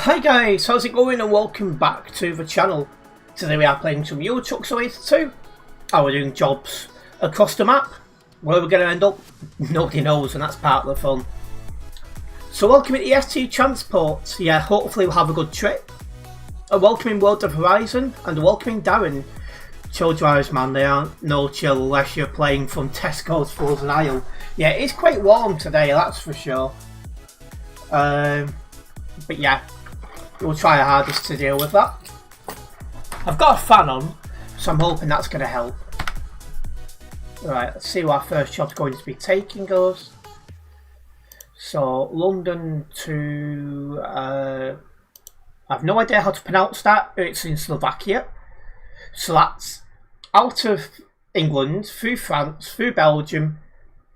Hi guys, how's it going and welcome back to the channel. Today we are playing some Euro Truck Simulator 2. And we're doing jobs across the map. Where we're going to end up, nobody knows, and that's part of the fun. So welcome to EST Transport. Yeah, hopefully we'll have a good trip. A welcoming World of Horizon and a welcoming Darren. Chill drivers, man, they aren't no chill unless you're playing from Tesco's Frozen Aisle. Yeah, it's quite warm today, that's for sure. But yeah, we'll try our hardest to deal with that. I've got a fan on, so I'm hoping that's going to help. Right, let's see what our first job's going to be taking us. So, London to... I have no idea how to pronounce that. It's in Slovakia. So that's out of England, through France, through Belgium,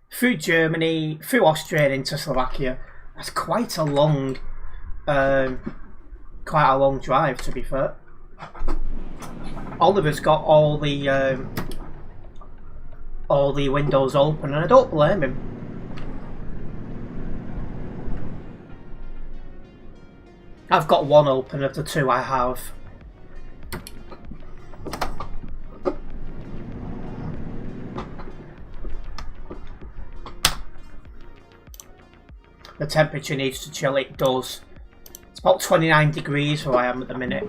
through Germany, through Austria and into Slovakia. That's quite a long drive, to be fair. Oliver's got all the windows open, and I don't blame him. I've got one open of the two I have. The temperature needs to chill, it does. It's about 29 degrees where I am at the minute.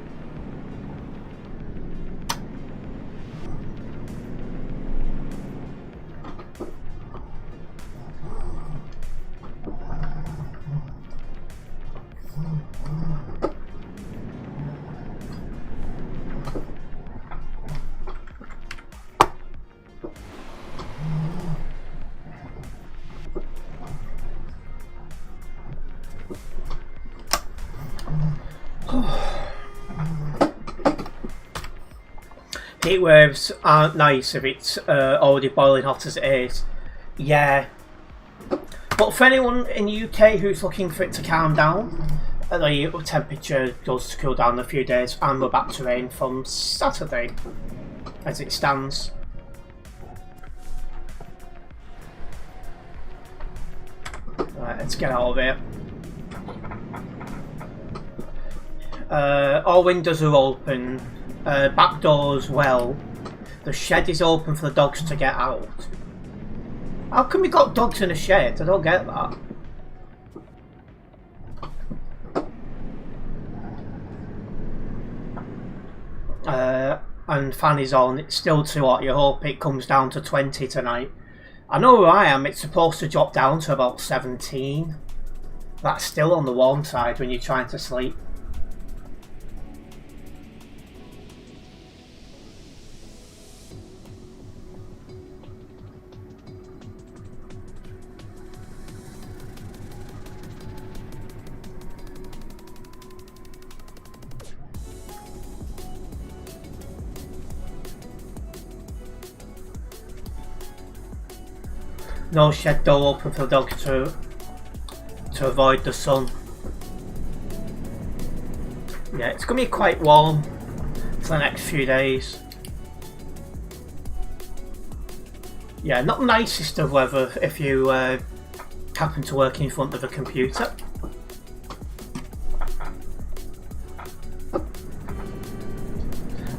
Heat waves aren't nice if it's already boiling hot as it is. Yeah. But for anyone in the UK who's looking for it to calm down, the temperature does cool down in a few days, and we're back to rain from Saturday as it stands. Right, let's get out of here. All windows are open. Back door as well. The shed is open for the dogs to get out. How come we got dogs in a shed? I don't get that. And fan is on. It's still too hot. You hope it comes down to 20 tonight. I know where I am. It's supposed to drop down to about 17. That's still on the warm side when you're trying to sleep. No shed door open for the dogs to avoid the sun. Yeah, it's going to be quite warm for the next few days. Yeah, not the nicest of weather if you happen to work in front of a computer.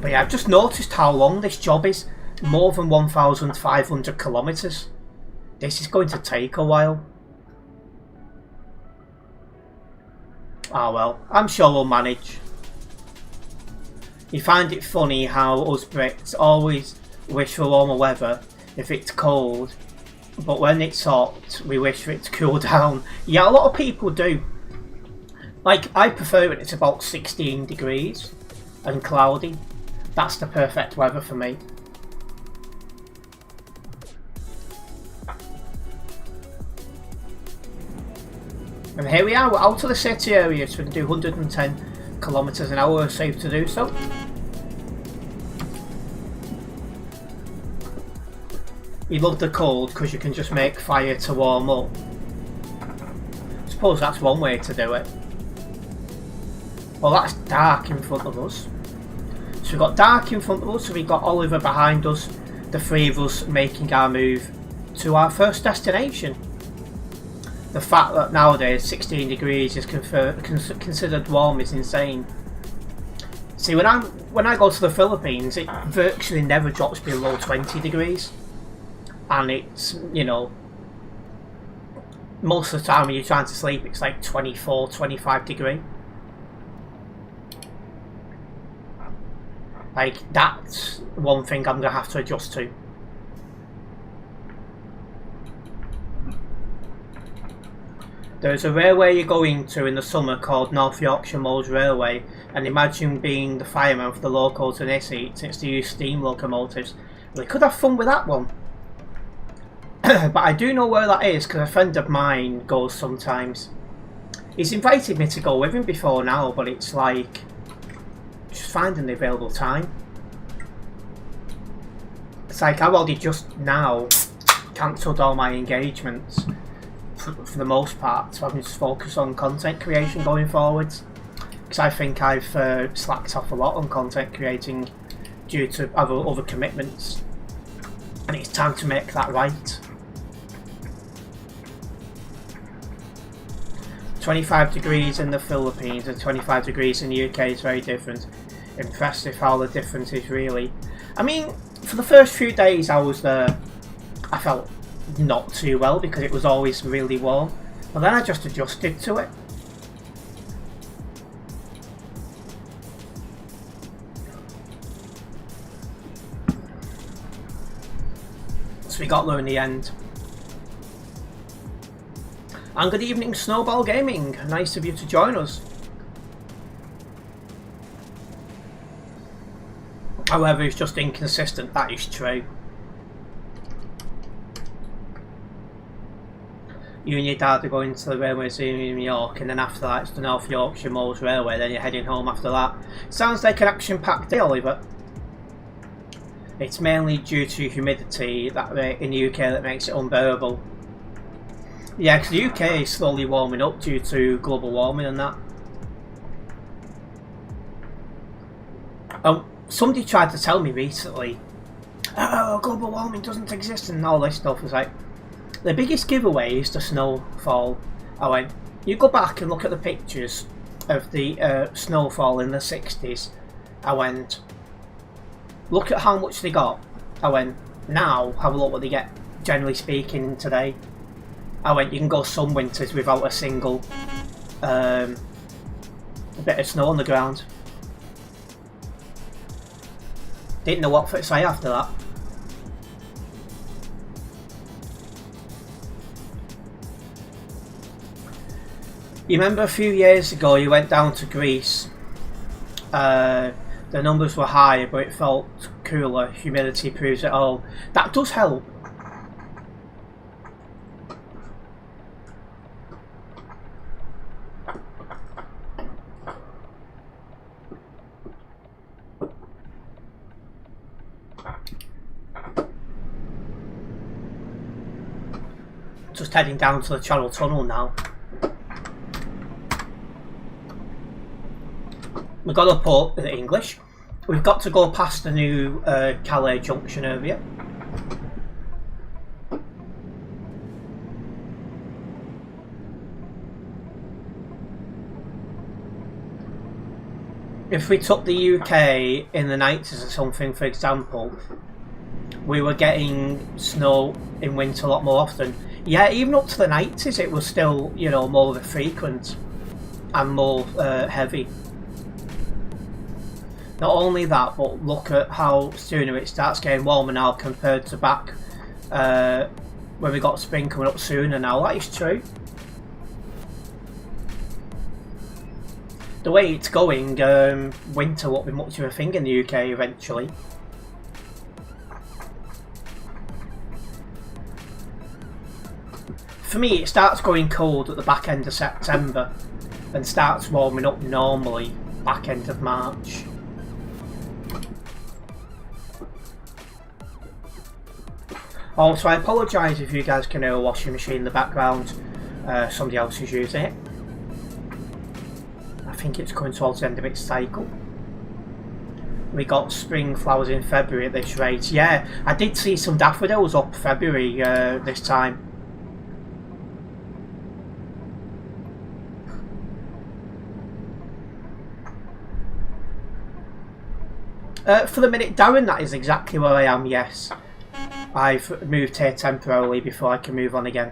But yeah, I've just noticed how long this job is. More than 1,500 kilometres. This is going to take a while. Ah well, I'm sure we'll manage. You find it funny how us Brits always wish for warmer weather if it's cold, but when it's hot, we wish for it to cool down. Yeah, a lot of people do. Like, I prefer when it's about 16 degrees and cloudy. That's the perfect weather for me. And here we are, we're out of the city area, so we can do 110 kilometres an hour, we're safe to do so. You love the cold because you can just make fire to warm up. I suppose that's one way to do it. Well, that's dark in front of us. So we've got dark in front of us, so we've got Oliver behind us, the three of us making our move to our first destination. the fact that nowadays 16 degrees is considered warm is insane. See, when I go to the Philippines, it virtually never drops below 20 degrees, and it's, you know, most of the time when you're trying to sleep, it's like 24, 25 degree. Like, that's one thing I'm gonna have to adjust to. There's a railway you're going to in the summer called North Yorkshire Moors Railway, and imagine being the fireman for the locals in this heat since they use steam locomotives. We could have fun with that one. But I do know where that is because a friend of mine goes sometimes. He's invited me to go with him before now, but it's like just finding the available time. It's like I've already just now cancelled all my engagements for the most part, so I can just focus on content creation going forwards. Because I think I've slacked off a lot on content creating due to other commitments, and it's time to make that right. 25 degrees in the Philippines and 25 degrees in the UK is very different. Impressive how the difference is really. I mean, for the first few days I was there, I felt not too well because it was always really warm, but then I just adjusted to it. So we got there in the end. And good evening, Snowball Gaming. Nice of you to join us. However, it's just inconsistent, that is true. You and your dad are going to the railway museum in New York, and then after that it's the North Yorkshire Moors Railway, then you're heading home after that. Sounds like an action-packed day, Oliver. It's mainly due to humidity that in the UK that makes it unbearable. Yeah, because the UK is slowly warming up due to global warming and that. Somebody tried to tell me recently, oh, global warming doesn't exist and all this stuff. It's like, the biggest giveaway is the snowfall. I went, you go back and look at the pictures of the snowfall in the 60s. I went, look at how much they got. I went, now have a look what they get, generally speaking, today. I went, you can go some winters without a single bit of snow on the ground. Didn't know what to say after that. You remember a few years ago you went down to Greece. The numbers were higher but it felt cooler. Humidity proves it all. That does help. Just heading down to the Channel Tunnel now. We've got to put in English. We've got to go past the new Calais Junction area. If we took the UK in the 90s or something, for example, we were getting snow in winter a lot more often. Yeah, even up to the 90s it was still, you know, more frequent and more heavy. Not only that, but look at how sooner it starts getting warmer now compared to back when we got spring coming up sooner now. That is true. The way it's going, winter won't be much of a thing in the UK eventually. For me, it starts going cold at the back end of September and starts warming up normally back end of March. Also, I apologise if you guys can hear a washing machine in the background. Somebody else is using it. I think it's coming towards the end of its cycle. We got spring flowers in February at this rate. Yeah, I did see some daffodils up February this time. For the minute, Darren, that is exactly where I am, yes. I've moved here temporarily before I can move on again.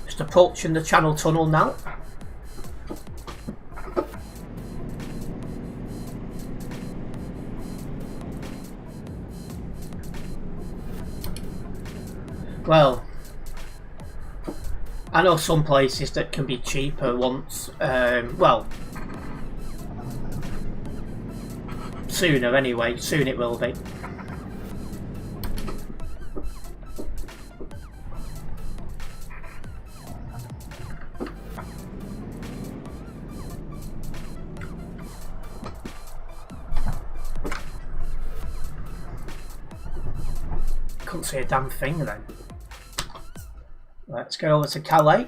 Just approaching the Channel Tunnel now. Well, I know some places that can be cheaper once, well, sooner anyway, soon it will be. Couldn't see a damn thing then. Let's go over to Calais.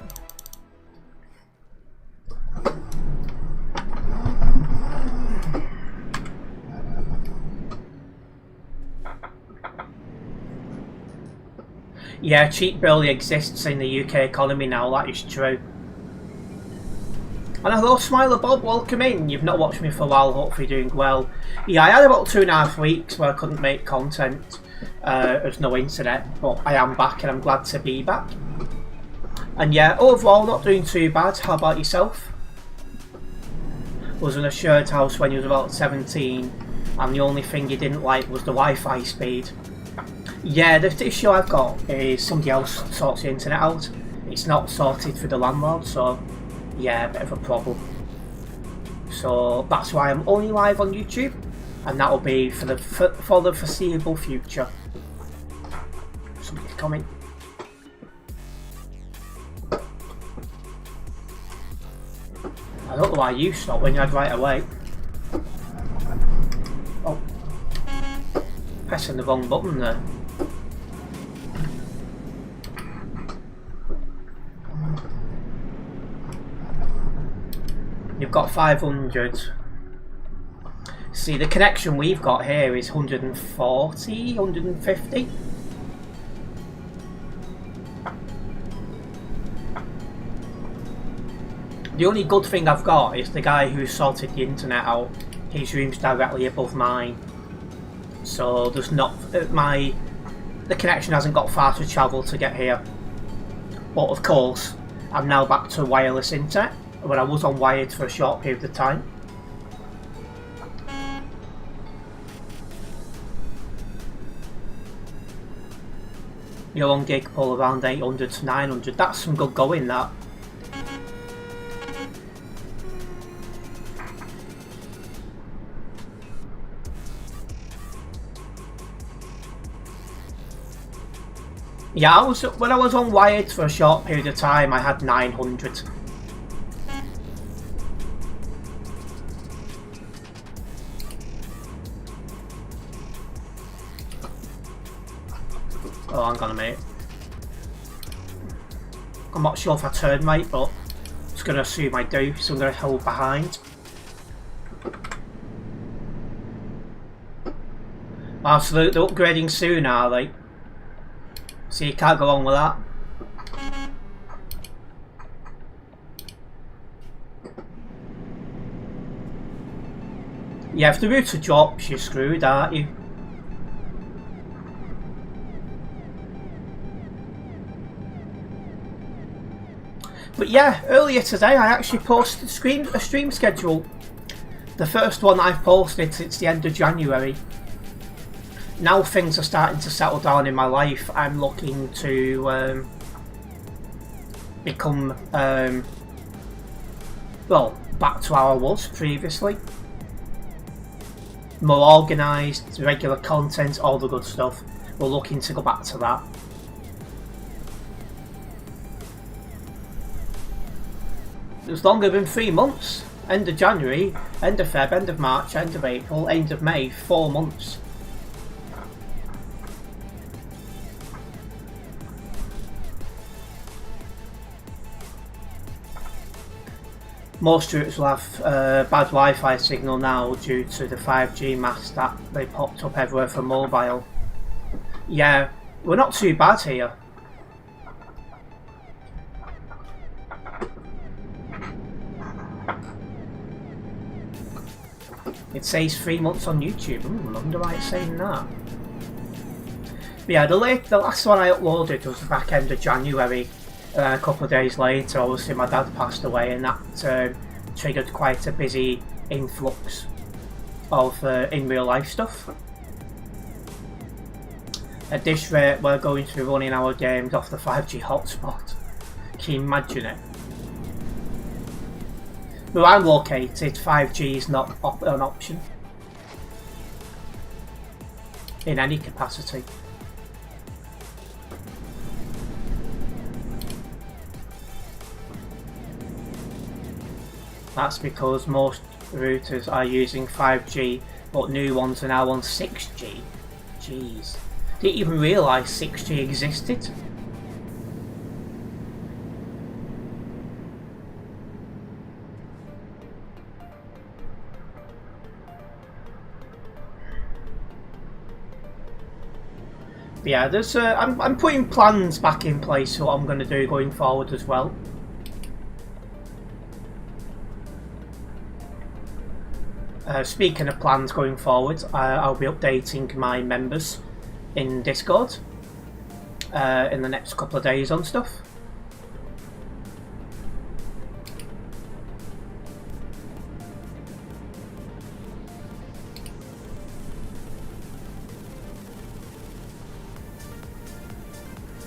Yeah, cheap barely exists in the UK economy now, that is true. And hello Smiler Bob, welcome in. You've not watched me for a while, hopefully you're doing well. Yeah, I had about 2.5 weeks where I couldn't make content. There's no internet, but I am back and I'm glad to be back. And yeah, overall not doing too bad. How about yourself? Was in a shared house when you was about 17 and the only thing you didn't like was the Wi-Fi speed. Yeah, the issue I've got is somebody else sorts the internet out. It's not sorted through the landlord, so yeah, a bit of a problem. So that's why I'm only live on YouTube, and that'll be for the foreseeable future. Somebody's coming. I don't know why you stopped when you had right away. Oh, pressing the wrong button there. You've got 500. See, the connection we've got here is 140, 150. The only good thing I've got is the guy who sorted the internet out. His room's directly above mine, so there's not the connection hasn't got far to travel to get here. But of course, I'm now back to wireless internet when I was on wired for a short period of time. Your on gig pull around 800 to 900. That's some good going, that. Yeah, when I was on wired for a short period of time, I had 900. Oh, hang on a minute. I'm not sure if I turned right, but I'm just going to assume I do, so I'm going to hold behind. Oh, so they're upgrading soon, are they? So you can't go on with that. Yeah, if the router drops, you're screwed, aren't you? But yeah, earlier today I actually posted a stream schedule. The first one I've posted since the end of January. Now things are starting to settle down in my life, I'm looking to become, well, back to how I was previously. More organised, regular content, all the good stuff. We're looking to go back to that. It's longer than 3 months. End of January, end of Feb, end of March, end of April, end of May, 4 months. Most routes will have bad Wi-Fi signal now due to the 5G masts that they popped up everywhere for mobile. Yeah, we're not too bad here. It says 3 months on YouTube. I wonder why it's saying that. But yeah, the last one I uploaded was the back end of January. A couple of days later, obviously my dad passed away, and that triggered quite a busy influx of in real life stuff. At this rate, we're going to be running our games off the 5G hotspot. Can you imagine it? Where I'm located, 5G is not an option in any capacity. That's because most routers are using 5G, but new ones are now on 6G. Jeez. Didn't even realise 6G existed. But yeah, there's I'm putting plans back in place for what I'm going to do going forward as well. Speaking of plans going forward, I'll be updating my members in Discord in the next couple of days on stuff.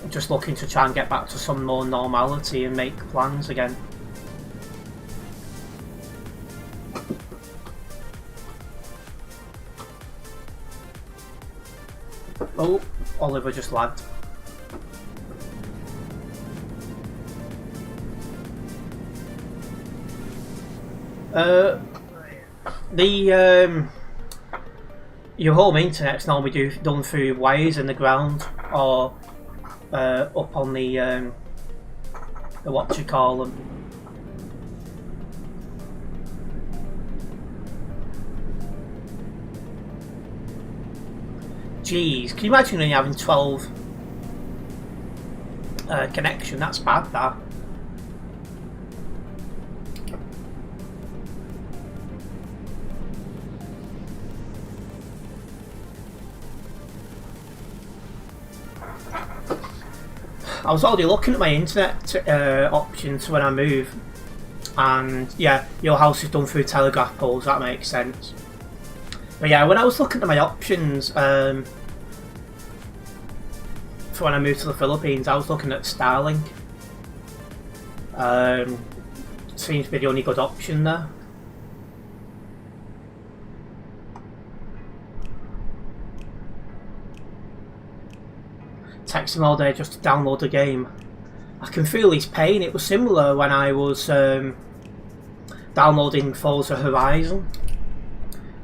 I'm just looking to try and get back to some more normality and make plans again. Oh, Oliver just lagged. Your home internet's normally done through wires in the ground or up on the what you call them. Jeez, can you imagine when you're having 12 connection? That's bad, that. I was already looking at my internet options when I move, and yeah, your house is done through telegraph poles, that makes sense. But yeah, when I was looking at my options for when I moved to the Philippines, I was looking at Starlink. Seems to be the only good option there. Text him all day just to download the game. I can feel his pain. It was similar when I was downloading Forza Horizon.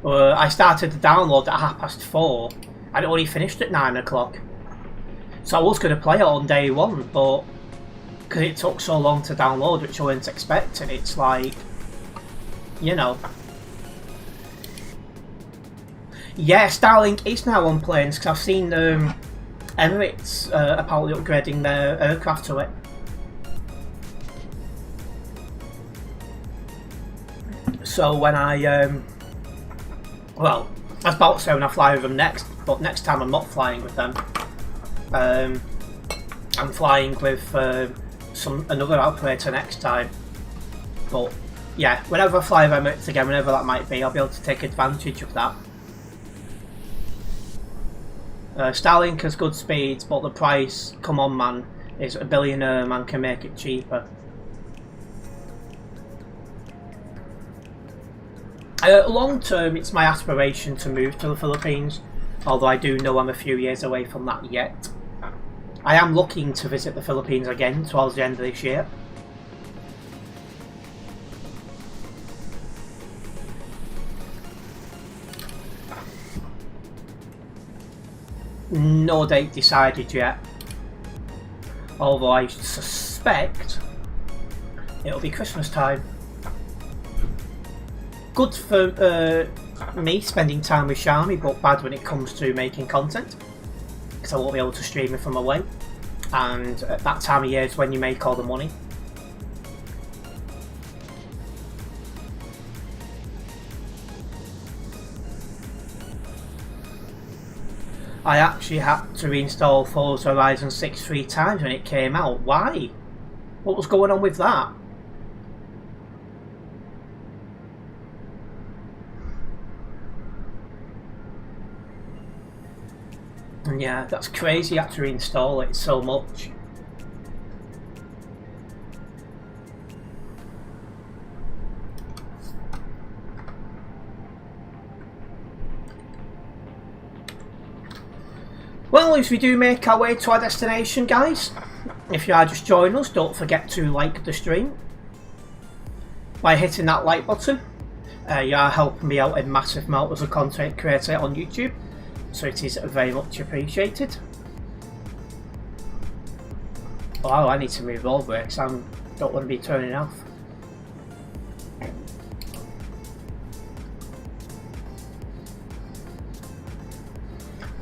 I started the download at 4:30 and it only finished at 9 o'clock. So I was going to play it on day one, but because it took so long to download, which I wasn't expecting, it's like, you know. Yeah, Starlink is now on planes because I've seen Emirates apparently upgrading their aircraft to it. So when I well, I was about to say when I fly with them next, but next time I'm not flying with them. I'm flying with another operator next time. But yeah, whenever I fly with Emirates again, whenever that might be, I'll be able to take advantage of that. Starlink has good speeds, but the price, come on man, is a billionaire man can make it cheaper. Long term, it's my aspiration to move to the Philippines, although I do know I'm a few years away from that yet. I am looking to visit the Philippines again towards the end of this year. No date decided yet, although I suspect it'll be Christmas time. Good for me spending time with Shami, but bad when it comes to making content. because I won't be able to stream it from away, and at that time of year is when you make all the money. I actually had to reinstall Forza Horizon 6 3 times when it came out. Why? What was going on with that? And yeah, that's crazy. You had to reinstall it so much. Well, as we do make our way to our destination, guys, if you are just joining us, don't forget to like the stream. By hitting that like button, you are helping me out a massive amount as a content creator on YouTube, so it is very much appreciated. Oh, I need to move over because I don't want to be turning off.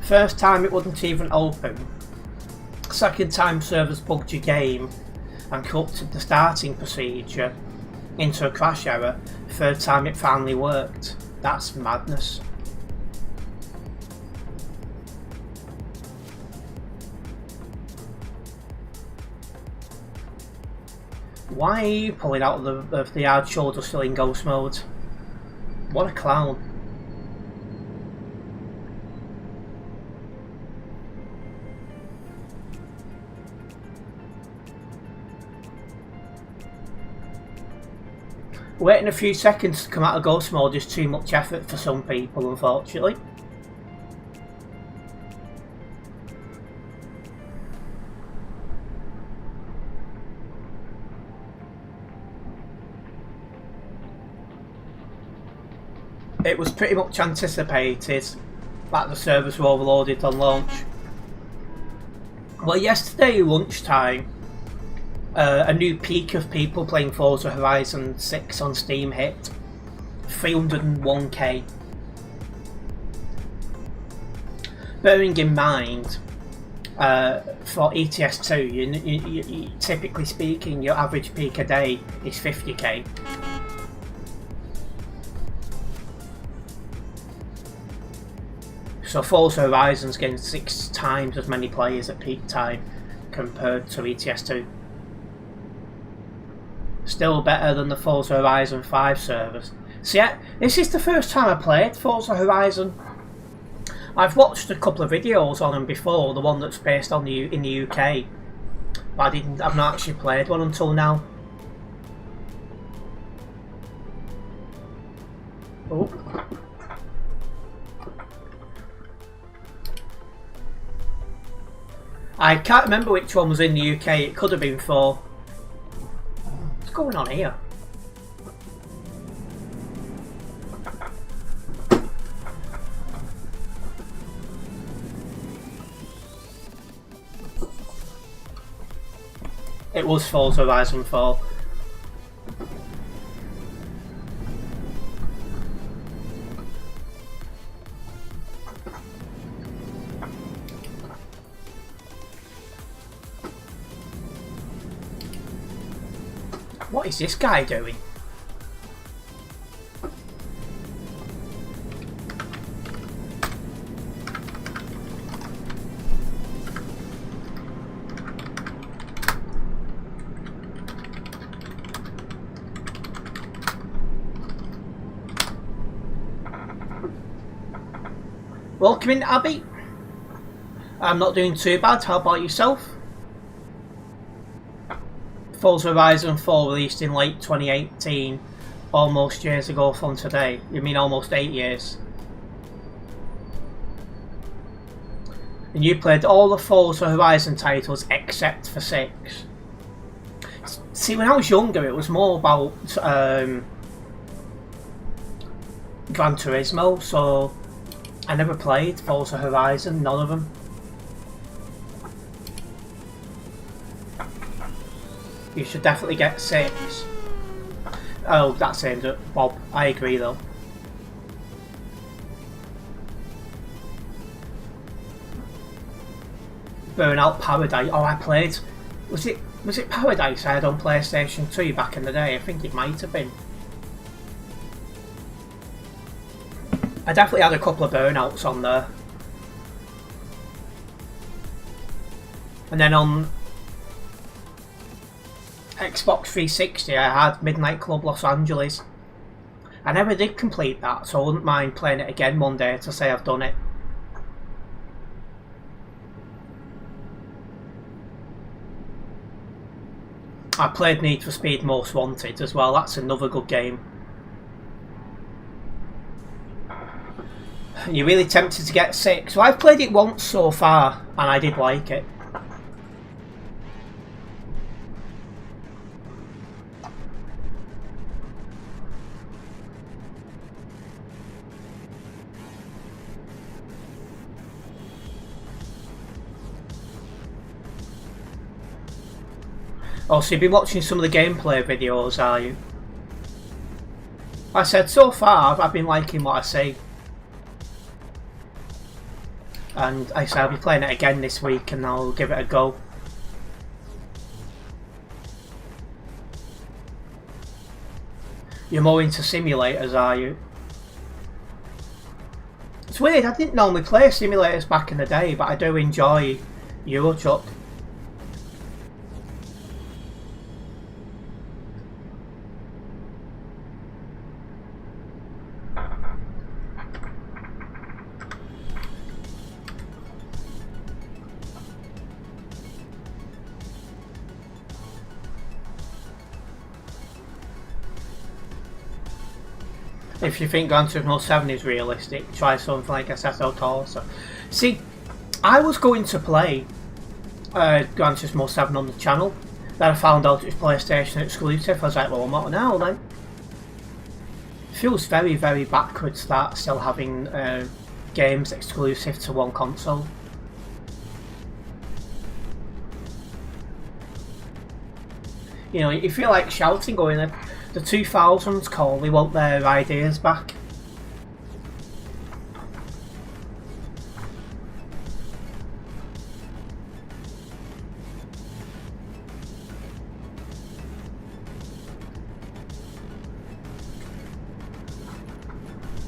First time it wouldn't even open. Second time servers bugged your game and corrupted the starting procedure into a crash error. Third time it finally worked. That's madness. Why are you pulling out of the hard shoulder still in ghost mode? What a clown. Waiting a few seconds to come out of ghost mode is too much effort for some people, unfortunately. It was pretty much anticipated that the servers were overloaded on launch. Well, yesterday lunchtime, a new peak of people playing Forza Horizon 6 on Steam hit 301k. Bearing in mind, for ETS2, you, typically speaking, your average peak a day is 50k. So Forza Horizon's getting 6 times as many players at peak time compared to ETS2. Still better than the Forza Horizon 5 servers. So yeah, this is the first time I played Forza Horizon. I've watched a couple of videos on them before, the one that's based on in the UK, but I've not actually played one until now. Oh. I can't remember which one was in the UK. It could have been 4. What's going on here? It was Forza Horizon 4. What is this guy doing? Welcome in, Abby. I'm not doing too bad. How about yourself? Forza Horizon 4 released in late 2018, almost years ago from today. You mean almost 8 years? And you played all the Forza Horizon titles except for 6. See, when I was younger, it was more about Gran Turismo, so I never played Forza Horizon, none of them. You should definitely get 6. Oh, that's aimed at Bob. I agree though. Burnout Paradise. Oh, I played. Was it Paradise I had on PlayStation 2 back in the day? I think it might have been. I definitely had a couple of Burnouts on there. And then on Xbox 360 I had Midnight Club Los Angeles. I never did complete that, so I wouldn't mind playing it again one day to say I've done it. I played Need for Speed Most Wanted as well, that's another good game. You're really tempted to get 6. So I've played it once so far and I did like it. Oh, so you've been watching some of the gameplay videos, are you? I said so far I've been liking what I see. And I said I'll be playing it again this week and I'll give it a go. You're more into simulators, are you? It's weird, I didn't normally play simulators back in the day, but I do enjoy Euro Truck. If you think Gran Turismo 7 is realistic, try something like Assetto Corsa. See, I was going to play Gran Turismo 7 on the channel, then I found out it was PlayStation exclusive. I was like, well, what now then? It feels very, very backwards that still having games exclusive to one console. You know, you feel like shouting going in. The 2000s call, they want their ideas back.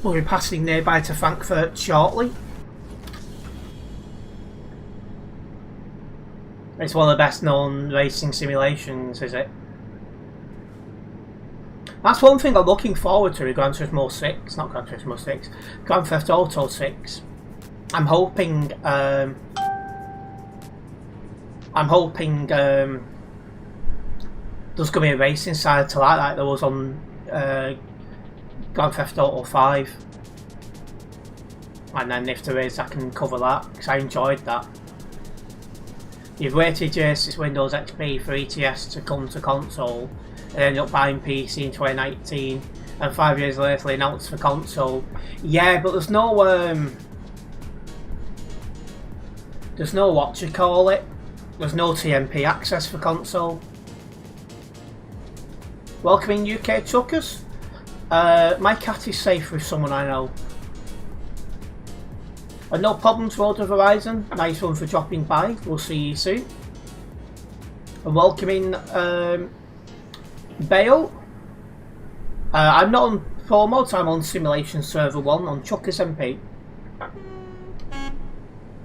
We'll be passing nearby to Frankfurt shortly. It's one of the best known racing simulations, is it? That's one thing I'm looking forward to with Gran Turismo 6, not Gran Turismo 6, Grand Theft Auto 6. I'm hoping there's going to be a racing side to that, like there was on Grand Theft Auto 5. And then if there is, I can cover that, because I enjoyed that. You've waited years since Windows XP for ETS to come to console, and ended up buying PC in 2019, and 5 years later they announced for console. Yeah, but there's no what you call it. There's no TMP access for console. Welcoming UK truckers. My cat is safe with someone I know. And no problems, Road of Horizon. Nice one for dropping by. We'll see you soon. And welcoming Bale. I'm not on Pro Mods, I'm on Simulation Server 1 on Truckers MP.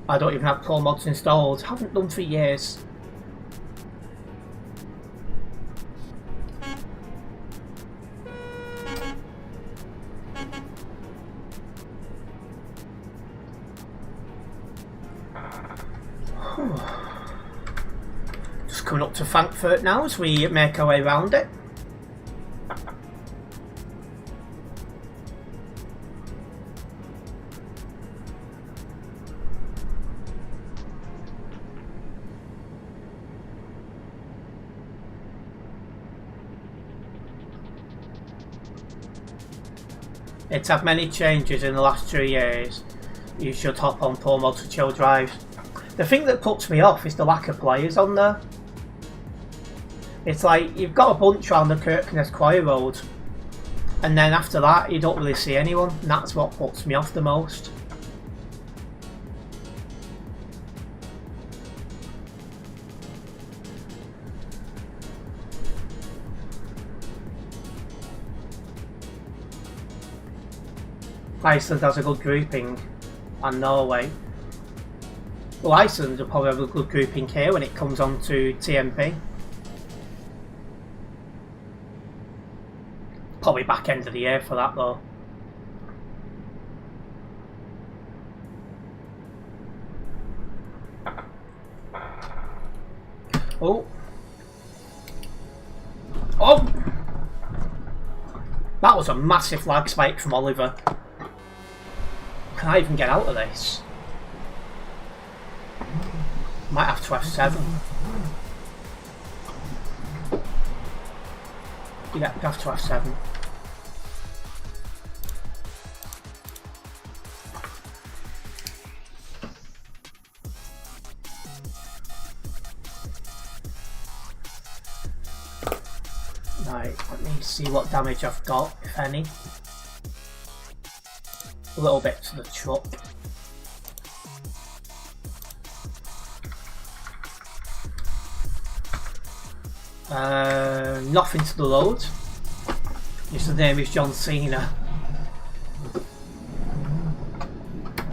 I don't even have Pro Mods installed. Haven't done for years. Just coming up to Frankfurt now as we make our way around it. It's had many changes in the last 2 years. You should hop on Pro Mods to chill drives. The thing that puts me off is the lack of players on there. It's like you've got a bunch around the Kirkness Choir Road, and then after that you don't really see anyone, and that's what puts me off the most. Iceland has a good grouping, and Norway. Well, Iceland will probably have a good grouping here when it comes on to TMP. Probably back end of the year for that though. Oh. Oh! That was a massive lag spike from Oliver. Can I even get out of this? Might have to F7. Yeah, have to F7. Right, let me see what damage I've got, if any. A little bit to the truck. Nothing to the load. His name is John Cena.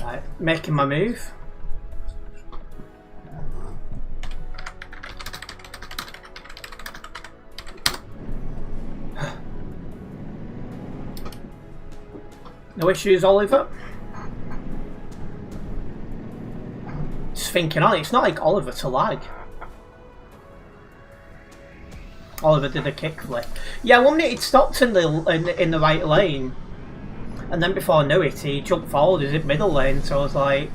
Right, making my move. No issues, Oliver. Just thinking on it, it's not like Oliver to lag. Oliver did a kickflip. Yeah, 1 minute he stopped in the right lane, and then before I knew it, he jumped forward in middle lane. So I was like,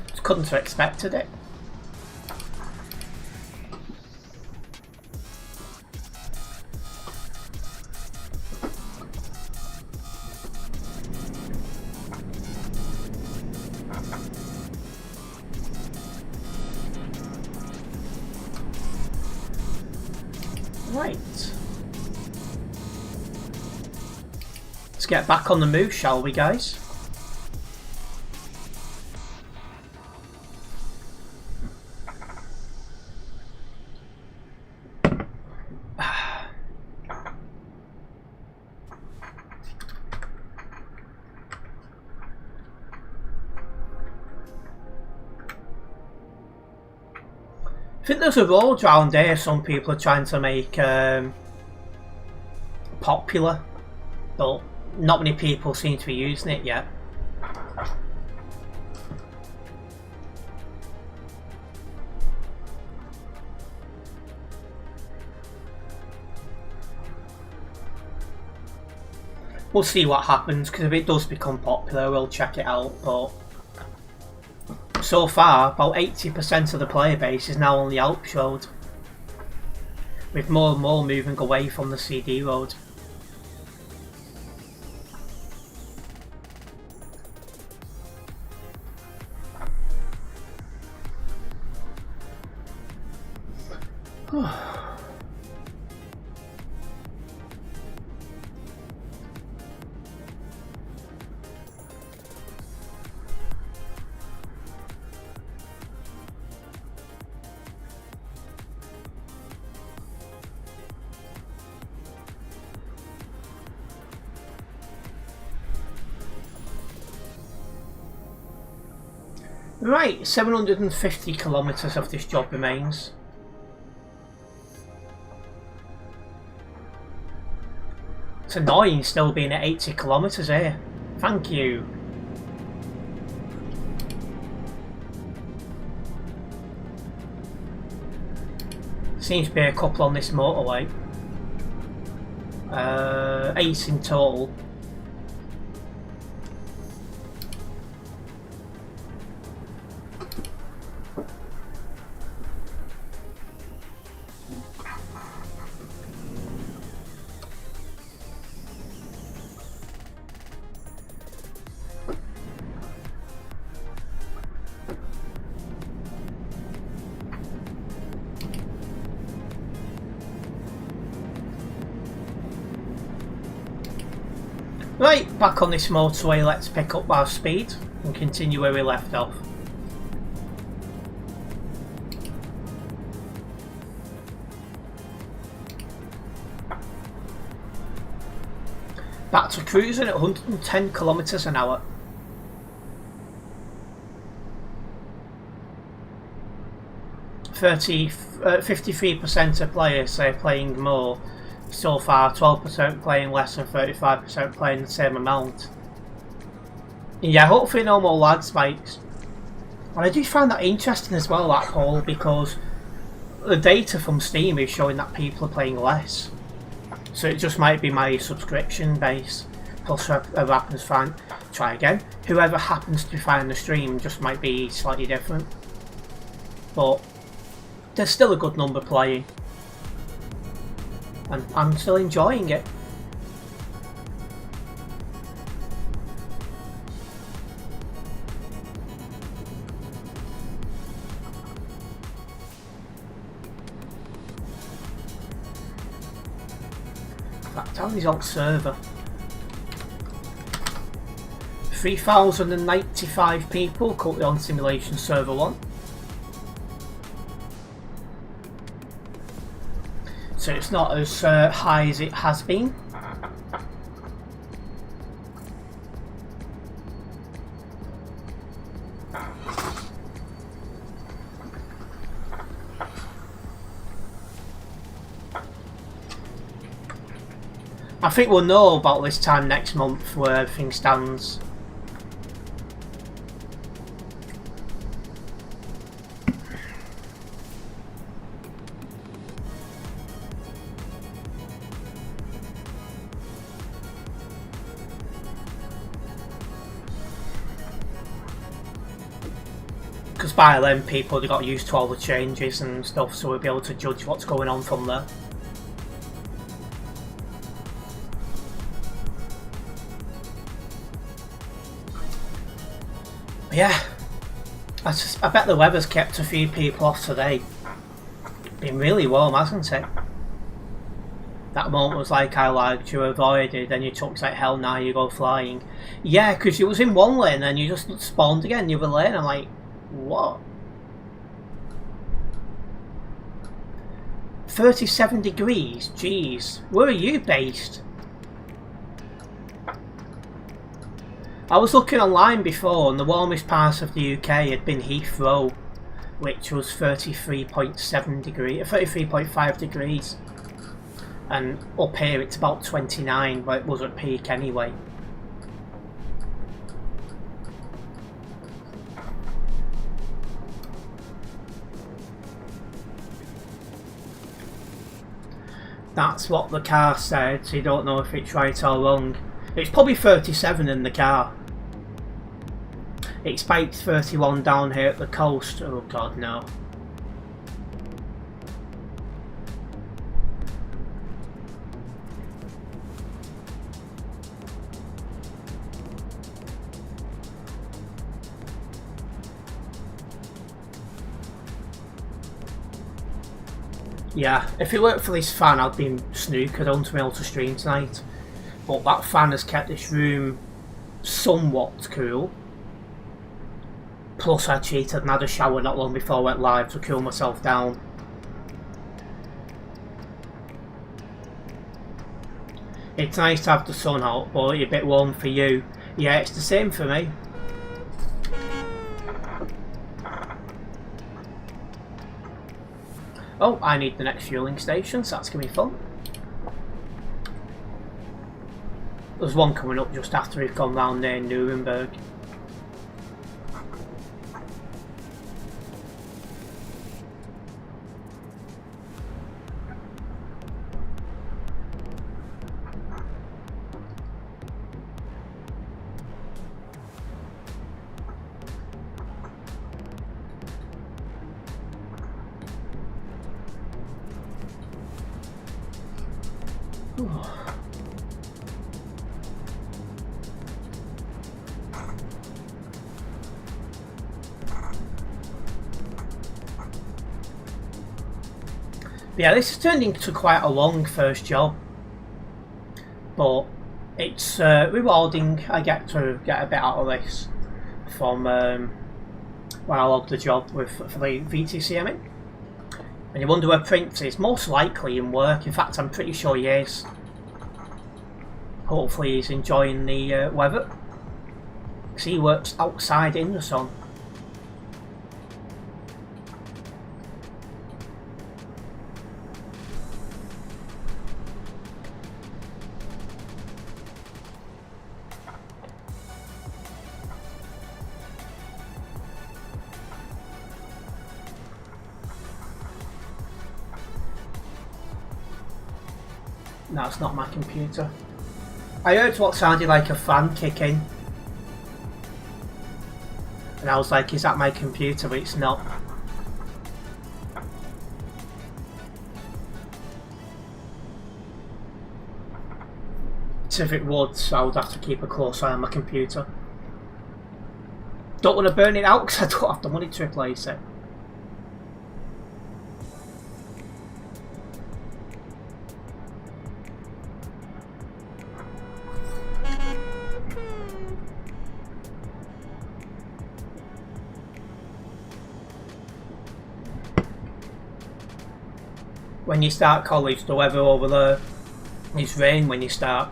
just couldn't have expected it. Right. Let's get back on the move, shall we, guys? I think there's a road around here some people are trying to make popular, but not many people seem to be using it yet. We'll see what happens, because if it does become popular we'll check it out, but so far, about 80% of the player base is now on the Alps road, with more and more moving away from the CD road. Right, 750 kilometres of this job remains. It's annoying still being at 80 kilometres here. Thank you. Seems to be a couple on this motorway. 8 in total. Right, back on this motorway, let's pick up our speed and continue where we left off. Back to cruising at 110 kilometres an hour. 53% of players say playing more so far, 12% playing less, and 35% playing the same amount. Yeah, hopefully no more lag spikes. And I do find that interesting as well, that poll, because the data from Steam is showing that people are playing less. So it just might be my subscription base. Plus whoever happens to find, try again. Whoever happens to find the stream just might be slightly different. But there's still a good number playing. And I'm still enjoying it. In fact, how is on server? 3,095 people currently on Simulation Server 1. So it's not as high as it has been. I think we'll know about this time next month where everything stands. Because by then people have got used to all the changes and stuff, so we'll be able to judge what's going on from there. Yeah, I bet the weather's kept a few people off today. Been really warm, hasn't it? That moment was like I liked you avoided, then you took like hell, now you go flying. Yeah, because you was in one lane and you just spawned again in the other lane. I'm like, what? 37 degrees? Jeez, where are you based? I was looking online before and the warmest part of the UK had been Heathrow, which was 33.7 degrees, 33.5 degrees. And up here it's about 29, but it was at peak anyway. That's what the car said, so you don't know if it's right or wrong. It's probably 37 in the car. It spiked 31 down here at the coast. Oh god, no. Yeah, if it weren't for this fan I'd been snookered on to be able to stream tonight. But that fan has kept this room somewhat cool. Plus I cheated and had a shower not long before I went live to cool myself down. It's nice to have the sun out, but it's a bit warm for you. Yeah, it's the same for me. Oh, I need the next fueling station, so that's going to be fun. There's one coming up just after we've gone round near Nuremberg. Yeah, this has turned into quite a long first job, but it's rewarding. I get to get a bit out of this from when I log the job with for the VTCMing. And you wonder where Prince is. Most likely in work. In fact, I'm pretty sure he is. Hopefully he's enjoying the weather, because he works outside in the sun. No, it's not my computer. I heard what sounded like a fan kicking. And I was like, is that my computer? But it's not. So if it would, I would have to keep a close eye on my computer. Don't want to burn it out because I don't have the money to replace it. When you start college, the weather over there is rain when you start.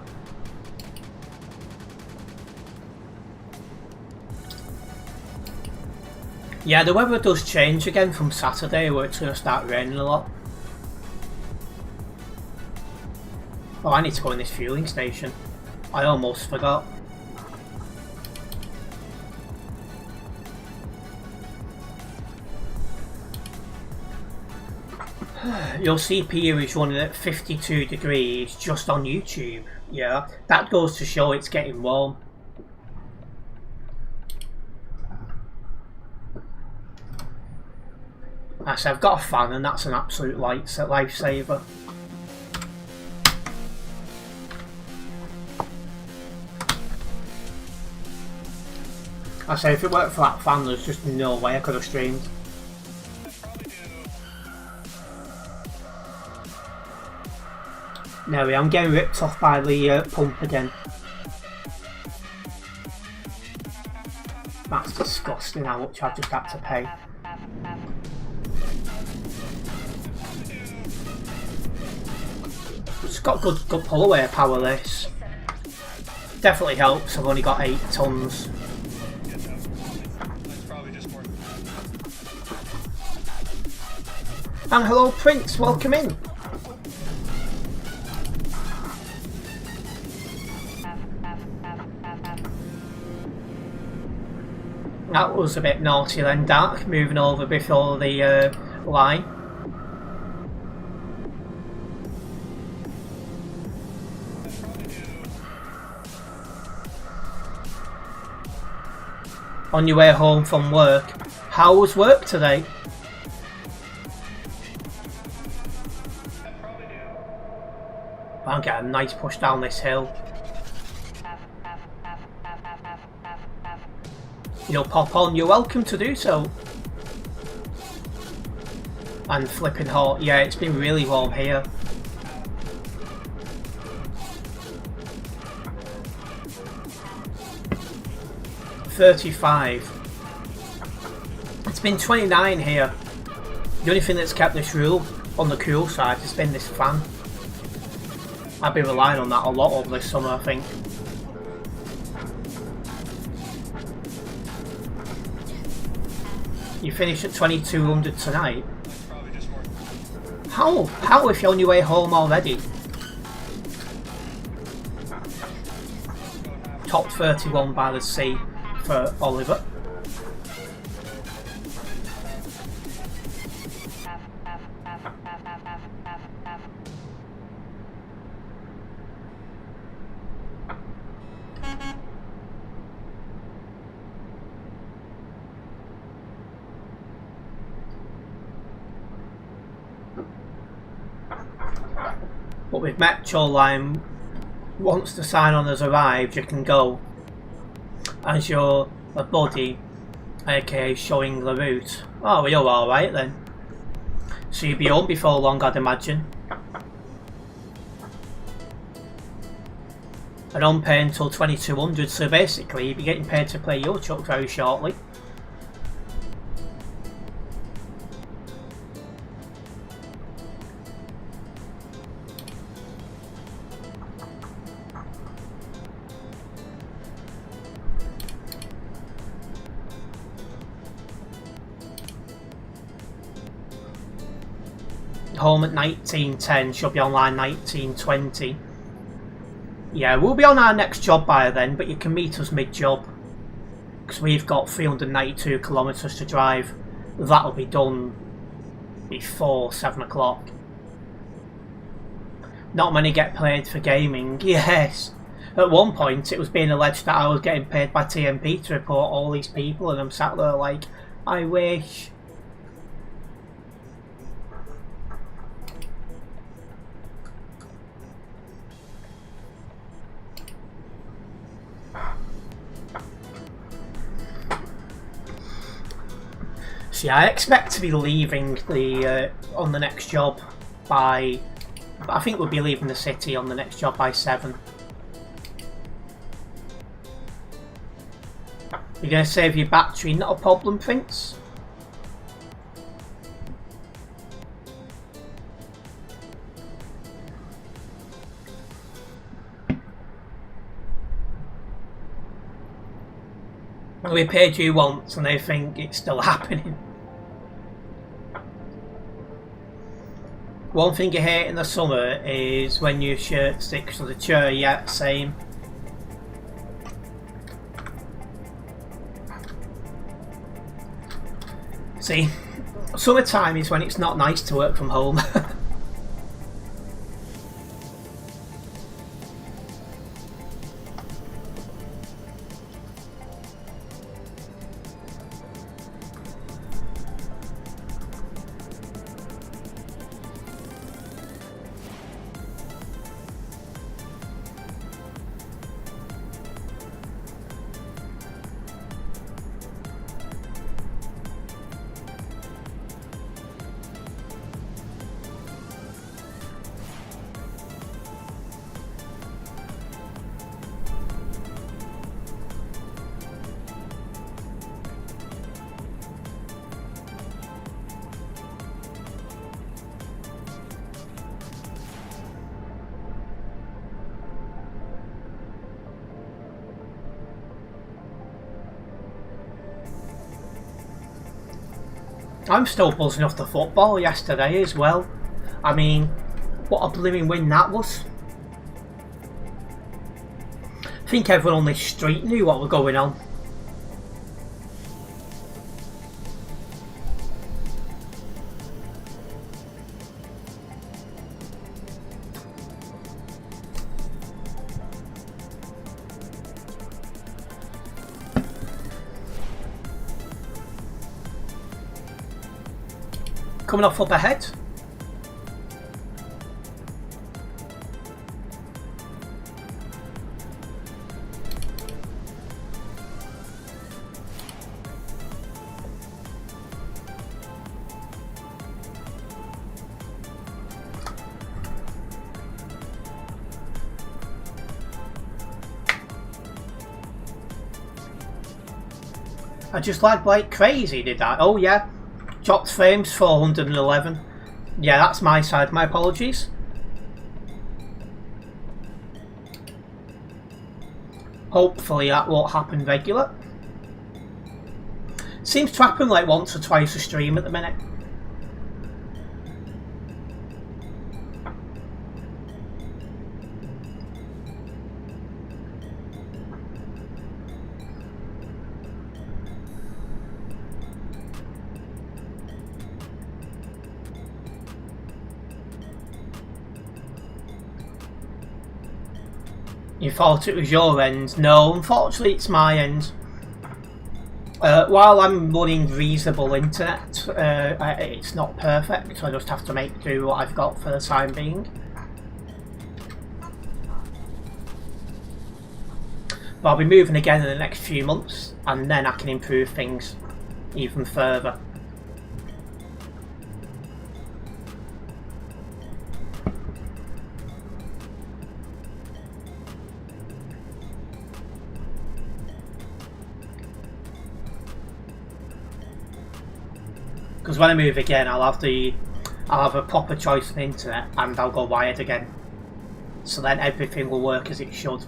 Yeah, the weather does change again from Saturday where it's going to start raining a lot. Oh, I need to go in this fueling station. I almost forgot. Your CPU is running at 52 degrees just on YouTube. Yeah, that goes to show it's getting warm. So I've got a fan and that's an absolute lifesaver. I say if it weren't for that fan there's just no way I could have streamed. No, I'm getting ripped off by the pump again. That's disgusting how much I've just had to pay. It's got good pull away power this. Definitely helps, I've only got 8 tons. And hello Prince, welcome in. That was a bit naughty then, Dark, moving over before the line. On your way home from work. How was work today? I'm getting a nice push down this hill. You'll pop on, you're welcome to do so. And flipping hot, yeah, it's been really warm here. $35. It's been 29 here. The only thing that's kept this rule on the cool side has been this fan. I've been relying on that a lot over this summer, I think. You finish at 2200 tonight? How if you're on your way home already? Top 31 by the sea for Oliver. But with Metro Line, once the sign-on has arrived, you can go as you're a buddy, aka showing the route. Oh, well, you're alright then. So you'll be home before long, I'd imagine. I don't pay until 2200, so basically you'll be getting paid to play your truck very shortly. Home at 19:10, should be online 19:20. Yeah, we'll be on our next job by then, but you can meet us mid-job. Because we've got 392 kilometres to drive. That'll be done before 7 o'clock. Not many get paid for gaming. Yes. At one point, it was being alleged that I was getting paid by TMP to report all these people, and I'm sat there like, I wish. See, I expect to be leaving the on the next job by... I think we'll be leaving the city on the next job by 7. You're going to save your battery, not a problem, Prince. We paid you once and they think it's still happening. One thing you hate in the summer is when your shirt sticks to the chair. Yeah, same. See, summertime is when it's not nice to work from home. I'm still buzzing off the football yesterday as well. I mean, what a blooming win that was. I think everyone on this street knew what was going on. Coming off up ahead. I just lagged like crazy, did that? Oh yeah. Dropped frames 411. Yeah, that's my side. My apologies. Hopefully that won't happen regular. Seems to happen like once or twice a stream at the minute. You thought it was your end? No, unfortunately it's my end. While I'm running reasonable internet, it's not perfect, so I just have to make do what I've got for the time being. But I'll be moving again in the next few months, and then I can improve things even further. Because when I move again, I'll have a proper choice of internet, and I'll go wired again. So then everything will work as it should.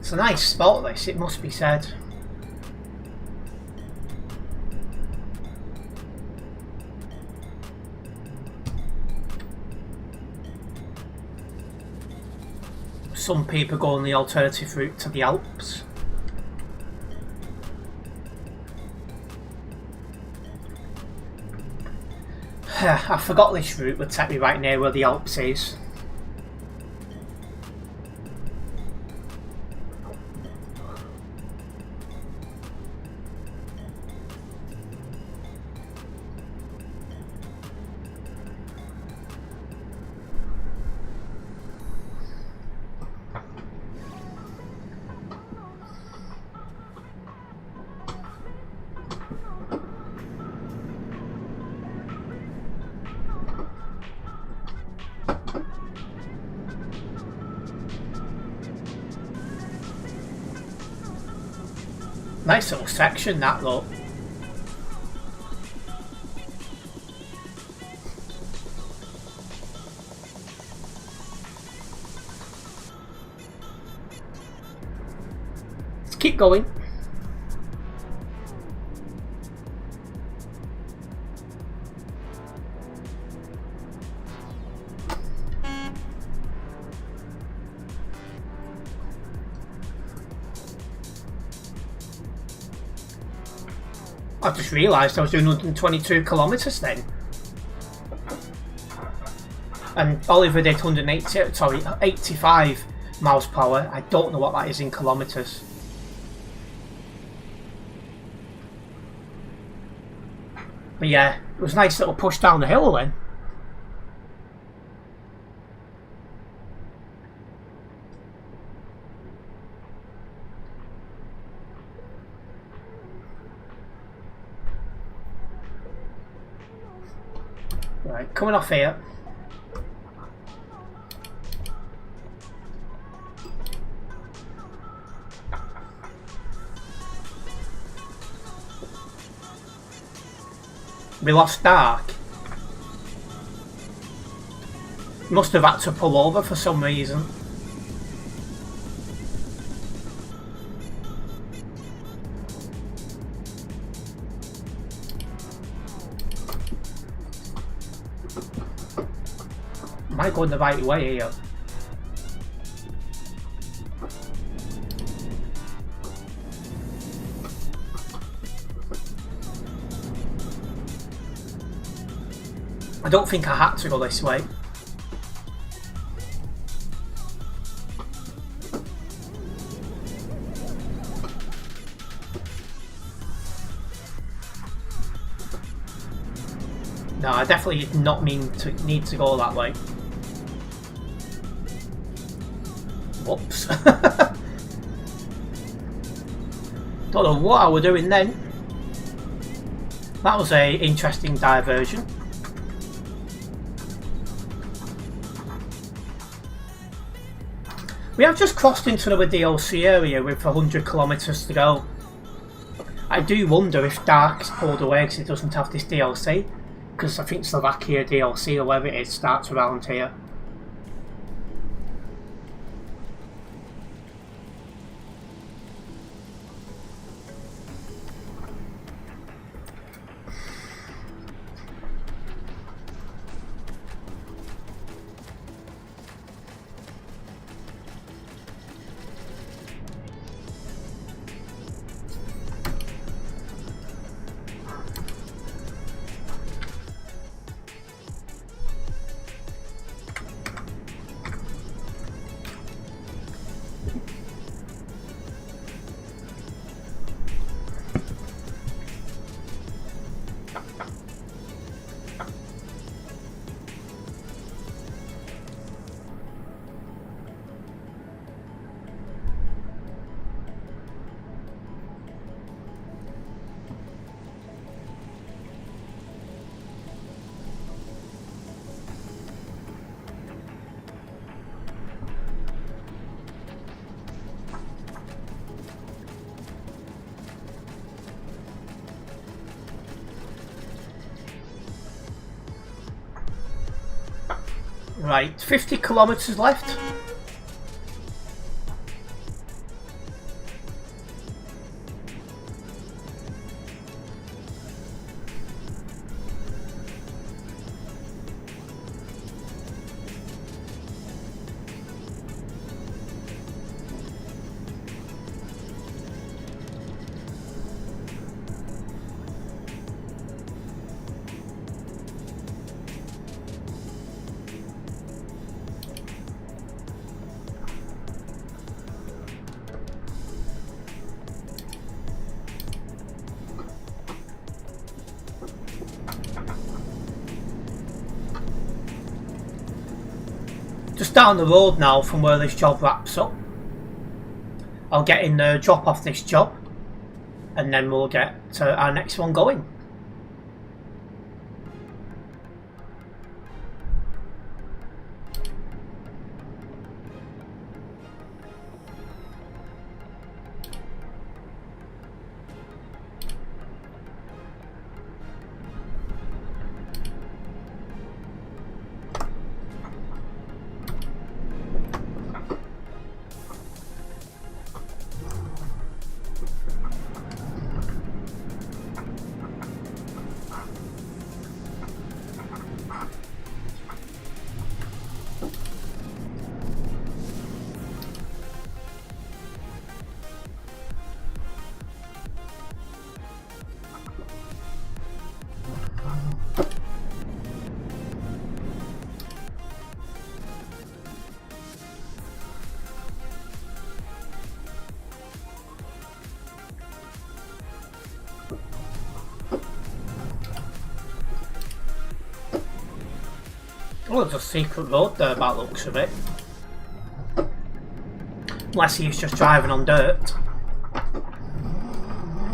It's a nice spot, this, it must be said. Some people go on the alternative route to the Alps. I forgot this route would take me right near where the Alps is. Nice little section, that, though. Let's keep going. I just realised I was doing 122 kilometres then. And Oliver did 85 miles per hour. I don't know what that is in kilometres. But yeah, it was a nice little push down the hill then. Right, coming off here. We lost Dark. Must have had to pull over for some reason. Am I going the right way here? I don't think I had to go this way. No, I definitely did not need to go that way. Whoops. Don't know what I was doing then. That was a interesting diversion. We have just crossed into another DLC area with 100 kilometres to go. I do wonder if Dark's pulled away because it doesn't have this DLC. Because I think Slovakia DLC or whatever it is starts around here. Right, 50 kilometres left. just down the road now from where this job wraps up. I'll get in there, drop off this job, and then we'll get our next one going. Oh, there's a secret road there by the looks of it. Unless he's just driving on dirt.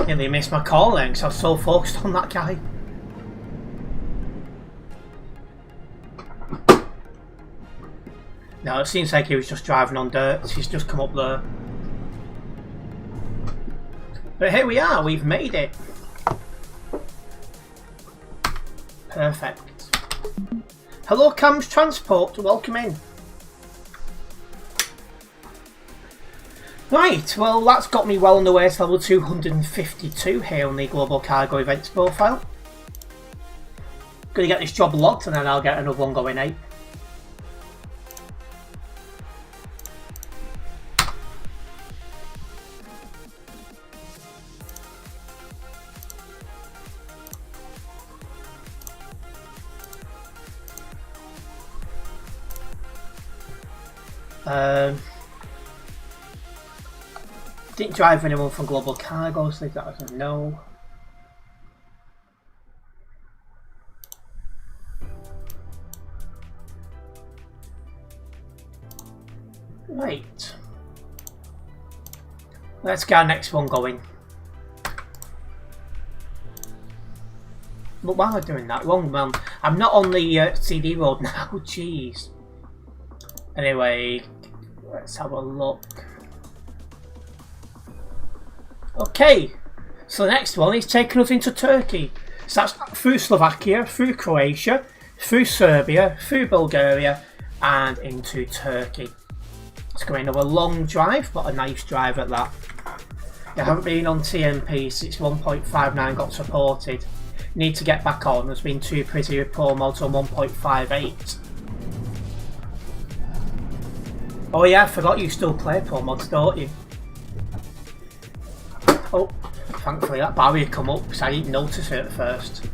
Nearly missed my call then because I was so focused on that guy. No, it seems like he was just driving on dirt. He's just come up there. But here we are, we've made it. Perfect. Hello Cam's Transport, welcome in. Right, well that's got me well on the way to level 252 here on the Global Cargo Events profile. Gonna get this job logged and then I'll get another one going, eh? Didn't drive anyone from Global Cargo, so that was a no. Right. Let's get our next one going. But while I'm doing that, wrong man. I'm not on the CD road now, jeez. Anyway, let's have a look. Okay, so the next one is taking us into Turkey. So that's through Slovakia, through Croatia, through Serbia, through Bulgaria, and into Turkey. It's going to be a long drive, but a nice drive at that. I haven't been on TMP since 1.59 got supported. Need to get back on. There's been too pretty with Pro Mods on 1.58. Oh yeah, I forgot you still play Pro Mods, don't you? Oh, thankfully that barrier come up because I didn't notice it at first.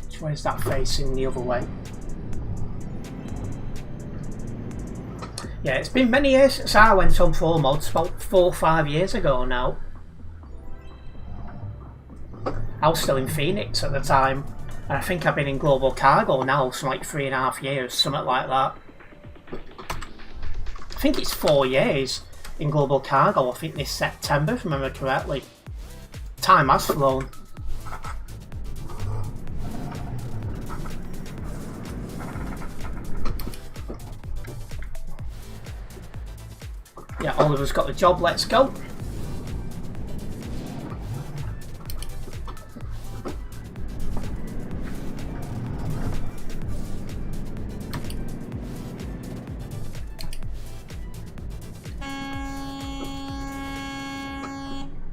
Which way is that facing? The other way? Yeah, it's been many years since I went on Pro Mods, about 4 or 5 years ago now. I was still in Phoenix at the time, and I think I've been in Global Cargo now for like 3.5 years, something like that. I think it's 4 years in Global Cargo, I think this September if I remember correctly. Time has flown. Yeah, Oliver's got the job, let's go.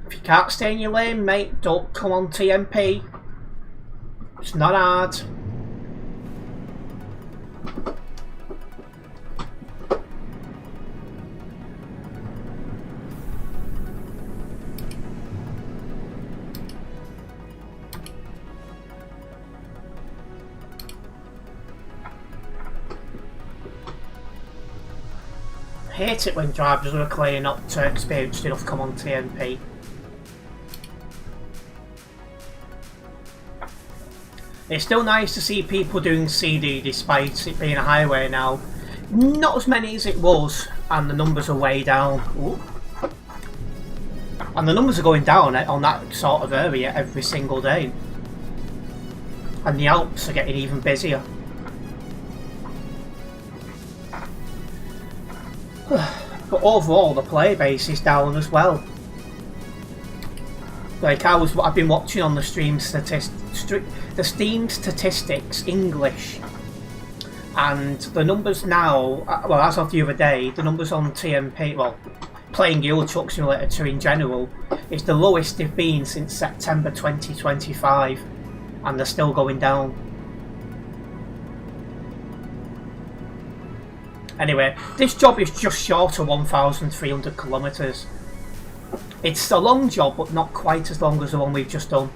If you can't stay in your lane, mate, don't come on TMP. It's not hard. hate it when drivers are clearly not experienced enough come on TMP. It's still nice to see people doing CD despite it being a highway now. Not as many as it was, and the numbers are way down. Ooh. And the numbers are going down on that sort of area every single day. And the Alps are getting even busier. But overall, the player base is down as well. Like I've been watching on the Steam statistics English, and the numbers now, well, as of the other day, the numbers on TMP, well, playing Euro Truck Simulator 2 in general, is the lowest they've been since September 2025, and they're still going down. Anyway, this job is just short of 1,300 kilometres. It's a long job, but not quite as long as the one we've just done.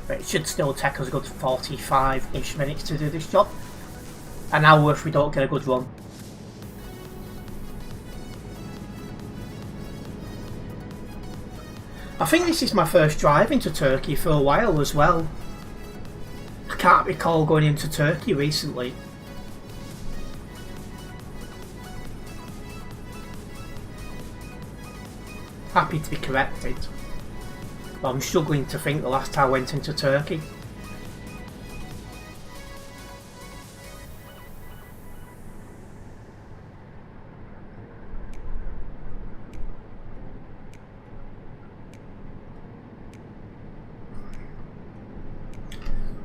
But it should still take us a good 45-ish minutes to do this job. An hour if we don't get a good run. I think this is my first drive into Turkey for a while as well. I can't recall going into Turkey recently. Happy to be corrected, but I'm struggling to think the last time I went into Turkey.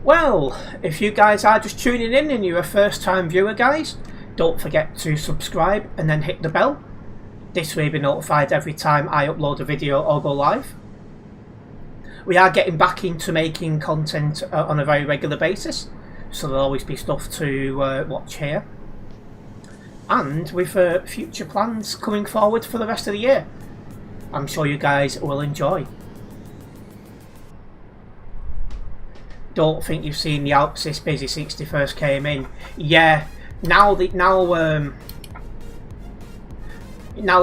Well, if you guys are just tuning in and you're a first time viewer, guys, don't forget to subscribe and then hit the bell. This way you'll be notified every time I upload a video or go live. We are getting back into making content on a very regular basis, so there'll always be stuff to watch here. And with future plans coming forward for the rest of the year, I'm sure you guys will enjoy. Don't think you've seen the Alps this busy since they first came in. Yeah, now the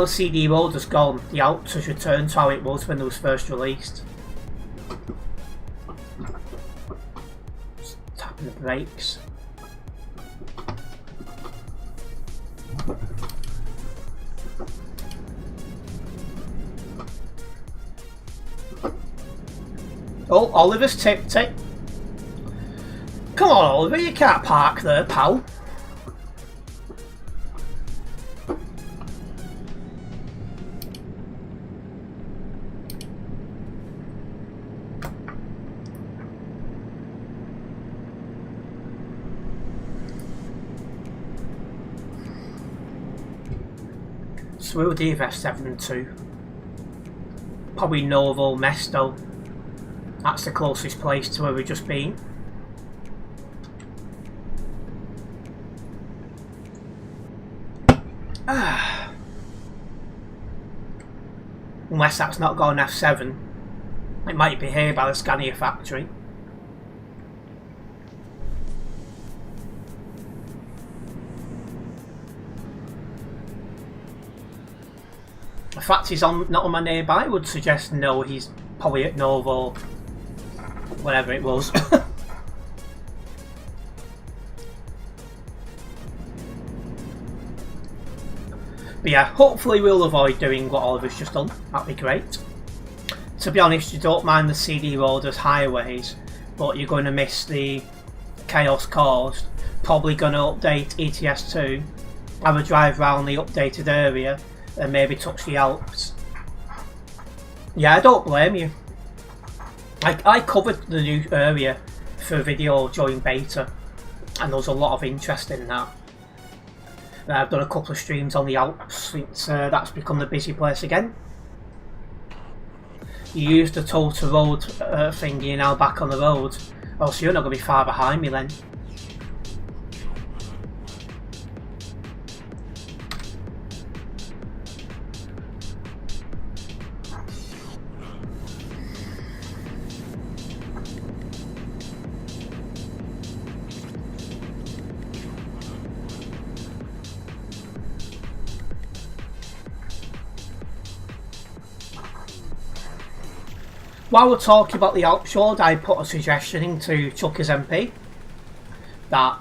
CD road has gone, the Alps has returned to how it was when it was first released. Just tapping the brakes. Oh, Oliver's tipped it. Come on, Oliver, you can't park there, pal. So we'll do F72. Probably Novo Mesto. That's the closest place to where we've just been. Unless that's not got an F7. It might be here by the Scania factory. The fact he's not on my nearby would suggest no, he's probably at Novo, whatever it was. But yeah, hopefully we'll avoid doing what Oliver's just done. That'd be great. To be honest, you don't mind the CD road as highways, but you're going to miss the chaos caused. Probably going to update ETS2, have a drive around the updated area, and maybe touch the Alps. Yeah, I don't blame you. I covered the new area for a video during beta, and there was a lot of interest in that. I've done a couple of streams on the Alps since that's become the busy place again. You used the total road thingy, you're now back on the road. Oh, so you're not going to be far behind me then. While we're talking about the Alpsword, I put a suggestion into Chucker's MP that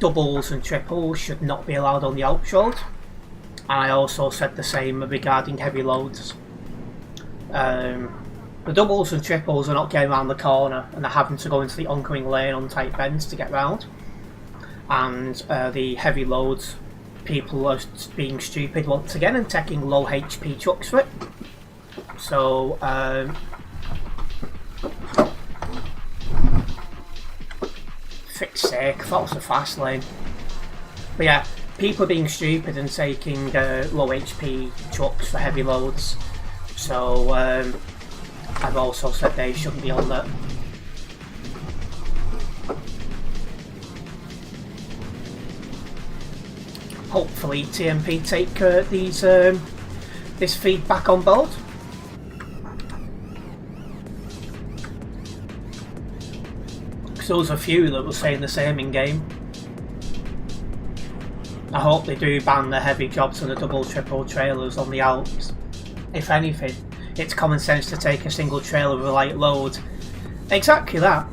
doubles and triples should not be allowed on the Alpsword. And I also said the same regarding heavy loads. The doubles and triples are not getting around the corner and they're having to go into the oncoming lane on tight bends to get round. And the heavy loads, people are being stupid once again and taking low HP trucks for it. So, fix sake, I thought it was a fast lane. But yeah, people are being stupid and taking low HP trucks for heavy loads. So, I've also said they shouldn't be on that. Hopefully TMP take this feedback on board. Because there was a few that were saying the same in game. I hope they do ban the heavy jobs and the double triple trailers on the Alps. If anything, it's common sense to take a single trailer with a light load. Exactly that.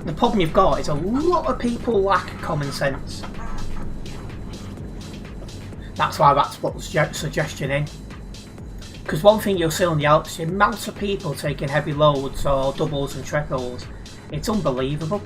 The problem you've got is a lot of people lack common sense. That's why that's what the suggestion in. Because one thing you'll see on the Alps, the amount of people taking heavy loads or doubles and triples, it's unbelievable.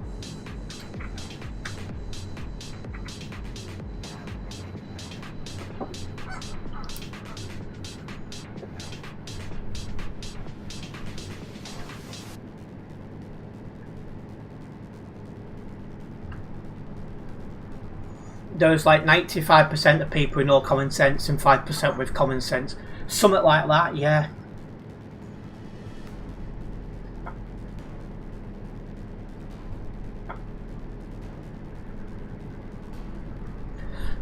There's like 95% of people with no common sense and 5% with common sense. Something like that, yeah.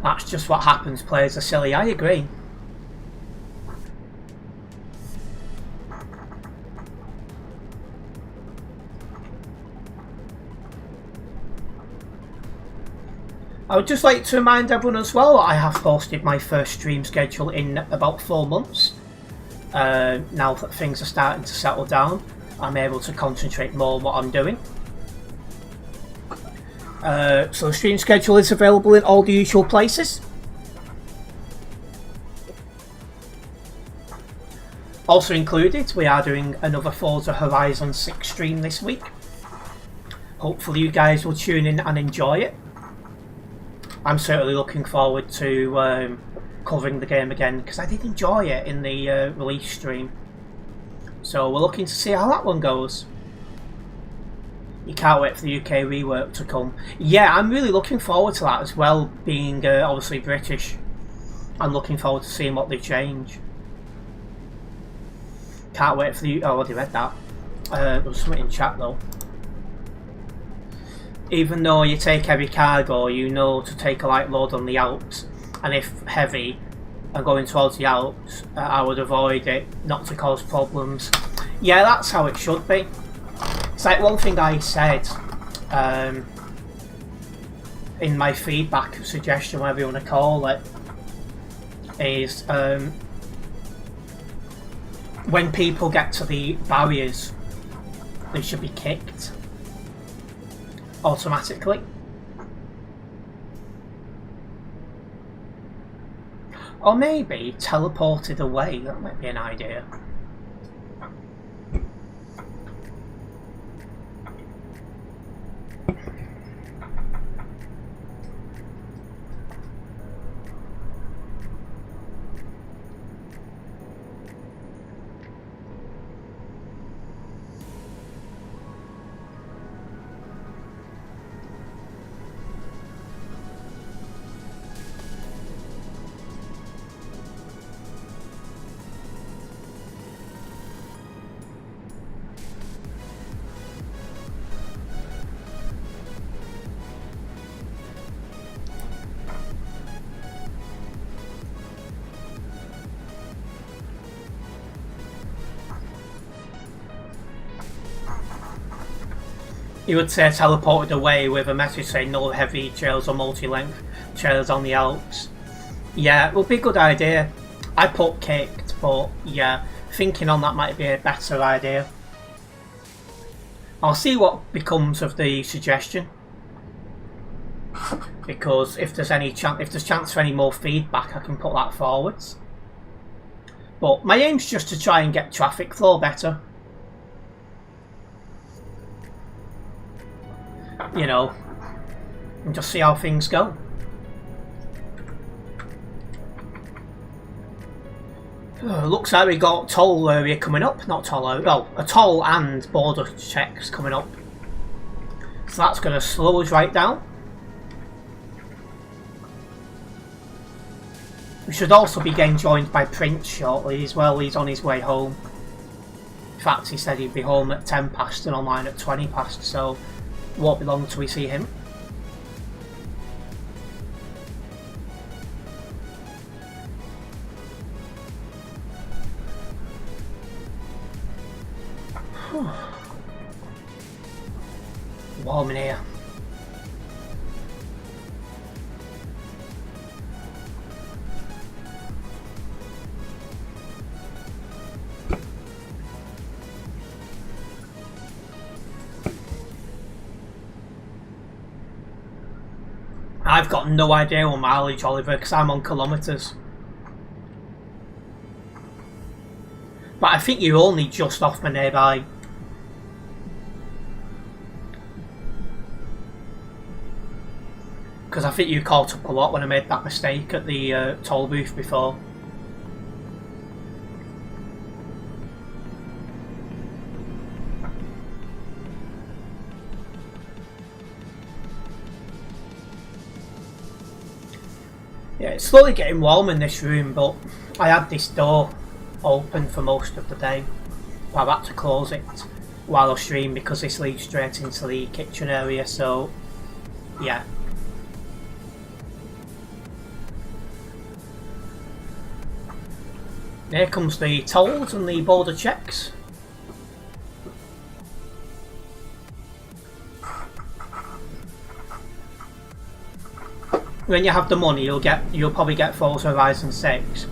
That's just what happens, players are silly, I agree. I would just like to remind everyone as well that I have posted my first stream schedule in about 4 months. Now that things are starting to settle down, I'm able to concentrate more on what I'm doing. So the stream schedule is available in all the usual places. Also included, we are doing another Forza Horizon 6 stream this week. Hopefully you guys will tune in and enjoy it. I'm certainly looking forward to covering the game again because I did enjoy it in the release stream. So we're looking to see how that one goes. You can't wait for the UK rework to come. Yeah, I'm really looking forward to that as well, being obviously British. I'm looking forward to seeing what they change. Can't wait for the... Oh, I already read that. There was something in chat though. Even though you take heavy cargo, you know to take a light load on the Alps, and if heavy and going towards the Alps, I would avoid it, not to cause problems. Yeah, that's how it should be. It's like one thing I said in my feedback, suggestion, whatever you want to call it, is when people get to the barriers, they should be kicked automatically. Or maybe teleported away, that might be an idea. You would say teleported away with a message saying no heavy trails or multi-length trails on the Alps. Yeah, it would be a good idea. I put kicked, but yeah, thinking on that might be a better idea. I'll see what becomes of the suggestion, because if there's chance for any more feedback, I can put that forwards. But my aim's just to try and get traffic flow better. You know, and just see how things go. Looks like we got toll area coming up. Not toll area, well, a toll and border checks coming up. So that's going to slow us right down. We should also be getting joined by Prince shortly as well. He's on his way home. In fact, he said he'd be home at 10 past and online at 20 past, so it won't be long till we see him. Warm in here. I've got no idea on mileage, Oliver, because I'm on kilometres. But I think you're only just off my nearby. Because I think you caught up a lot when I made that mistake at the toll booth before. Yeah, it's slowly getting warm in this room, but I had this door open for most of the day. I've had to close it while I stream because this leads straight into the kitchen area, so yeah. Here comes the tolls and the border checks. When you have the money, you'll probably get Forza Horizon 6.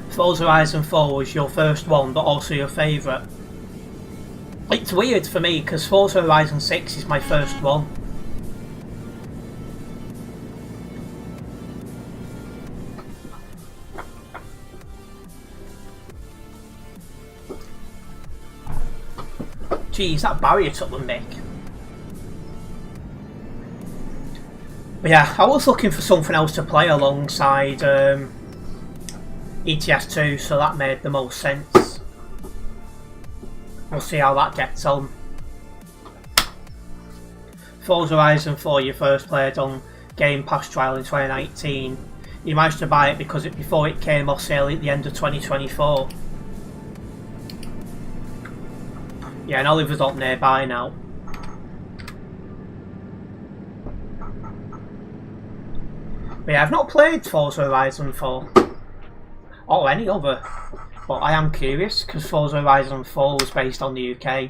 Forza Horizon 4 was your first one, but also your favourite. It's weird for me because Forza Horizon 6 is my first one. Geez, that barrier took the mick. But yeah, I was looking for something else to play alongside ETS2, so that made the most sense. We'll see how that gets on. Forza Horizon 4 you first played on Game Pass trial in 2019. You managed to buy it before it came off sale at the end of 2024. Yeah, and Oliver's up nearby now. But yeah, I've not played Forza Horizon 4 or any other, but I am curious because Forza Horizon 4 was based on the UK.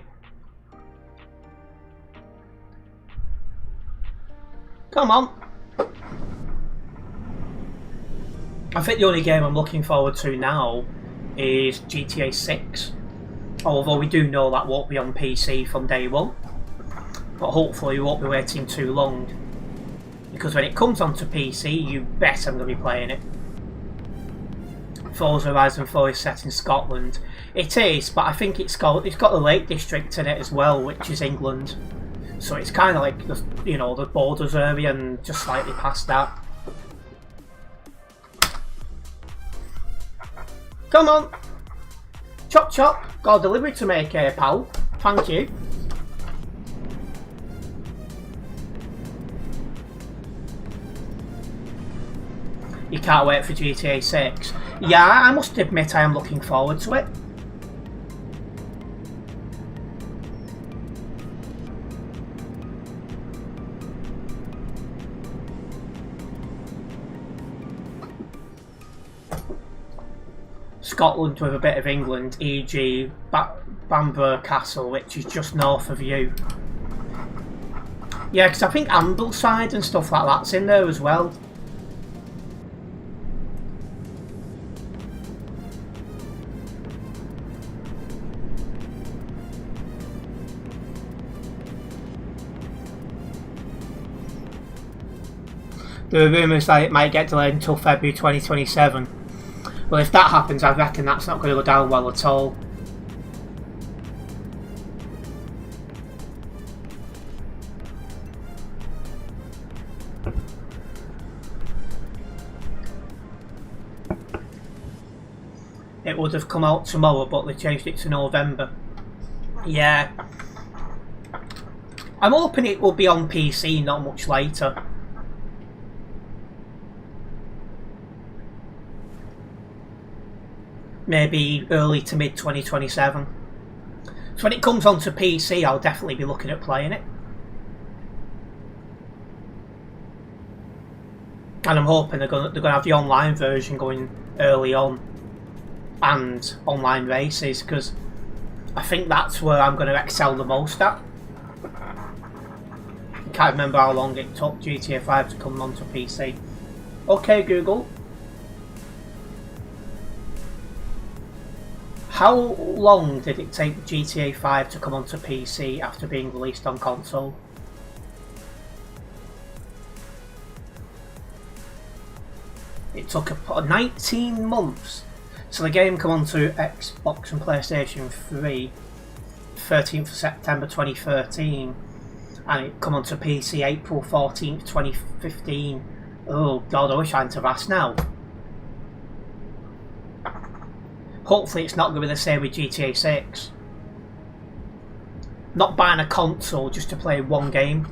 Come on! I think the only game I'm looking forward to now is GTA 6, although we do know that won't be on PC from day one, but hopefully we won't be waiting too long. Because when it comes onto PC, you bet I'm going to be playing it. Forza Horizon 4 is set in Scotland. It is, but I think it's got the Lake District in it as well, which is England. So it's kind of like the borders area and just slightly past that. Come on, chop chop. Got a delivery to make, pal. Thank you. You can't wait for GTA 6. Yeah, I must admit I am looking forward to it. Scotland with a bit of England, e.g. Bamburgh Castle, which is just north of you. Yeah, because I think Ambleside and stuff like that's in there as well. There are rumours that it might get delayed until February 2027. Well, if that happens, I reckon that's not going to go down well at all. It would have come out tomorrow, but they changed it to November. Yeah. I'm hoping it will be on PC not much later. Maybe early to mid 2027. So when it comes onto PC, I'll definitely be looking at playing it. And I'm hoping they're going to have the online version going early on. And online races, because I think that's where I'm going to excel the most at. I can't remember how long it took GTA 5 to come onto PC. Okay, Google. How long did it take GTA 5 to come onto PC after being released on console? It took 19 months. So the game came onto Xbox and PlayStation 3 13th of September 2013, and it come onto PC April 14th 2015. Oh god, I wish I hadn't have asked now. Hopefully it's not going to be the same with GTA 6. Not buying a console just to play one game.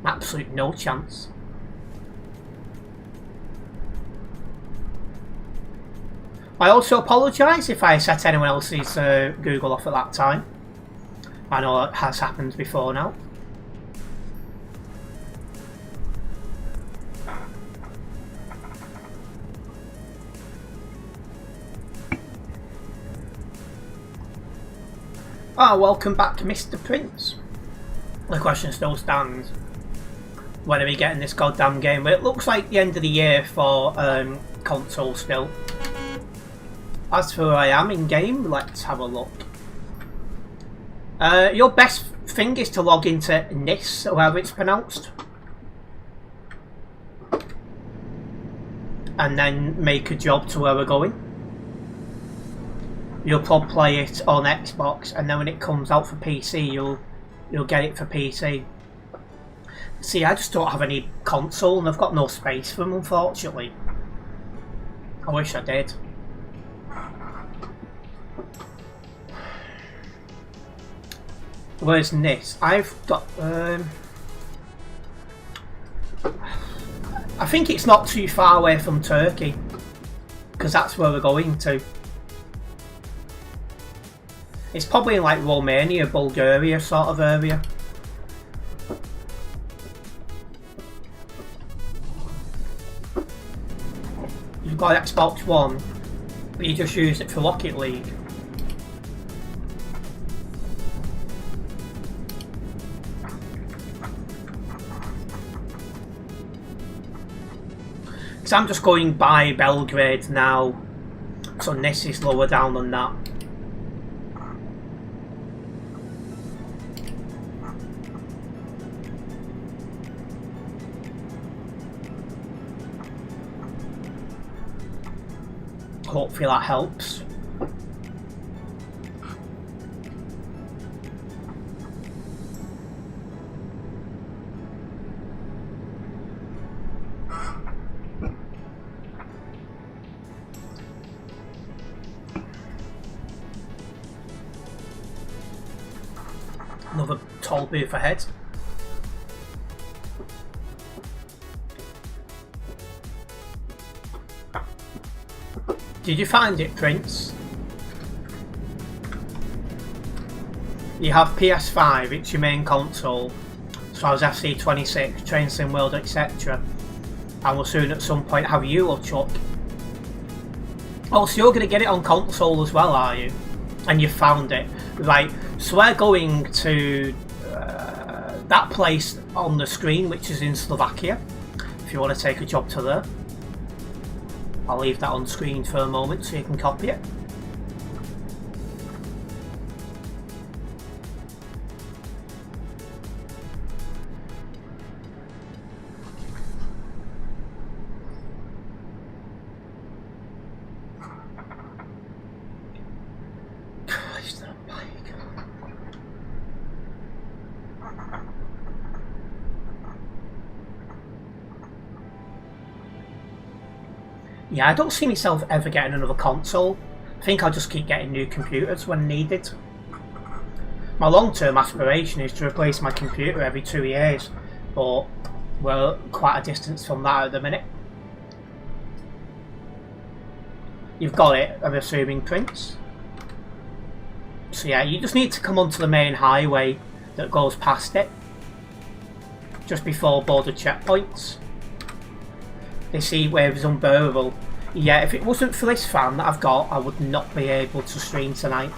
Absolute no chance. I also apologise if I set anyone else's Google off at that time. I know it has happened before now. Welcome back to Mr. Prince. The question still stands. When are we getting this goddamn game? But it looks like the end of the year for console still. As for where I am in game, let's have a look. Your best thing is to log into NIS, or however it's pronounced. And then make a job to where we're going. You'll probably play it on Xbox, and then when it comes out for PC, you'll get it for PC. See, I just don't have any console, and I've got no space for them, unfortunately. I wish I did. Where's NIS? I've got... I think it's not too far away from Turkey, because that's where we're going to. It's probably in like Romania, Bulgaria sort of area. You've got Xbox One, but you just use it for Rocket League. So I'm just going by Belgrade now, so NIS is lower down than that. Hopefully that helps. Another toll booth ahead. Did you find it, Prince? You have PS5, it's your main console, so as FC26, Train Sim World, etc. And we'll soon at some point have Eurochuck. Oh, so you're going to get it on console as well, are you? And you found it. Right, so we're going to that place on the screen, which is in Slovakia, if you want to take a job to there. I'll leave that on screen for a moment so you can copy it. Yeah, I don't see myself ever getting another console. I think I'll just keep getting new computers when needed. My long-term aspiration is to replace my computer every 2 years, but we're quite a distance from that at the minute. You've got it, I'm assuming, Prince. So yeah, you just need to come onto the main highway that goes past it, just before border checkpoints. This heat wave is unbearable. Yeah, if it wasn't for this fan that I've got, I would not be able to stream tonight.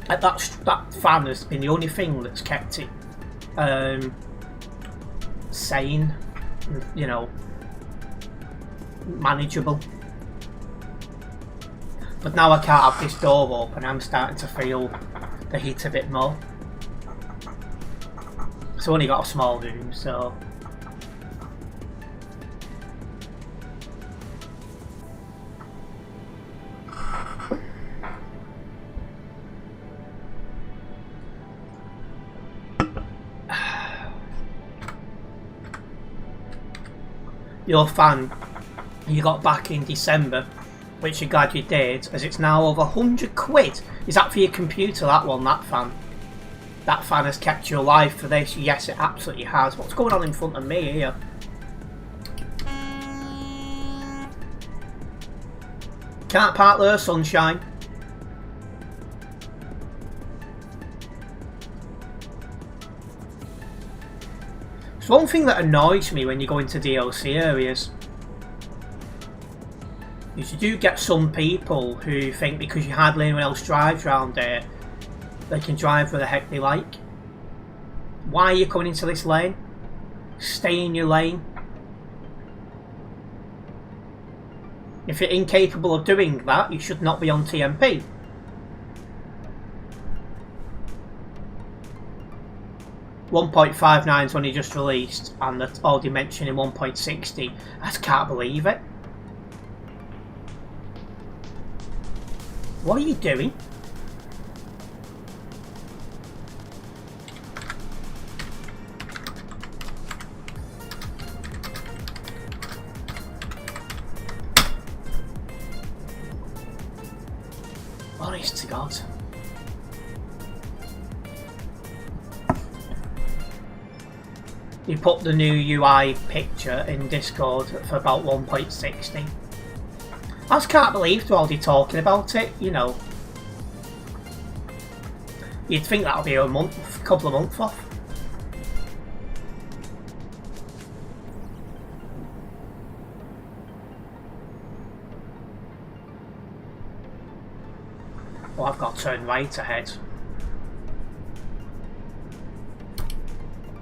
That fan has been the only thing that's kept it sane, you know, manageable. But now I can't have this door open, I'm starting to feel the heat a bit more. It's only got a small room, so... Your fan you got back in December, which you're glad you did, as it's now over 100 quid. Is that for your computer, that one, that fan? That fan has kept you alive for this? Yes, it absolutely has. What's going on in front of me here? Can't park there, sunshine. It's one thing that annoys me when you go into DLC areas. Is you do get some people who think because you hardly anyone else drives around here, they can drive where the heck they like. Why are you coming into this lane? Stay in your lane. If you're incapable of doing that, you should not be on TMP. .59 is only just released, and they're already mentioning 1.60. I just can't believe it. What are you doing? Honest to God. You put the new UI picture in Discord for about 1.60. I just can't believe they're already talking about it, you know. You'd think that'll be a couple of months off. Oh, I've got to turn right ahead.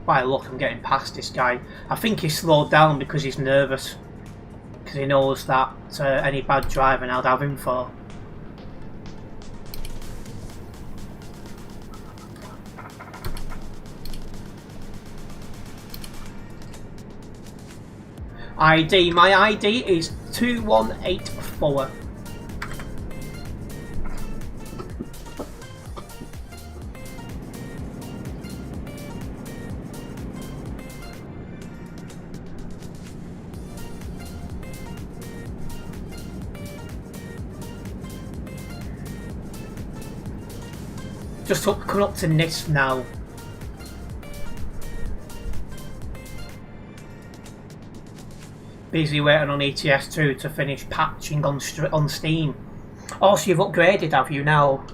By look, I'm getting past this guy. I think he's slowed down because he's nervous. Because he knows that any bad driving I'd have him for. ID. My ID is 2184. Just coming up to NIST now. Busy waiting on ETS2 to finish patching on Steam. Oh, so you've upgraded, have you now?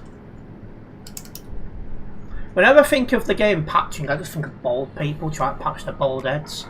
Whenever I think of the game patching, I just think of bald people trying to patch their bald heads.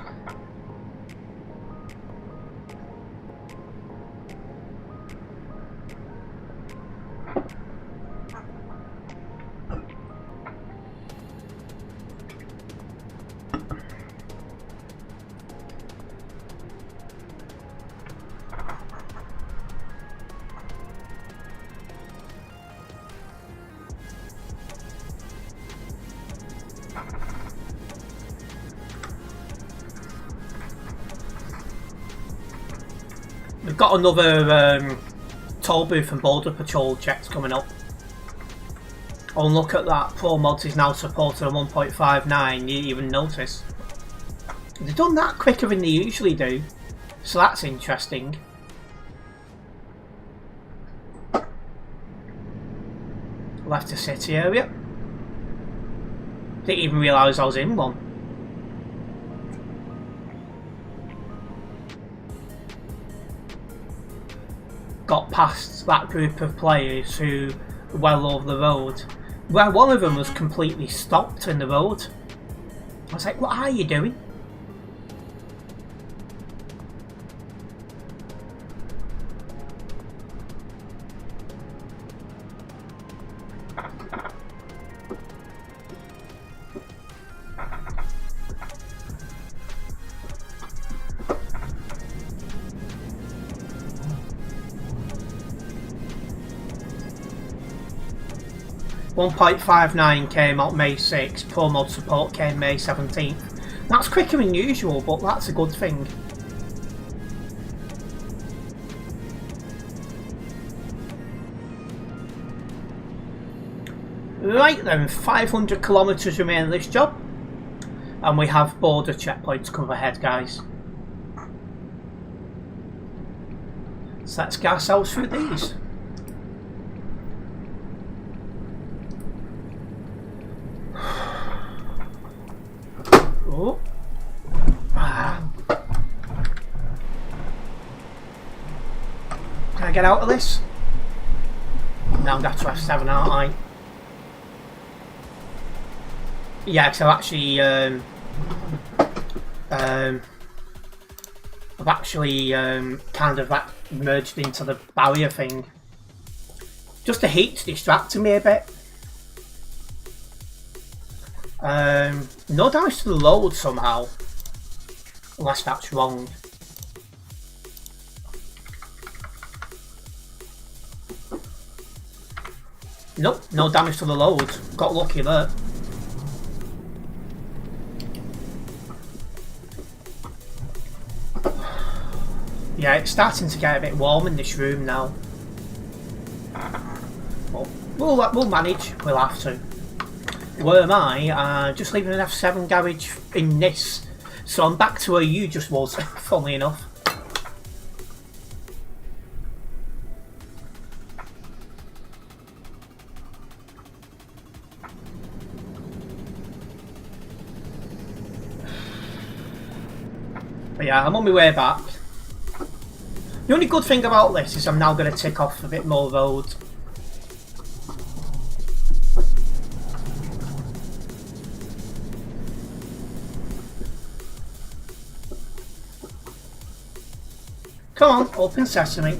We've got another toll booth and border patrol checks coming up. Oh, and look at that. Pro mods is now supported on 1.59. You didn't even notice. They've done that quicker than they usually do. So that's interesting. Left the city area. Didn't even realise I was in one. Got past that group of players who were well over the road, where one of them was completely stopped in the road. I was like, what are you doing? .59 came out May 6th, Pro Mod support came May 17th. That's quicker than usual, but that's a good thing. Right then, 500 kilometres remain of this job, and we have border checkpoints to come ahead, guys. So let's get ourselves through these. Oh. Can I get out of this? Now I'm going to F7, aren't I? Yeah, so actually, I've actually kind of merged into the barrier thing. Just the heat's distracting me a bit. No damage to the load somehow, unless that's wrong. Nope, no damage to the load. Got lucky there. Yeah, it's starting to get a bit warm in this room now. But we'll manage. We'll have to. Where am I? Just leaving an F7 garage in this. So I'm back to where you just was, funnily enough. But yeah, I'm on my way back. The only good thing about this is I'm now going to tick off a bit more road. Come on, open sesame.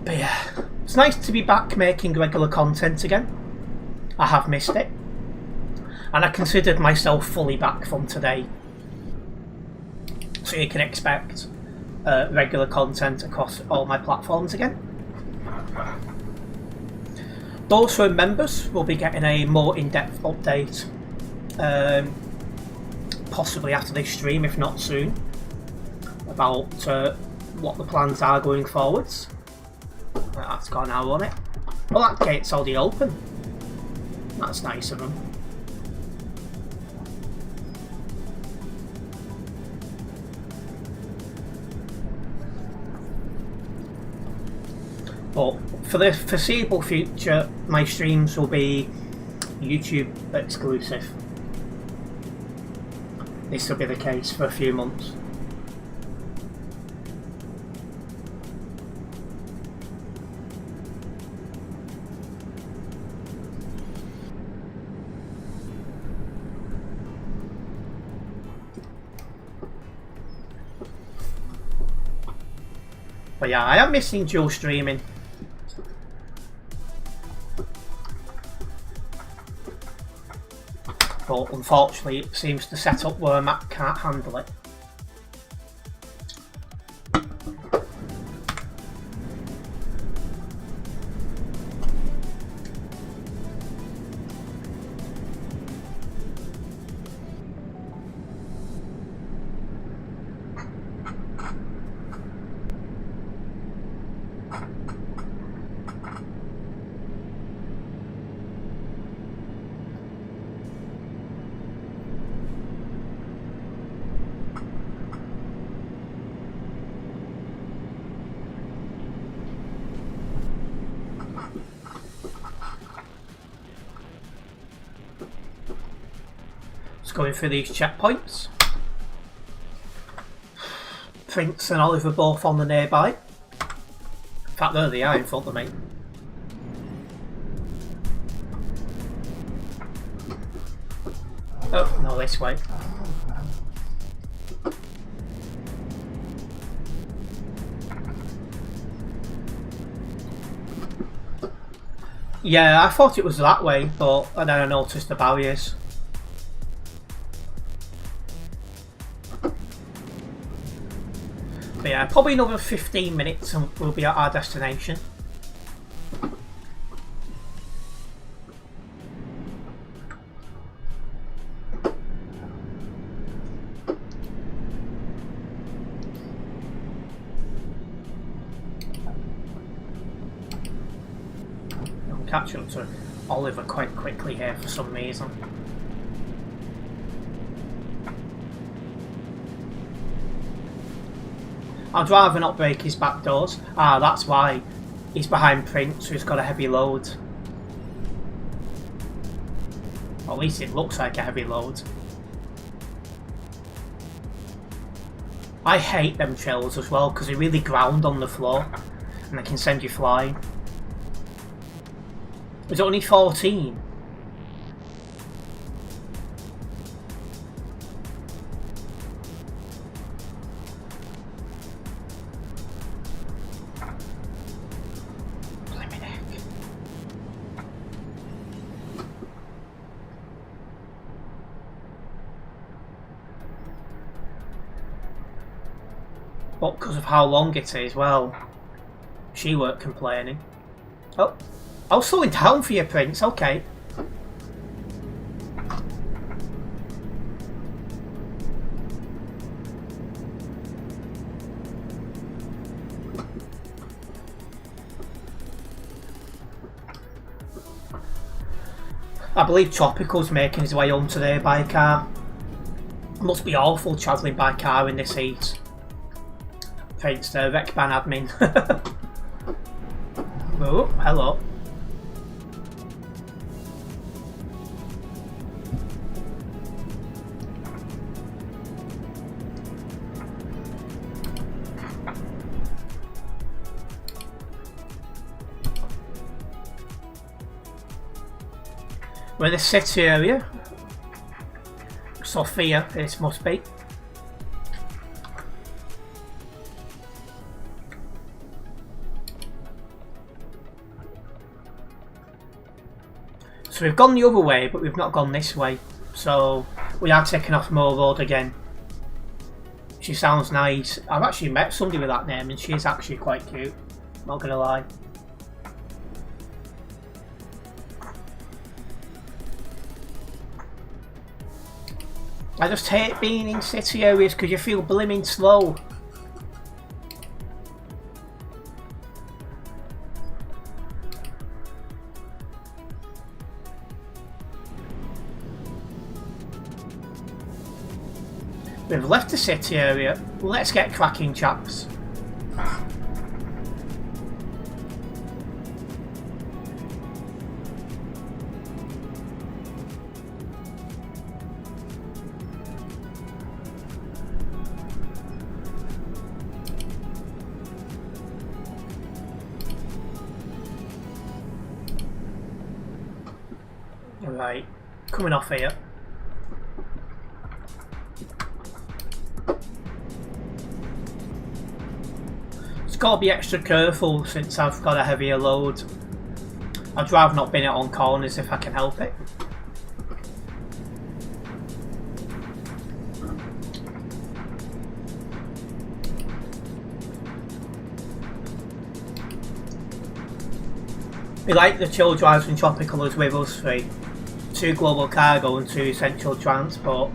But yeah, it's nice to be back making regular content again. I have missed it, and I considered myself fully back from today, so you can expect regular content across all my platforms again. Those who are members will be getting a more in-depth update, possibly after this stream, if not soon, about what the plans are going forwards. That's got an hour on it. Well, that gate's already open. That's nice of them. But for the foreseeable future, my streams will be YouTube exclusive. This will be the case for a few months. But yeah, I am missing dual streaming. But unfortunately it seems the setup where Mac can't handle it. going through these checkpoints. Prince and Oliver both on the nearby. In fact, there they are in front of me. Oh, no, this way. Yeah, I thought it was that way, but and then I noticed the barriers. But yeah, probably another 15 minutes and we'll be at our destination. I'm catching up to Oliver quite quickly here for some reason. I'd rather not break his back doors. Ah, that's why. He's behind Prince, who's got a heavy load. Or at least it looks like a heavy load. I hate them trails as well, because they really ground on the floor. And they can send you flying. There's only 14. But because of how long it is, well, she weren't complaining. Oh, I was slowing down for you, Prince. Okay. I believe Tropical's making his way home today by car. It must be awful travelling by car in this heat. Prince, the Recban admin. Oh, hello. We're in the city area. Sophia, this must be. So we've gone the other way, but we've not gone this way. So we are taking off Moor Road again. She sounds nice. I've actually met somebody with that name and she's actually quite cute. Not gonna lie. I just hate being in city areas because you feel blimmin' slow. We've left the city area. Let's get cracking, chaps. Right, coming off here. It's got to be extra careful since I've got a heavier load. I'd rather not bin it on corners if I can help it. We like the chill drives and Tropical as with us three. 2 global cargo and 2 essential transport.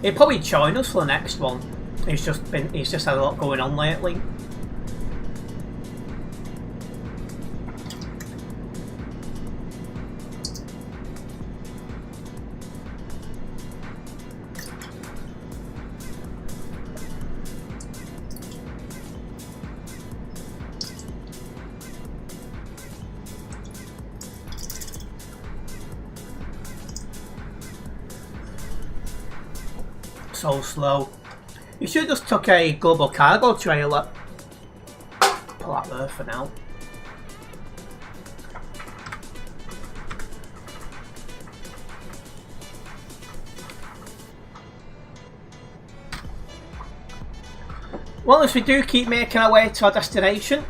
He'll probably join us for the next one. He's just had a lot going on lately. so slow. You should have just took a global cargo trailer. Pull that there for now. Well, if we do keep making our way to our destination,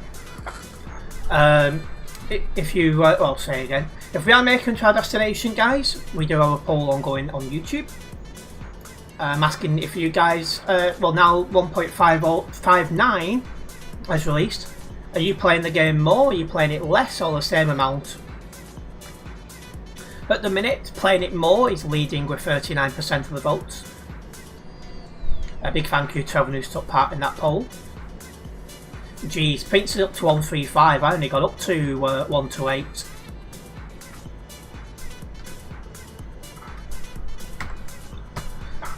if you, well, say again, if we are making it to our destination, guys, we do have a poll ongoing on YouTube. I'm asking if you guys, well, now 1.59 has released. Are you playing the game more? Are you playing it less or the same amount? At the minute, playing it more is leading with 39% of the votes. A big thank you to everyone who's took part in that poll. Geez, Prince is up to 135. I only got up to 128.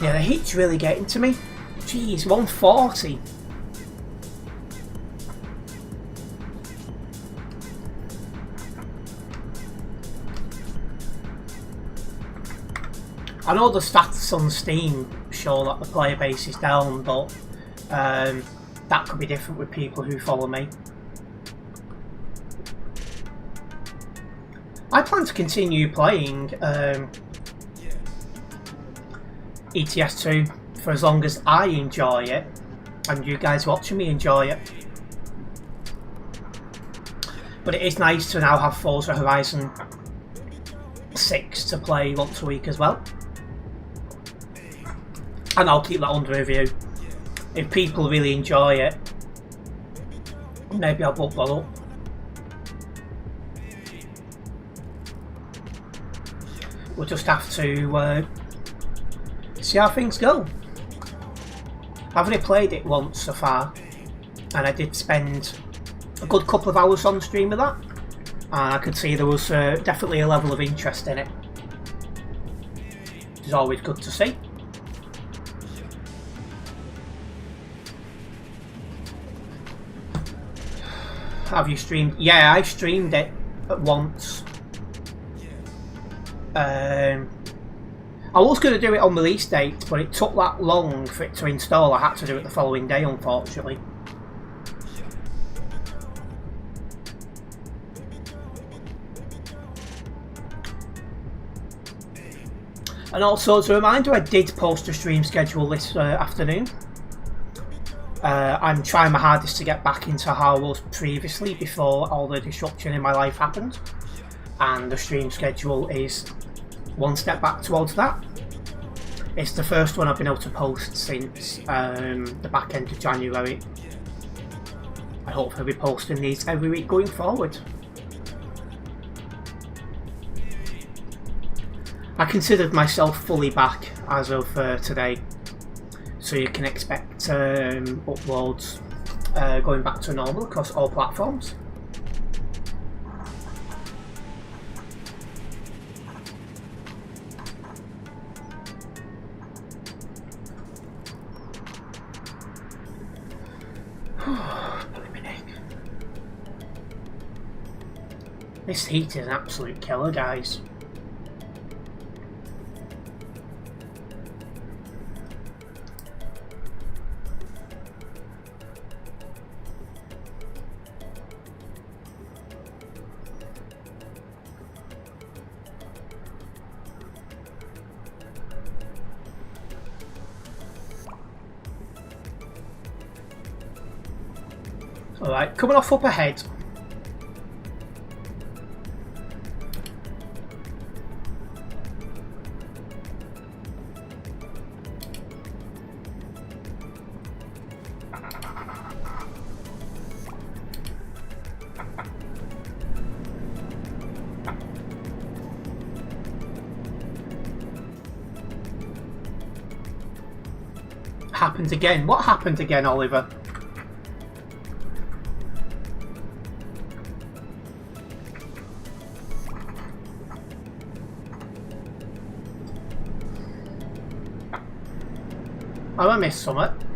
Yeah, the heat's really getting to me. Jeez, 140. I know the stats on Steam show that the player base is down, but that could be different with people who follow me. I plan to continue playing ETS2 for as long as I enjoy it and you guys watching me enjoy it. But it is nice to now have Forza Horizon 6 to play once a week as well. And I'll keep that under review. If people really enjoy it, maybe I'll bump that up. We'll just have to see how things go. I've only played it once so far, and I did spend a good couple of hours on stream with that, and I could see there was definitely a level of interest in it, which is always good to see. Have you streamed? Yeah, I streamed it once. I was going to do it on release date, but it took that long for it to install. I had to do it the following day, unfortunately. And also, as a reminder, I did post a stream schedule this afternoon. I'm trying my hardest to get back into how I was previously before all the disruption in my life happened, and the stream schedule is one step back towards that. It's the first one I've been able to post since the back end of January. I hope I'll be posting these every week going forward. I considered myself fully back as of today. So you can expect uploads going back to normal across all platforms. This heat is an absolute killer, guys. Alright, coming off up ahead. Happened again. What happened again, Oliver? Oh, I missed something.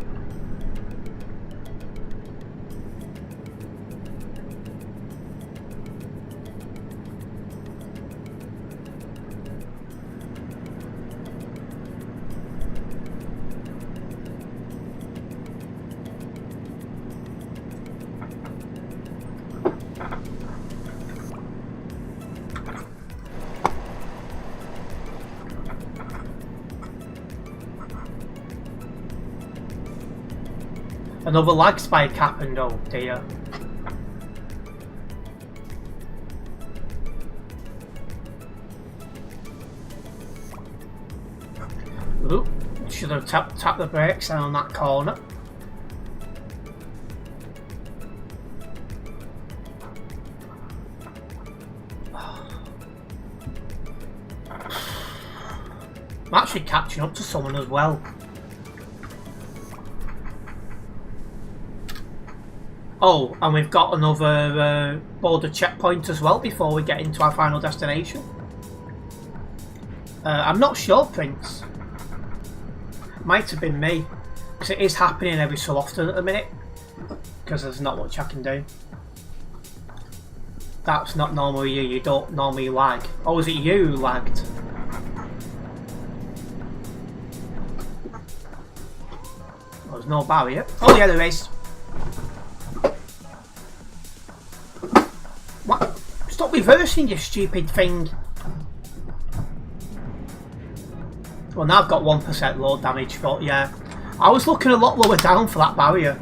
Another lag spike happened, oh dear. Ooh, should have tapped the brakes down on that corner. I'm actually catching up to someone as well. Oh, and we've got another border checkpoint as well before we get into our final destination. I'm not sure, Prince. Might have been me, because it is happening every so often at the minute, because there's not much I can do. That's not normally you don't normally lag. Oh, is it you who lagged? Oh, there's no barrier. Oh yeah, there is. What? Stop reversing, you stupid thing. Well, now I've got 1% load damage, but yeah. I was looking a lot lower down for that barrier.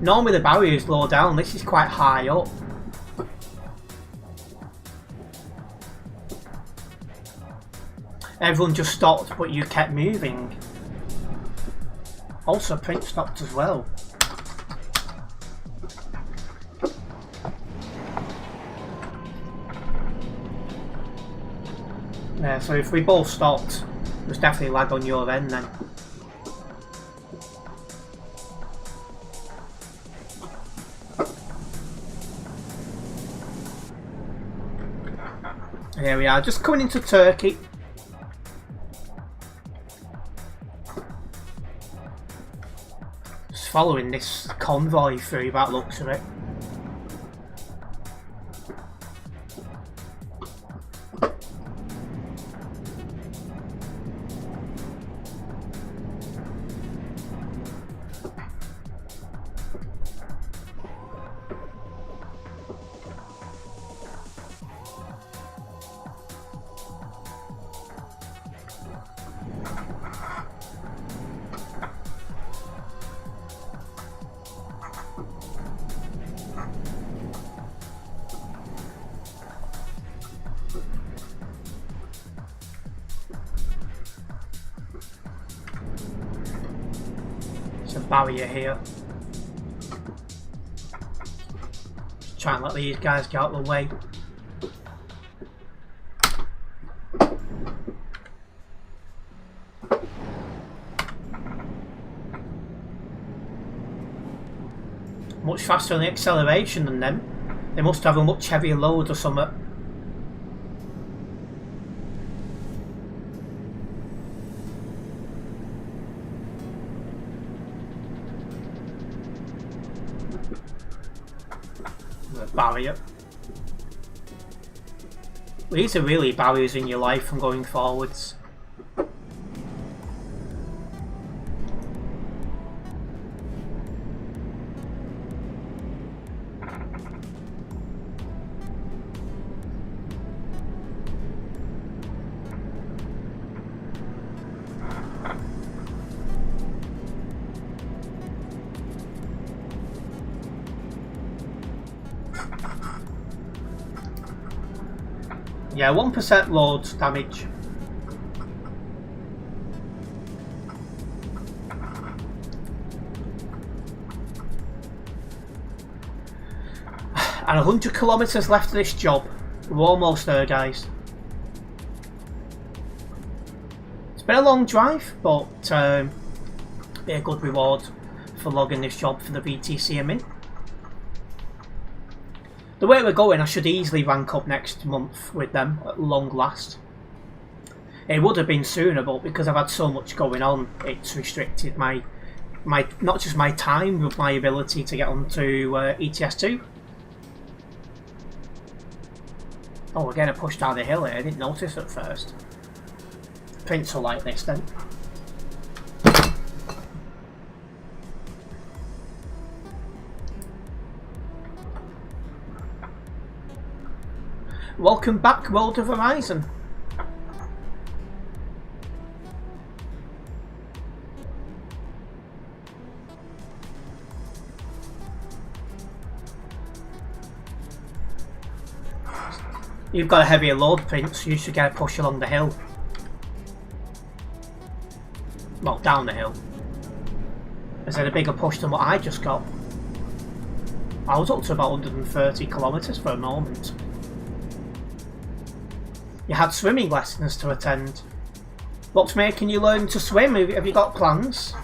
Normally the barrier is low down, this is quite high up. Everyone just stopped, but you kept moving. Also, Prince stopped as well. Yeah, so if we both stopped, there's definitely lag on your end then. Here we are, just coming into Turkey. Just following this convoy through by the looks of it. Barrier here. Try and let these guys get out of the way. Much faster on the acceleration than them. They must have a much heavier load or something. Barrier. These are really barriers in your life from going forwards. Yeah, 1% load damage. And 100 kilometres left of this job. We're almost there, guys. It's been a long drive, but be a good reward for logging this job for the VTC I'm in. The way we're going, I should easily rank up next month with them at long last. It would have been sooner, but because I've had so much going on, it's restricted my not just my time, but my ability to get onto ETS2. Oh, we're getting pushed down the hill here. I didn't notice at first. Prince will like this then. Welcome back, World of Horizon. You've got a heavier load, Prince, so you should get a push along the hill. Well, down the hill. Is it a bigger push than what I just got? I was up to about 130 kilometres for a moment. You had swimming lessons to attend. What's making you learn to swim? Have you got plans?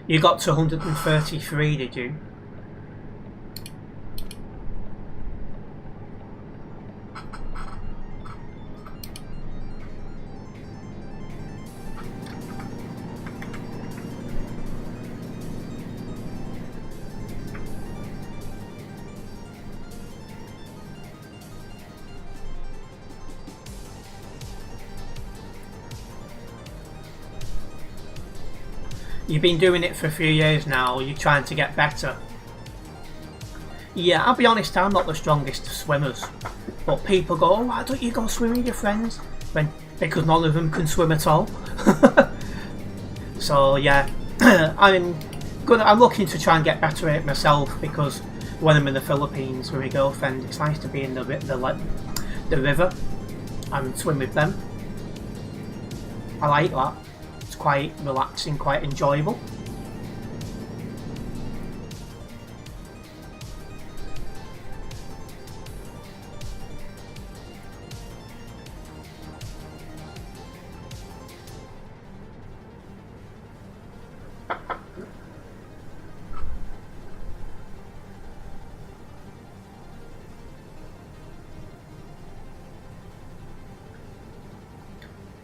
You got to 133, did you? You've been doing it for a few years now, you're trying to get better. Yeah, I'll be honest, I'm not the strongest of swimmers. But people go, oh, why don't you go swim with your friends? Because none of them can swim at all. So yeah, I'm looking to try and get better at it myself, because when I'm in the Philippines with my girlfriend, it's nice to be in the river and swim with them. I like that. It's quite relaxing, quite enjoyable.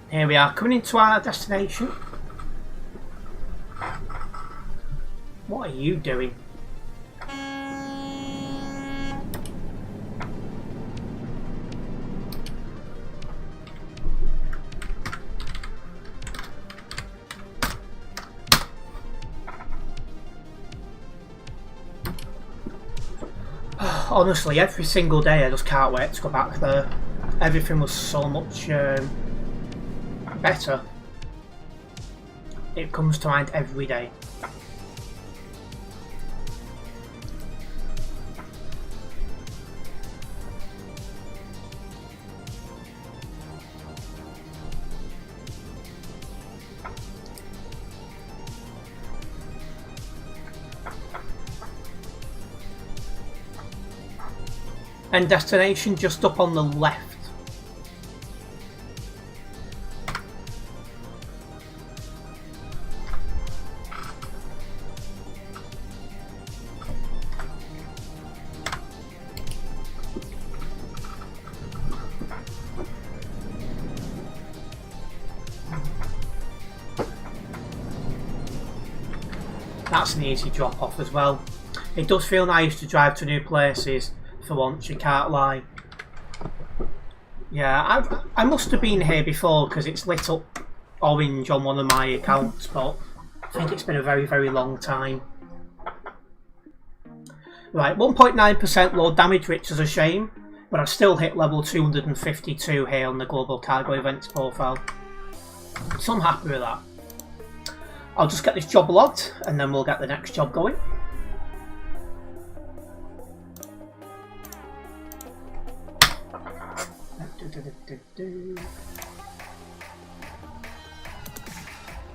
Here we are, coming into our destination. What are you doing? Honestly, every single day I just can't wait to go back there. Everything was so much better. It comes to mind every day. And destination just up on the left. That's an easy drop off as well. It does feel nice to drive to new places for once, you can't lie. Yeah, I must have been here before because it's lit up orange on one of my accounts, but I think it's been a very, very long time. Right, 1.9% low damage, which is a shame, but I've still hit level 252 here on the Global Cargo Events profile. So I'm happy with that. I'll just get this job logged and then we'll get the next job going.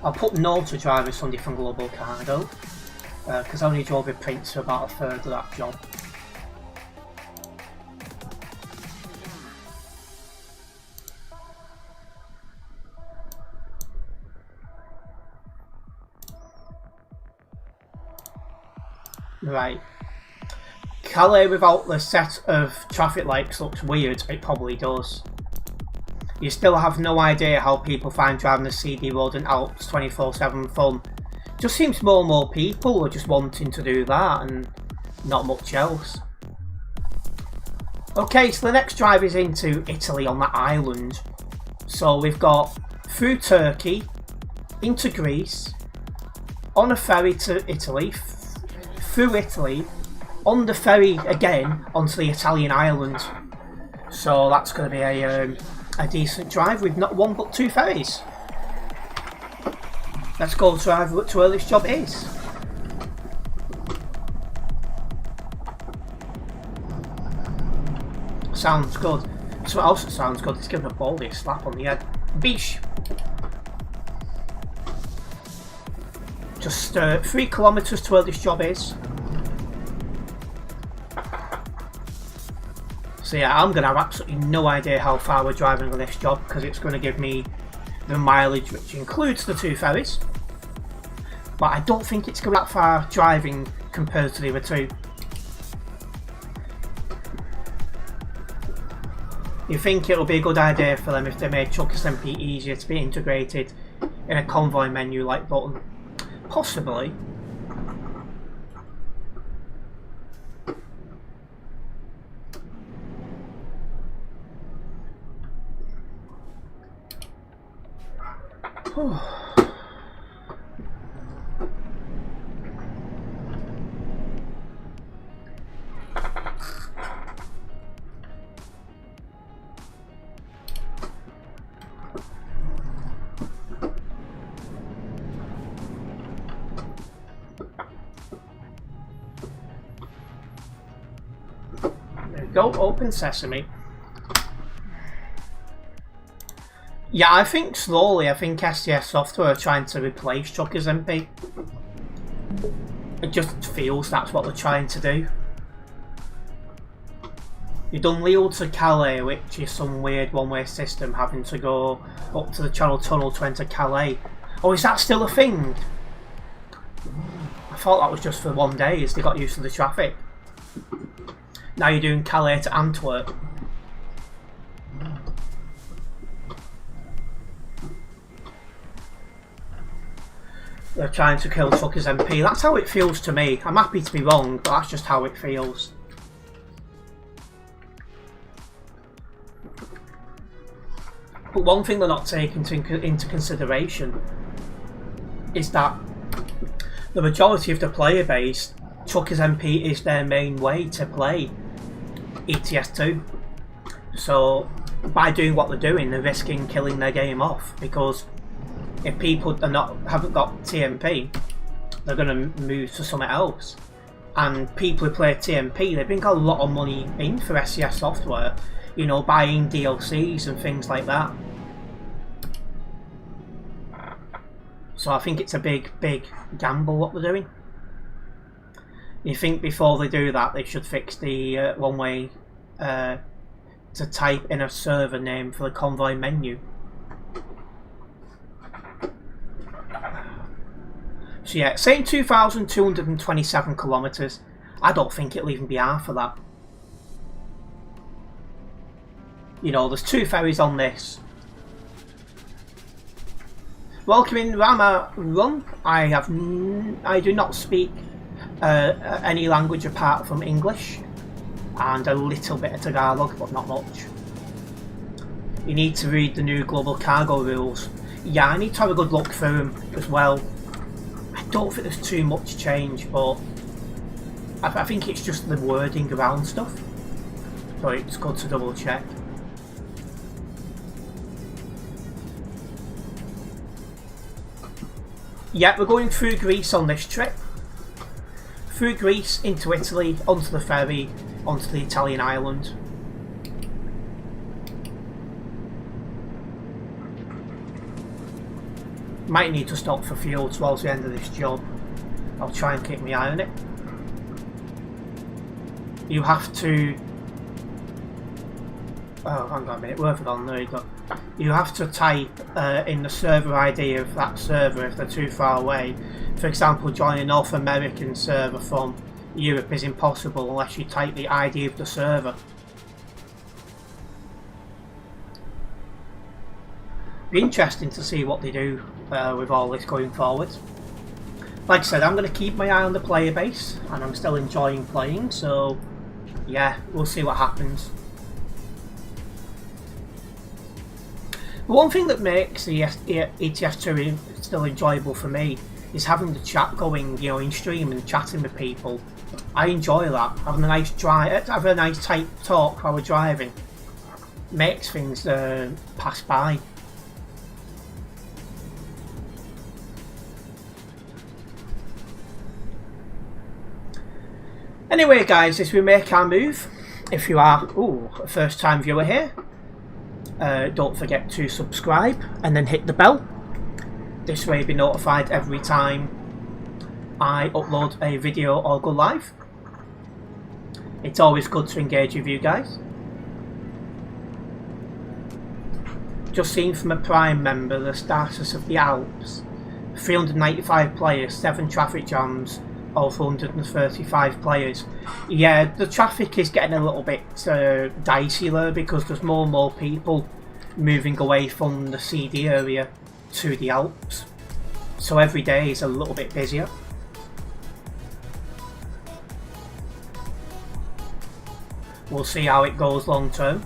I'll put no to driver Sunday from Global Cargo because I only drove with Prince for about a third of that job. Right. Calais without the set of traffic lights looks weird, it probably does. You still have no idea how people find driving the CD road in Alps 24/7 fun. Just seems more and more people are just wanting to do that and not much else. Okay, so the next drive is into Italy on that island. So we've got through Turkey, into Greece, on a ferry to Italy, through Italy, on the ferry again onto the Italian island. So that's going to be a decent drive with not one but two ferries. Let's go to where this job is. Sounds good. So what else sounds good? It's giving a baldy slap on the head. Beesh! Just 3 kilometres to where this job is. So yeah, I'm going to have absolutely no idea how far we're driving on this job because it's going to give me the mileage, which includes the 2 ferries. But I don't think it's going to be that far driving compared to the other 2. You think it'll be a good idea for them if they made Truckers MP easier to be integrated in a convoy menu-like button? Possibly. Go open sesame. Yeah, I think SCS Software are trying to replace Truckers MP. It just feels that's what they're trying to do. You've done Lille to Calais, which is some weird one-way system having to go up to the Channel Tunnel to enter Calais. Oh, is that still a thing? I thought that was just for 1 day as they got used to the traffic. Now you're doing Calais to Antwerp. They're trying to kill Truckers MP. That's how it feels to me. I'm happy to be wrong, but that's just how it feels. But one thing they're not taking into consideration is that the majority of the player base, Truckers MP is their main way to play ETS2. So by doing what they're doing, they're risking killing their game off, because if people haven't got TMP, they're going to move to something else. And people who play TMP, they bring a lot of money in for SCS Software, you know, buying DLCs and things like that. So I think it's a big gamble what they're doing. You think before they do that, they should fix the one way to type in a server name for the convoy menu. So yeah, saying 2,227 kilometres, I don't think it'll even be half of that. You know, there's 2 ferries on this. Welcome in Rama Run. I do not speak any language apart from English and a little bit of Tagalog, but not much. You need to read the new global cargo rules. Yeah, I need to have a good look through them as well. I don't think there's too much change, but I think it's just the wording around stuff. So it's good to double check. Yeah, we're going through Greece on this trip. Through Greece, into Italy, onto the ferry, onto the Italian island. Might need to stop for fuel towards the end of this job. I'll try and keep my eye on it. You have to... Oh, hang on a minute, where have I gone? There you go. You have to type in the server ID of that server if they're too far away. For example, joining a North American server from Europe is impossible unless you type the ID of the server. Be interesting to see what they do with all this going forward. Like I said, I'm going to keep my eye on the player base, and I'm still enjoying playing, so yeah, we'll see what happens. The one thing that makes the ETS2 still enjoyable for me is having the chat going, you know, in stream and chatting with people. I enjoy that. Having a nice having a nice tight talk while we're driving makes things pass by. Anyway guys, as we make our move, if you are a first time viewer here, don't forget to subscribe and then hit the bell. This way you'll be notified every time I upload a video or go live. It's always good to engage with you guys. Just seen from a Prime member, the status of the Alps. 395 players, 7 traffic jams, all 435 players. Yeah, the traffic is getting a little bit dicey there because there's more and more people moving away from the CD area to the Alps. So every day is a little bit busier. We'll see how it goes long term.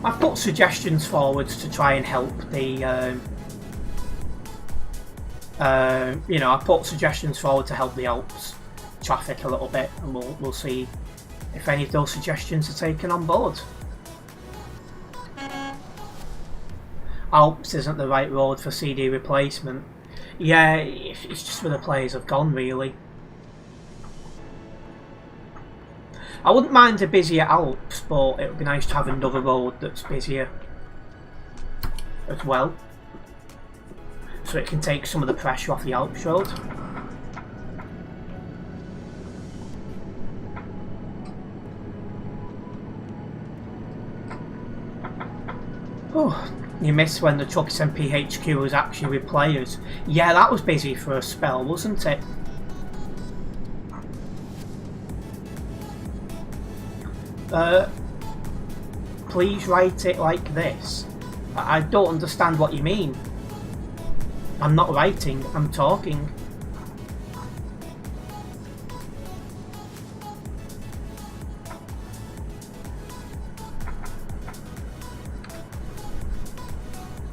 I've put suggestions forwards to try and help the I put suggestions forward to help the Alps traffic a little bit, and we'll see if any of those suggestions are taken on board. Alps isn't the right road for CD replacement. Yeah, it's just where the players have gone, really. I wouldn't mind a busier Alps, but it would be nice to have another road that's busier as well, so it can take some of the pressure off the Alps road. Oh, you missed when the Trucks MPHQ was actually with players. Yeah, that was busy for a spell, wasn't it? Please write it like this. I don't understand what you mean. I'm not writing, I'm talking.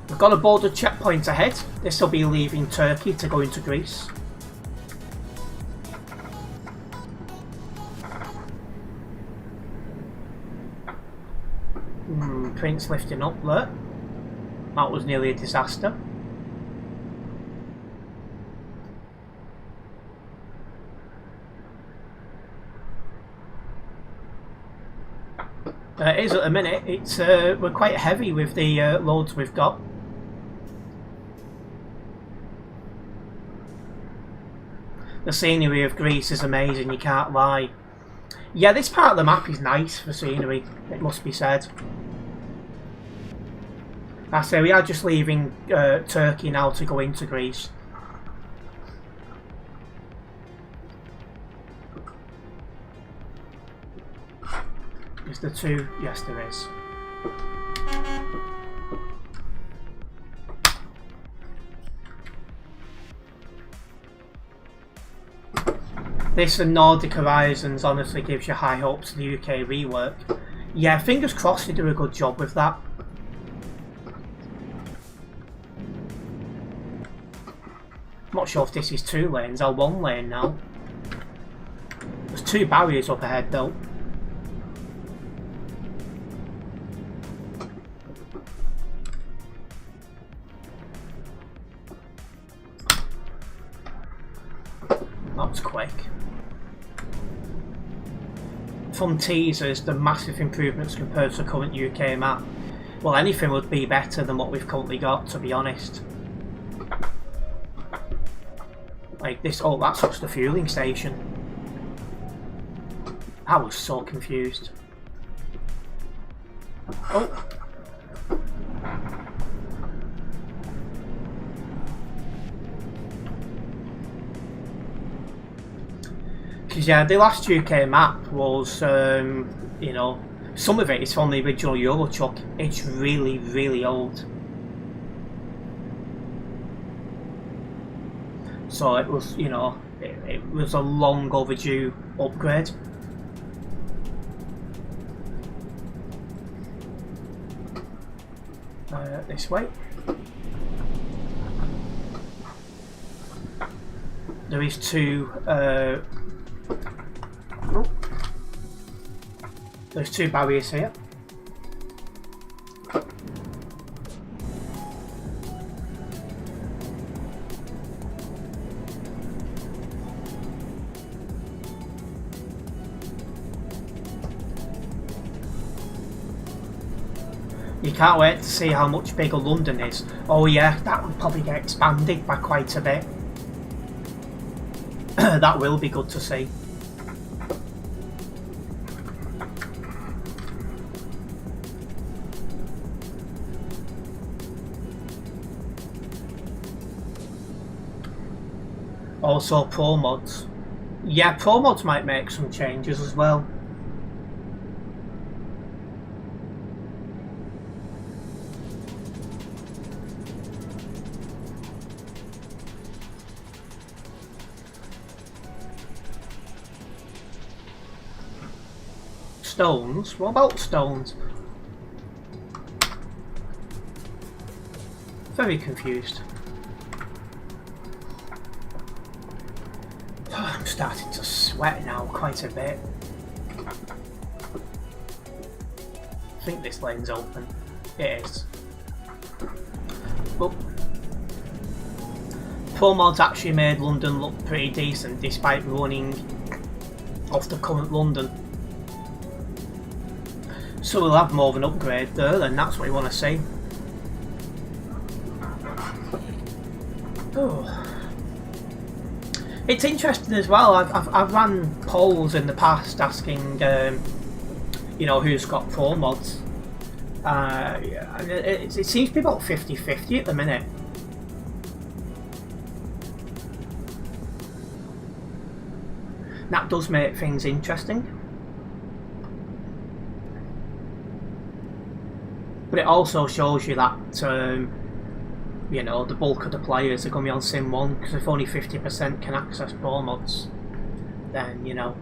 We've got a border checkpoint ahead. This will be leaving Turkey to go into Greece. Prince lifting up there. That was nearly a disaster. It is at the minute. It's we're quite heavy with the loads we've got. The scenery of Greece is amazing, you can't lie. Yeah, this part of the map is nice for scenery, it must be said. I say we are just leaving Turkey now to go into Greece. Is there two? Yes, there is. This and Nordic Horizons honestly gives you high hopes of the UK rework. Yeah, fingers crossed they do a good job with that. I'm not sure if this is 2 lanes or 1 lane now. There's 2 barriers up ahead though. That was quick. From teasers, the massive improvements compared to the current UK map. Well, anything would be better than what we've currently got, to be honest. Like this, oh, that's just the fueling station. I was so confused. Oh. Because yeah, the last UK map was, you know, some of it is from the original Euro Truck. It's really, really old. So it was, you know, it was a long overdue upgrade. This way. There is 2 there's 2 barriers here. You can't wait to see how much bigger London is. Oh yeah, that will probably get expanded by quite a bit. That will be good to see. Also Pro Mods. Yeah, Pro Mods might make some changes as well. Stones? What about stones? Very confused. I'm starting to sweat now quite a bit. I think this lane's open. It is. But Pro Mods actually made London look pretty decent despite running off the current London. So we'll have more of an upgrade there, and that's what we want to see. Oh. It's interesting as well. I've ran polls in the past asking, you know, who's got Pro Mods. And it seems to be about 50-50 at the minute. That does make things interesting. But it also shows you that, you know, the bulk of the players are going to be on Sim 1, because if only 50% can access Pro Mods, then, you know.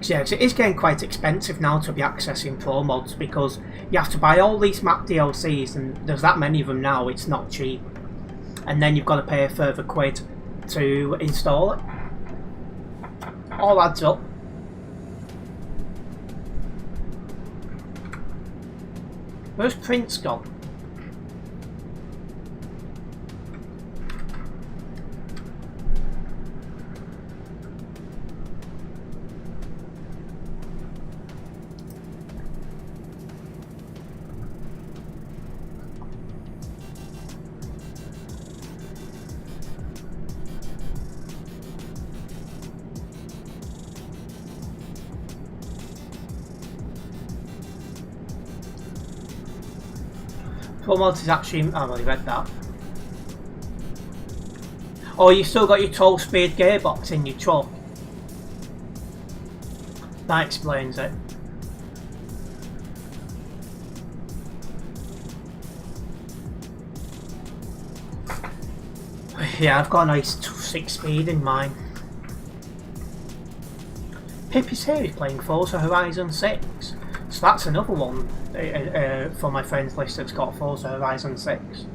Yeah, it is getting quite expensive now to be accessing Pro Mods, because you have to buy all these map DLCs, and there's that many of them now, it's not cheap. And then you've got to pay a further quid to install it. All adds up. Where's Prince gone? Pro Mods is actually... I've already read that. Oh, you still got your 12-speed gearbox in your truck. That explains it. Yeah, I've got a nice 6-speed in mine. Pippi's here, he's playing Forza Horizon 6. So that's another one for my friends list that's got Forza Horizon 6.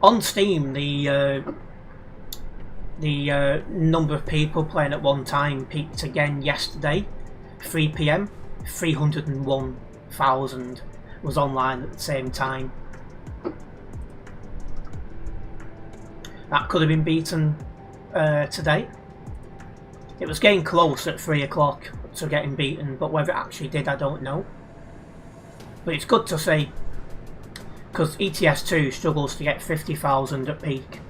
On Steam, the number of people playing at one time peaked again yesterday, 3 PM. 301,000 was online at the same time. That could have been beaten today. It was getting close at 3 o'clock to getting beaten, but whether it actually did, I don't know. But it's good to see, because ETS2 struggles to get 50,000 at peak.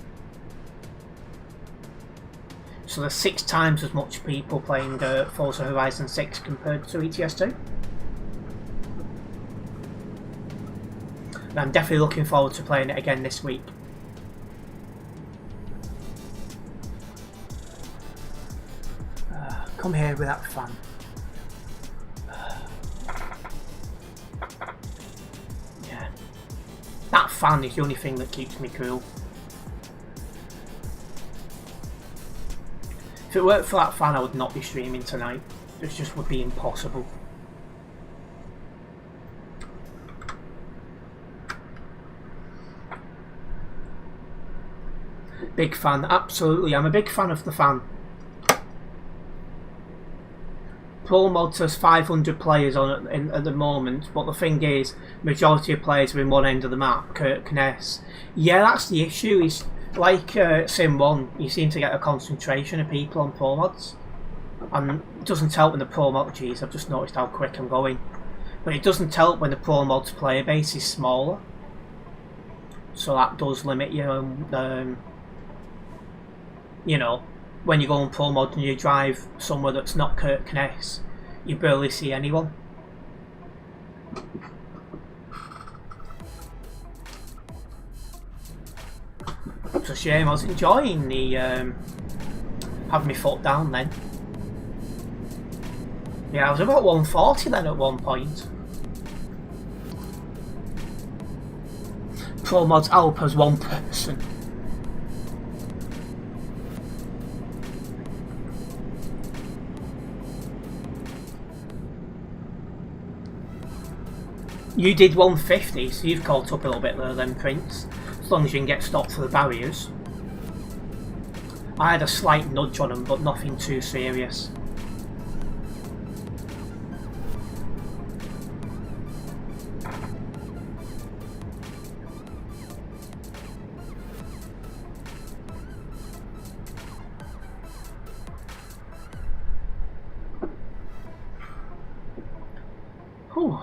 So there's 6 times as much people playing Forza Horizon 6 compared to ETS2. And I'm definitely looking forward to playing it again this week. Come here with that fan. Yeah. That fan is the only thing that keeps me cool. If it weren't for that fan, I would not be streaming tonight. It just would be impossible. Big fan, absolutely. I'm a big fan of the fan. Pro Mods has 500 players on it at the moment, but the thing is, majority of players are in one end of the map, Kirkness. Yeah, that's the issue. Is like Sim 1, you seem to get a concentration of people on Pro Mods. And it doesn't help when the pro mod, geez, I've just noticed how quick I'm going. But it doesn't help when the pro multiplayer base is smaller. So that does limit you, you know, when you go on pro mod and you drive somewhere that's not Kirkness, you barely see anyone. It's a shame. I was enjoying the having my foot down then. Yeah, I was about 140 then at one point. Pro mods help as one person. You did 150, so you've caught up a little bit there then, Prince. As long as you can get stopped for the barriers. I had a slight nudge on them, but nothing too serious. Whew.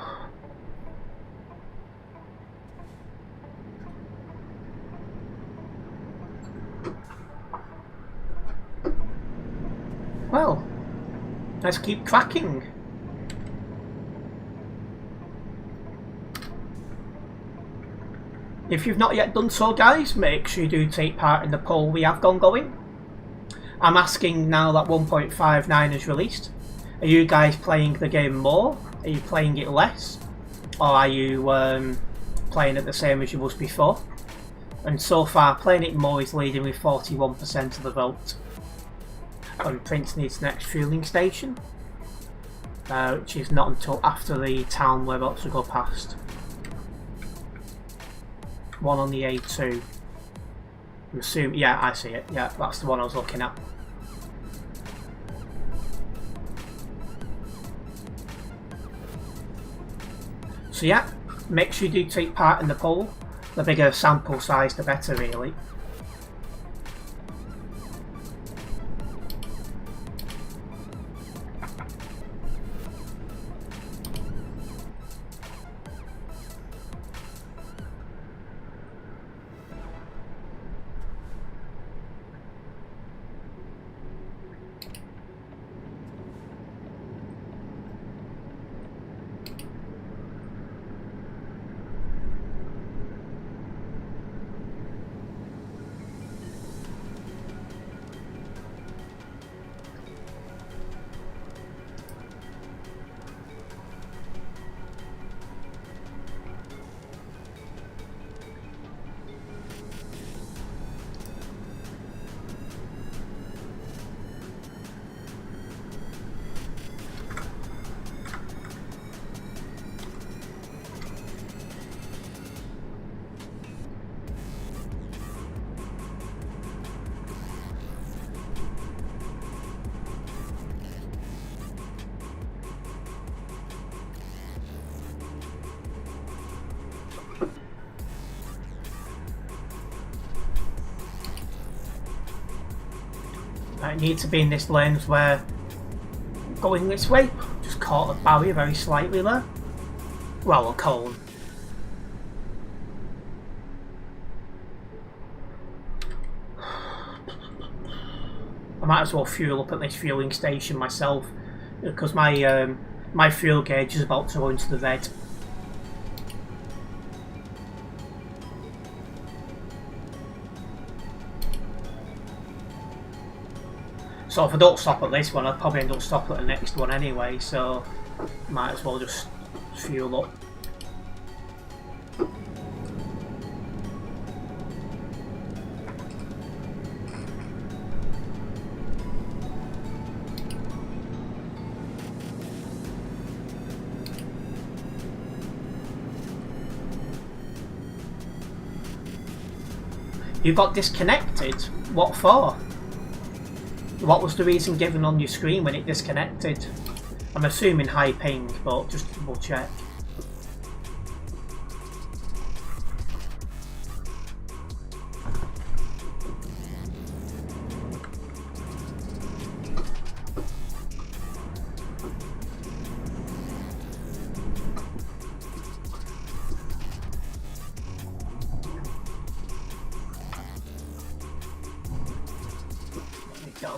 Well, let's keep cracking. If you've not yet done so, guys, make sure you do take part in the poll we have going. I'm asking now that 1.59 is released, are you guys playing the game more? Are you playing it less? Or are you playing it the same as you was before? And so far, playing it more is leading with 41% of the vote. And Prince needs the next fueling station, which is not until after the town we're about to go past. One on the A2. I'm assuming, yeah, I see it. Yeah, that's the one I was looking at. So yeah, make sure you do take part in the poll. The bigger sample size, the better, really. I need to be in this lane where going this way. Just caught a barrier very slightly there. Well, a cone. I might as well fuel up at this fueling station myself because my fuel gauge is about to go into the red. So if I don't stop at this one, I'll probably end up stopping at the next one anyway, so might as well just fuel up. You got disconnected? What for? What was the reason given on your screen when it disconnected? I'm assuming high ping, but just to double check. go.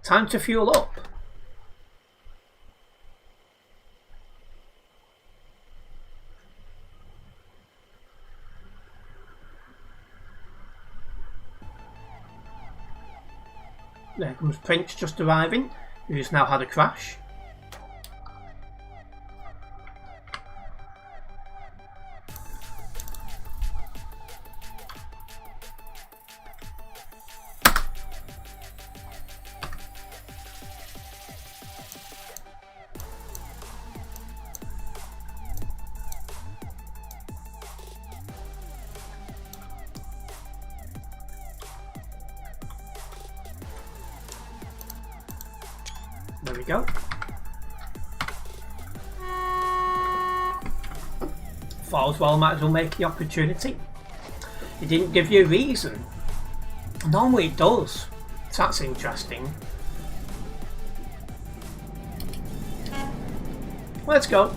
Time to fuel up. There comes Prince just arriving, who's now had a crash. There we go. Thought as well, might as well make the opportunity. It didn't give you a reason. Normally it does. So that's interesting. Let's go.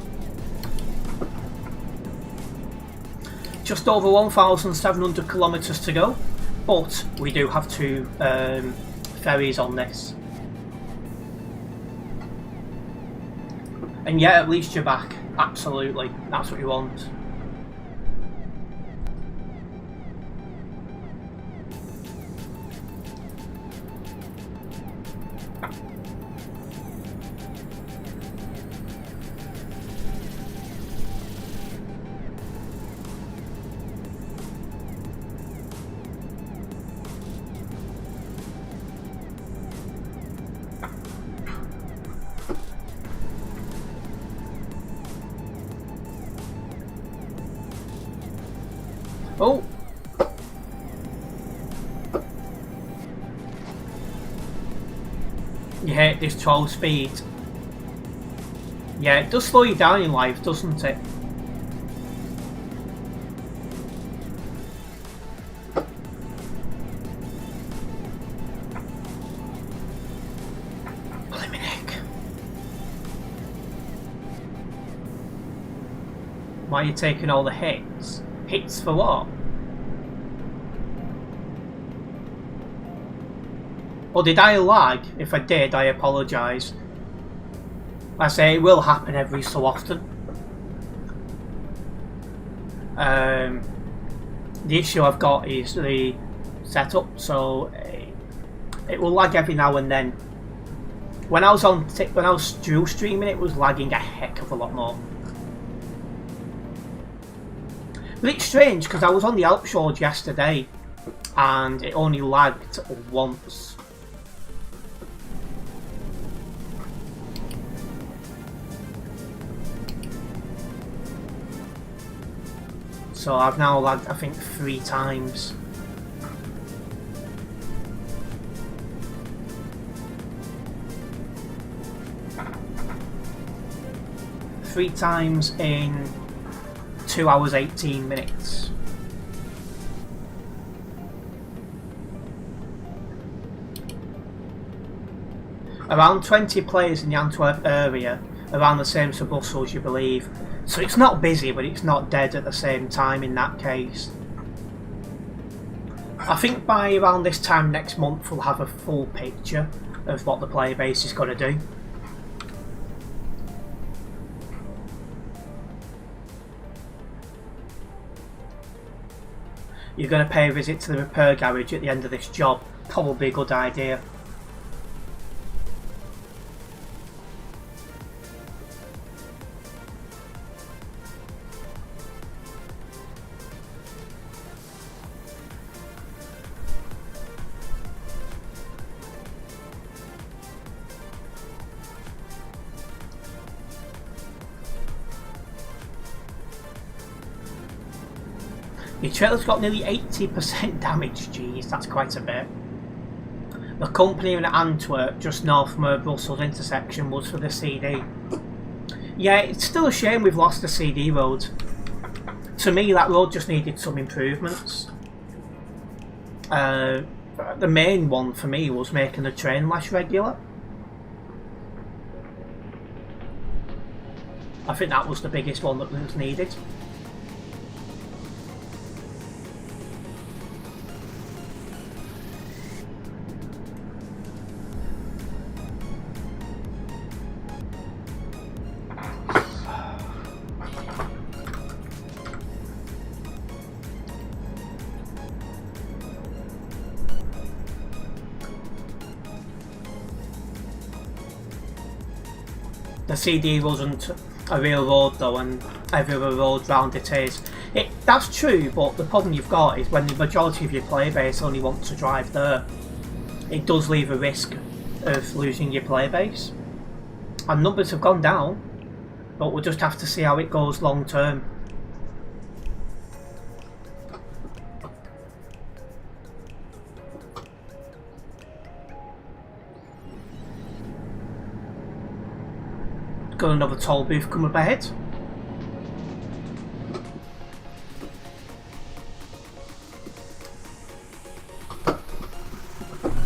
Just over 1,700 kilometres to go, but we do have 2 ferries on this. And yeah, at least you're back. Absolutely. That's what you want. Oh! You hate this 12 speed. Yeah, it does slow you down in life, doesn't it? Why are you taking all the hits? Hits for what? Or did I lag? If I did, I apologise. I say it will happen every so often. The issue I've got is the setup, so it will lag every now and then. When I was dual streaming, it was lagging a heck of a lot more. But it's strange because I was on the Alp Shores yesterday and it only lagged once. So I've now lagged, I think, 3 times. Three times in 2 hours 18 minutes. Around 20 players in the Antwerp area, around the same as Brussels, you believe. So it's not busy, but it's not dead at the same time in that case. I think by around this time next month we'll have a full picture of what the player base is going to do. You're going to pay a visit to the repair garage at the end of this job. Probably a good idea. Your trailer's got nearly 80% damage, jeez, that's quite a bit. The company in Antwerp, just north from the Brussels intersection, was for the CD. Yeah, it's still a shame we've lost the CD road. To me, that road just needed some improvements. The main one for me was making the train less regular. I think that was the biggest one that was needed. The CD wasn't a real road though, and every other road round it is. That's true, but the problem you've got is when the majority of your player base only want to drive there, it does leave a risk of losing your player base. And numbers have gone down, but we'll just have to see how it goes long term. Got another toll booth coming up ahead.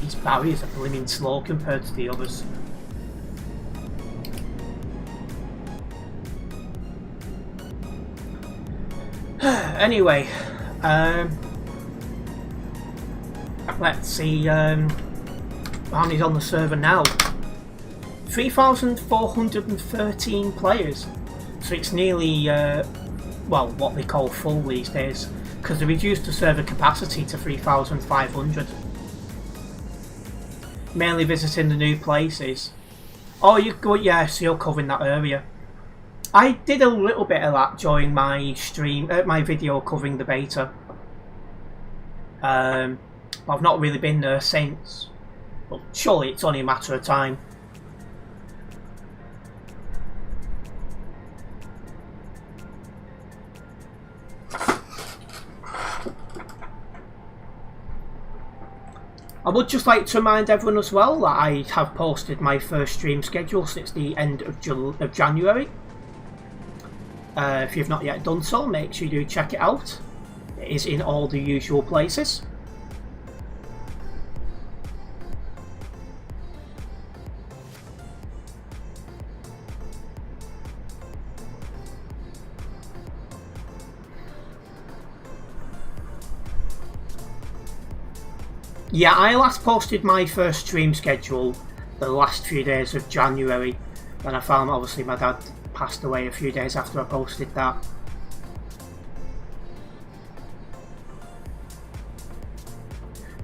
These barriers are blooming slow compared to the others. Anyway, let's see how many's on the server now. 3,413 players, so it's nearly, well, what they call full these days, because they reduced the server capacity to 3,500. Mainly visiting the new places. Oh, you go, yeah, so you're covering that area. I did a little bit of that during my stream, my video covering the beta. I've not really been there since, but surely it's only a matter of time. I would just like to remind everyone as well that I have posted my first stream schedule since the end of January. If you've not yet done so, make sure you do check it out. It is in all the usual places. Yeah, I last posted my first stream schedule the last few days of January, and I found obviously my dad passed away a few days after I posted that.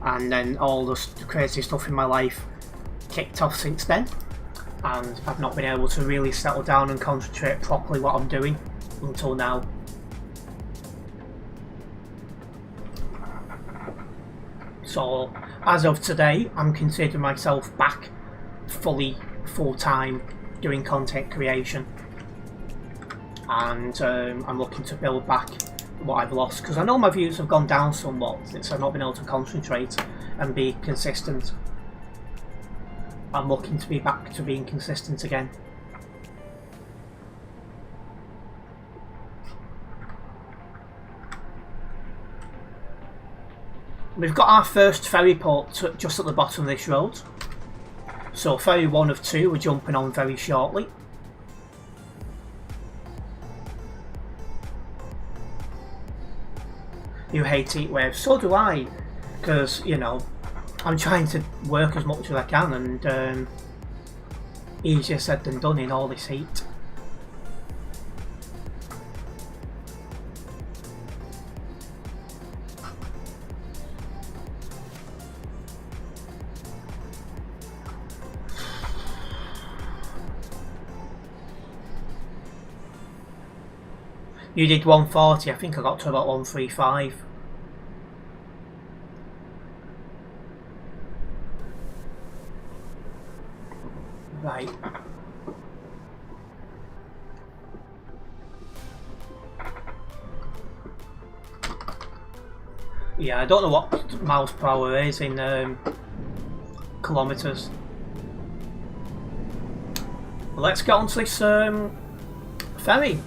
And then all the crazy stuff in my life kicked off since then, and I've not been able to really settle down and concentrate properly what I'm doing until now. So, as of today, I'm considering myself back full-time doing content creation, and I'm looking to build back what I've lost, because I know my views have gone down somewhat since I've not been able to concentrate and be consistent. I'm looking to be back to being consistent again. We've got our first ferry port just at the bottom of this road. So ferry 1 of 2 we're jumping on very shortly. You hate heat waves, so do I, because, you know, I'm trying to work as much as I can, and easier said than done in all this heat. You did 140, I think I got to about 135. Right. Yeah, I don't know what miles per hour is in kilometres. Let's get on to this ferry.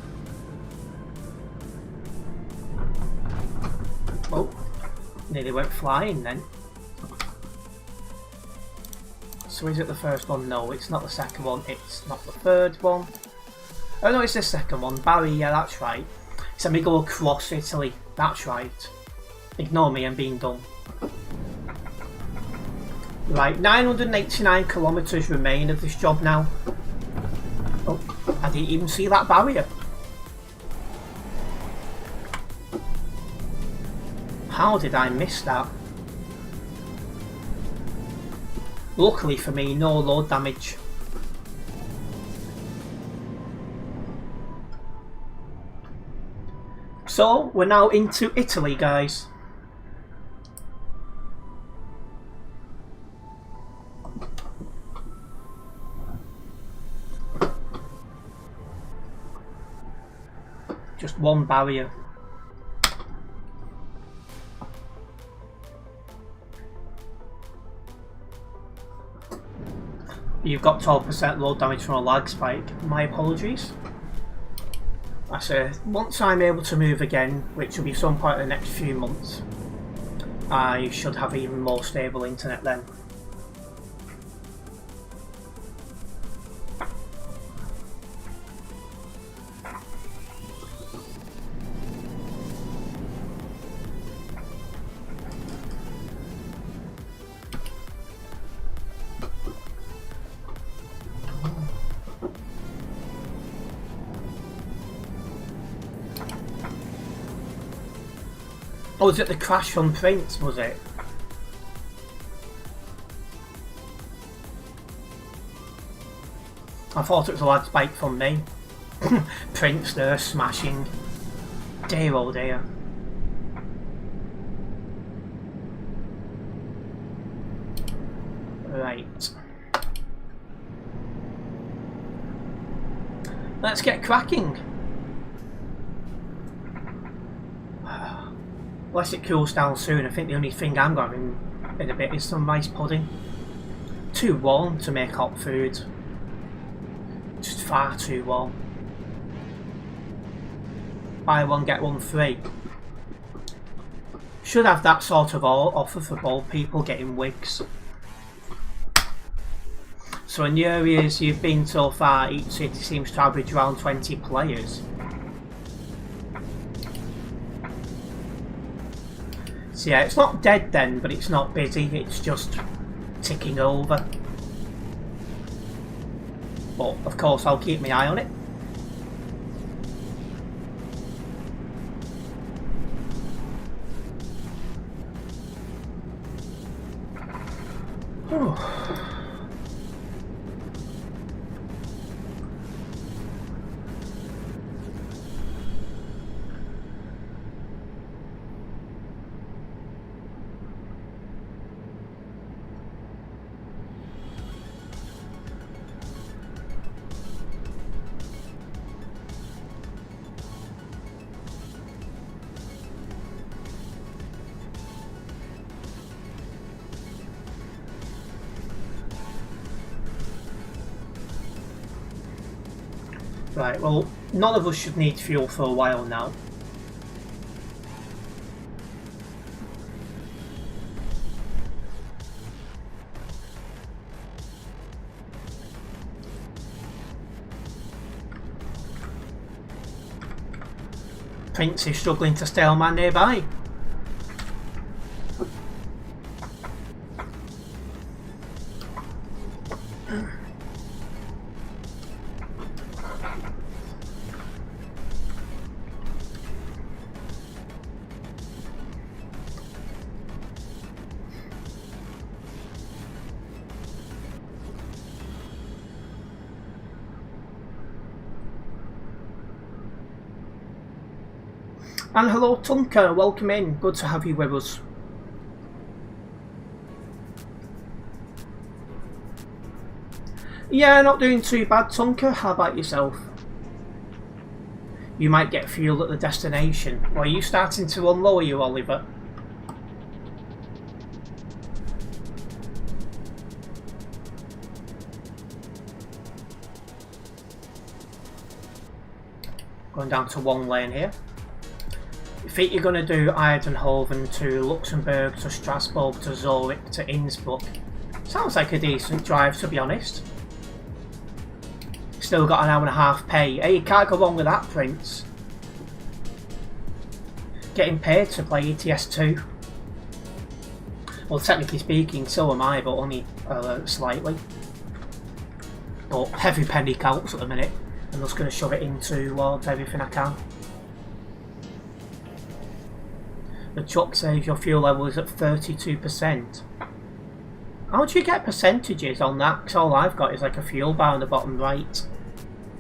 Oh, nearly went flying then. So is it the first one? No, it's not the second one. It's not the third one. Oh no, it's the second one. Bari, yeah, that's right. So we go across Italy. That's right. Ignore me, I'm being dumb. Right, 989 kilometres remain of this job now. Oh, I didn't even see that barrier. How did I miss that? Luckily for me, no load damage. So we're now into Italy, guys. Just one barrier. You've got 12% load damage from a lag spike. My apologies. I say, once I'm able to move again, which will be some point in the next few months, I should have even more stable internet then. Oh, was it the crash from Prince, was it? I thought it was a lag spike from me. Prince there smashing. Dear oh dear. Right. Let's get cracking. Unless it cools down soon, I think the only thing I'm going in a bit is some rice pudding. Too warm to make hot food. Just far too warm. Buy one get one free. Should have that sort of offer for both people getting wigs. So in the areas you've been so far, each city seems to average around 20 players. So yeah, it's not dead then, but it's not busy, it's just ticking over. But of course I'll keep my eye on it. Right, well, none of us should need fuel for a while now. Prince is struggling to stay on man nearby. And hello Tunker, welcome in, good to have you with us. Yeah, not doing too bad Tunker, how about yourself? You might get fuel at the destination. Well, are you starting to unlower you, Oliver? Going down to one lane here. I think you're going to do Eindhoven to Luxembourg to Strasbourg to Zurich to Innsbruck. Sounds like a decent drive, to be honest. Still got an hour and a half pay. Hey, you can't go wrong with that, Prince. Getting paid to play ETS 2. Well, technically speaking, so am I, but only slightly. But heavy penny counts at the minute. I'm just going to shove it into everything I can. The truck says your fuel level is at 32%. How do you get percentages on that? Because all I've got is like a fuel bar on the bottom right,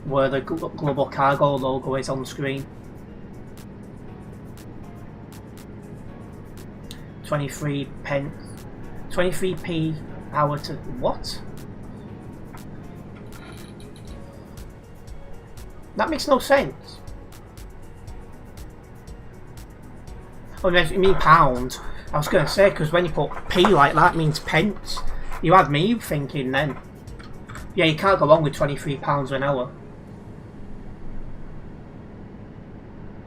where the global cargo logo is on screen. 23 pence, 23p hour to what? That makes no sense. Oh, you mean pound? I was going to say, because when you put p like that, it means pence. You had me thinking then. Yeah, you can't go wrong with £23 an hour.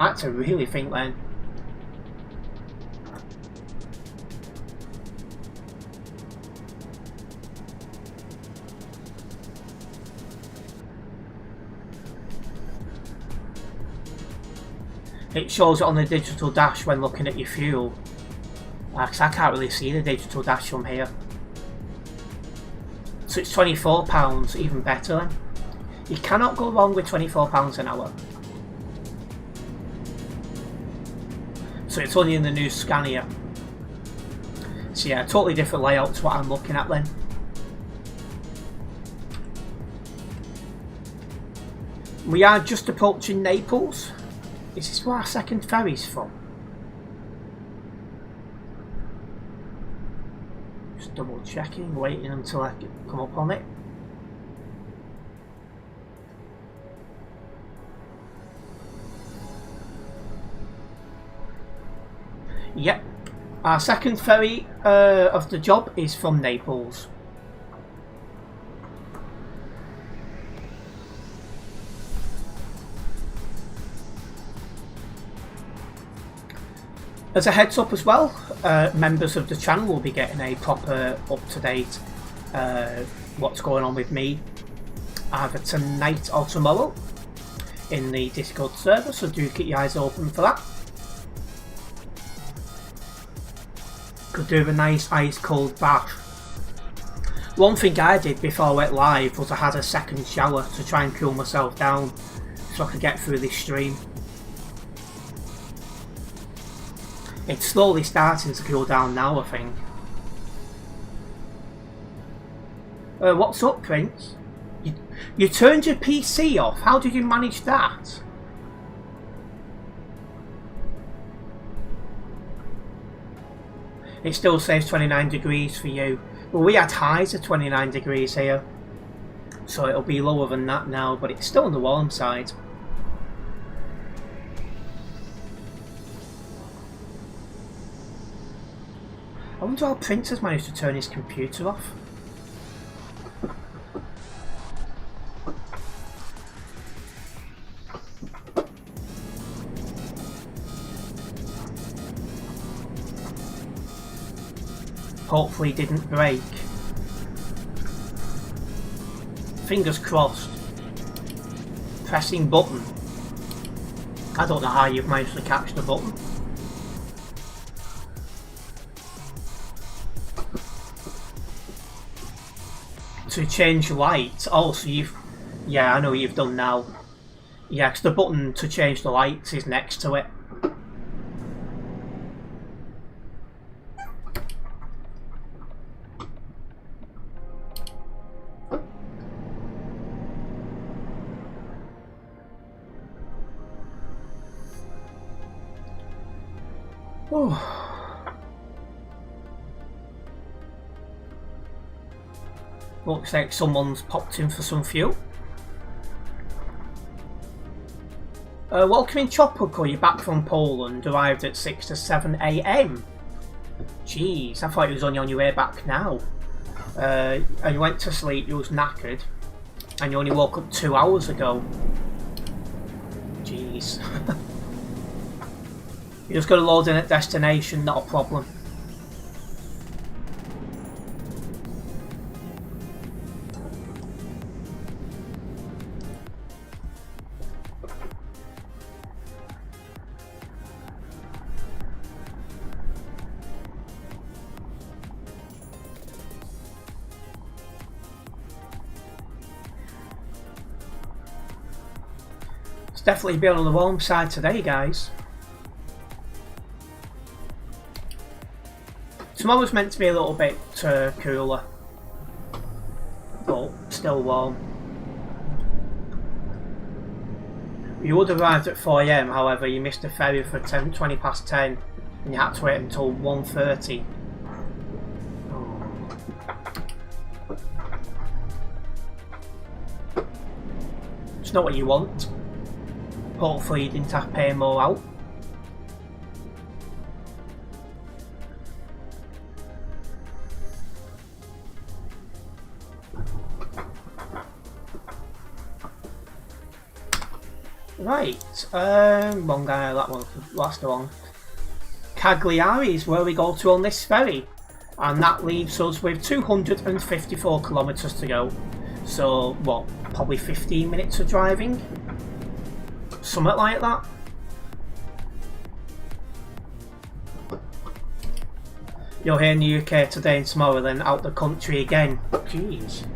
I had to really think then. It shows it on the digital dash when looking at your fuel. Because I can't really see the digital dash from here. So it's £24, even better then. You cannot go wrong with £24 an hour. So it's only in the new scan here. So yeah, totally different layout to what I'm looking at then. We are just approaching Naples. Is this where our second ferry's from? Just double checking, waiting until I come up on it. Yep, our second ferry of the job is from Naples. As a heads up as well, members of the channel will be getting a proper up-to-date what's going on with me either tonight or tomorrow in the Discord server, so do keep your eyes open for that. Could do a nice ice cold bath. One thing I did before I went live was I had a second shower to try and cool myself down so I could get through this stream. It's slowly starting to cool down now, I think. What's up, Prince? You turned your PC off. How did you manage that? It still says 29 degrees for you. Well, we had highs of 29 degrees here. So it'll be lower than that now, but it's still on the warm side. I wonder how Prince has managed to turn his computer off. Hopefully it didn't break. Fingers crossed. Pressing button. I don't know how you've managed to catch the button. To change light. Oh, so you've... Yeah, I know what you've done now. Yeah, because the button to change the lights is next to it. Oh. Looks like someone's popped in for some fuel. Welcome in Chopuko, you're back from Poland, arrived at 6 to 7 AM. Jeez, I thought you was only on your way back now. And you went to sleep, you was knackered, and you only woke up 2 hours ago. Jeez. You're just going to load in at destination, not a problem. It's definitely been on the warm side today, guys. Tomorrow's meant to be a little bit cooler, but still warm. You would have arrived at 4 AM, however you missed the ferry for 20 past 10, And you had to wait until 1:30. It's not what you want. Hopefully you didn't have to pay more out. Right, one guy, that one's the last one. Cagliari is where we go to on this ferry, and that leaves us with 254 kilometres to go. So, what, probably 15 minutes of driving? Something like that. You're here in the UK today and tomorrow, then out the country again. Jeez.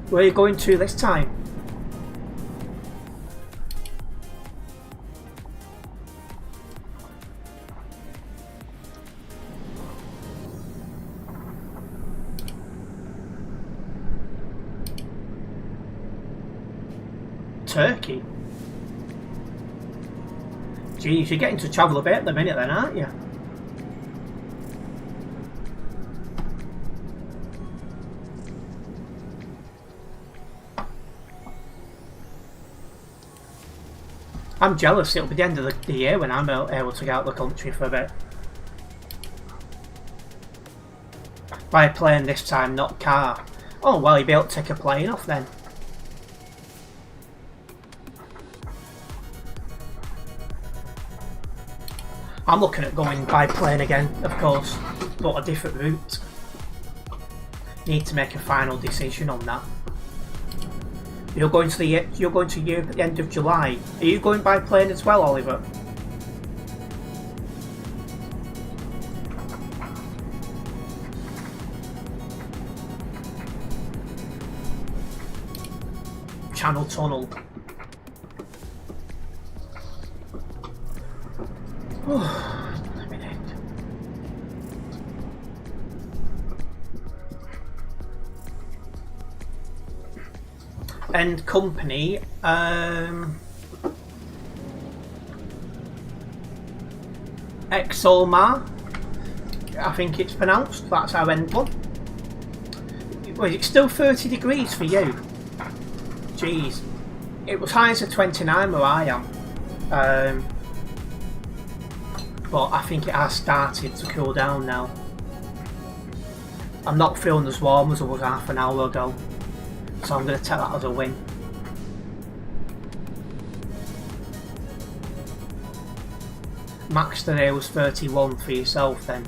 Where are you going to this time? Turkey? Geez, you're getting to travel a bit at the minute then, aren't you? I'm jealous. It'll be the end of the year when I'm able to get out of the country for a bit. By plane this time, not car. Oh well, you'll be able to take a plane off then. I'm looking at going by plane again, of course, but a different route. Need to make a final decision on that. You're going to Europe at the end of July. Are you going by plane as well, Oliver? Channel Tunnel. A minute. And company, Exolmar, I think it's pronounced. That's our end one. Was it still 30 degrees for you? Jeez, it was high as a 29 where I am. But I think it has started to cool down now. I'm not feeling as warm as I was half an hour ago, so I'm going to take that as a win. Max today was 31 for yourself then.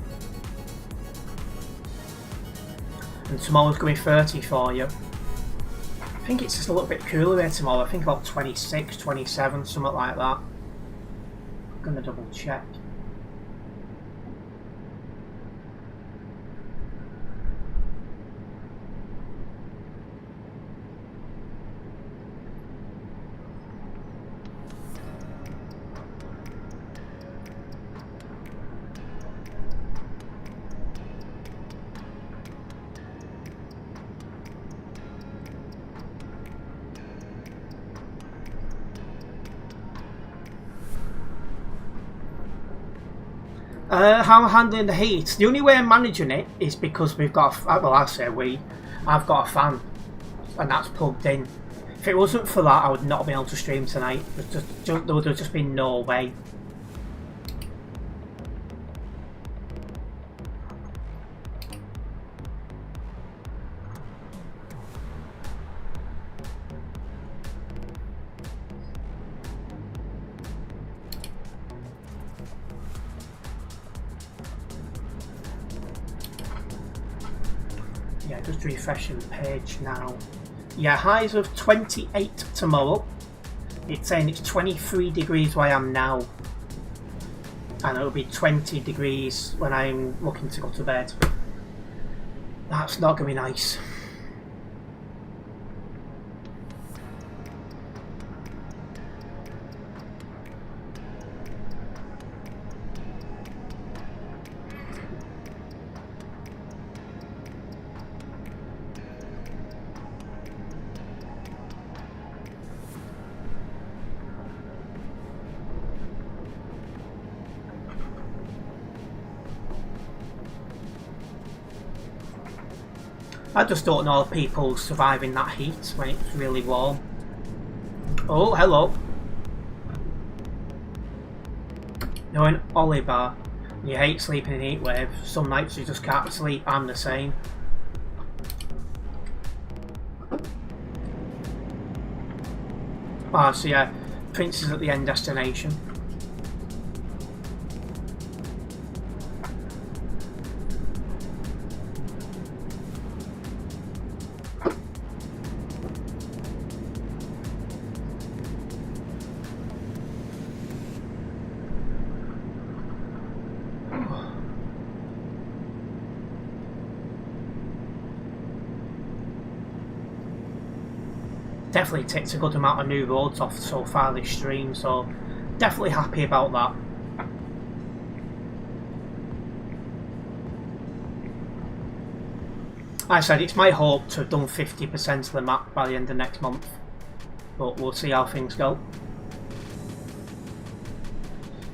And tomorrow's going to be 30 for you. I think it's just a little bit cooler here tomorrow. I think about 26, 27, something like that. I'm going to double check. How I'm handling the heat. The only way I'm managing it is because we've got I've got a fan and that's plugged in. If it wasn't for that, I would not be able to stream tonight. There would have just been no way. Yeah, just refreshing the page now. Yeah, highs of 28 tomorrow. It's saying it's 23 degrees where I am now. And it'll be 20 degrees when I'm looking to go to bed. That's not going to be nice. I just don't know if people survive in that heat when it's really warm. Oh, hello. You're in Ollie Bar. You hate sleeping in heat wave. Some nights you just can't sleep. I'm the same. Ah, so yeah, Prince is at the end destination. Definitely ticked a good amount of new roads off so far this stream, so definitely happy about that. Like I said, it's my hope to have done 50% of the map by the end of next month, but we'll see how things go.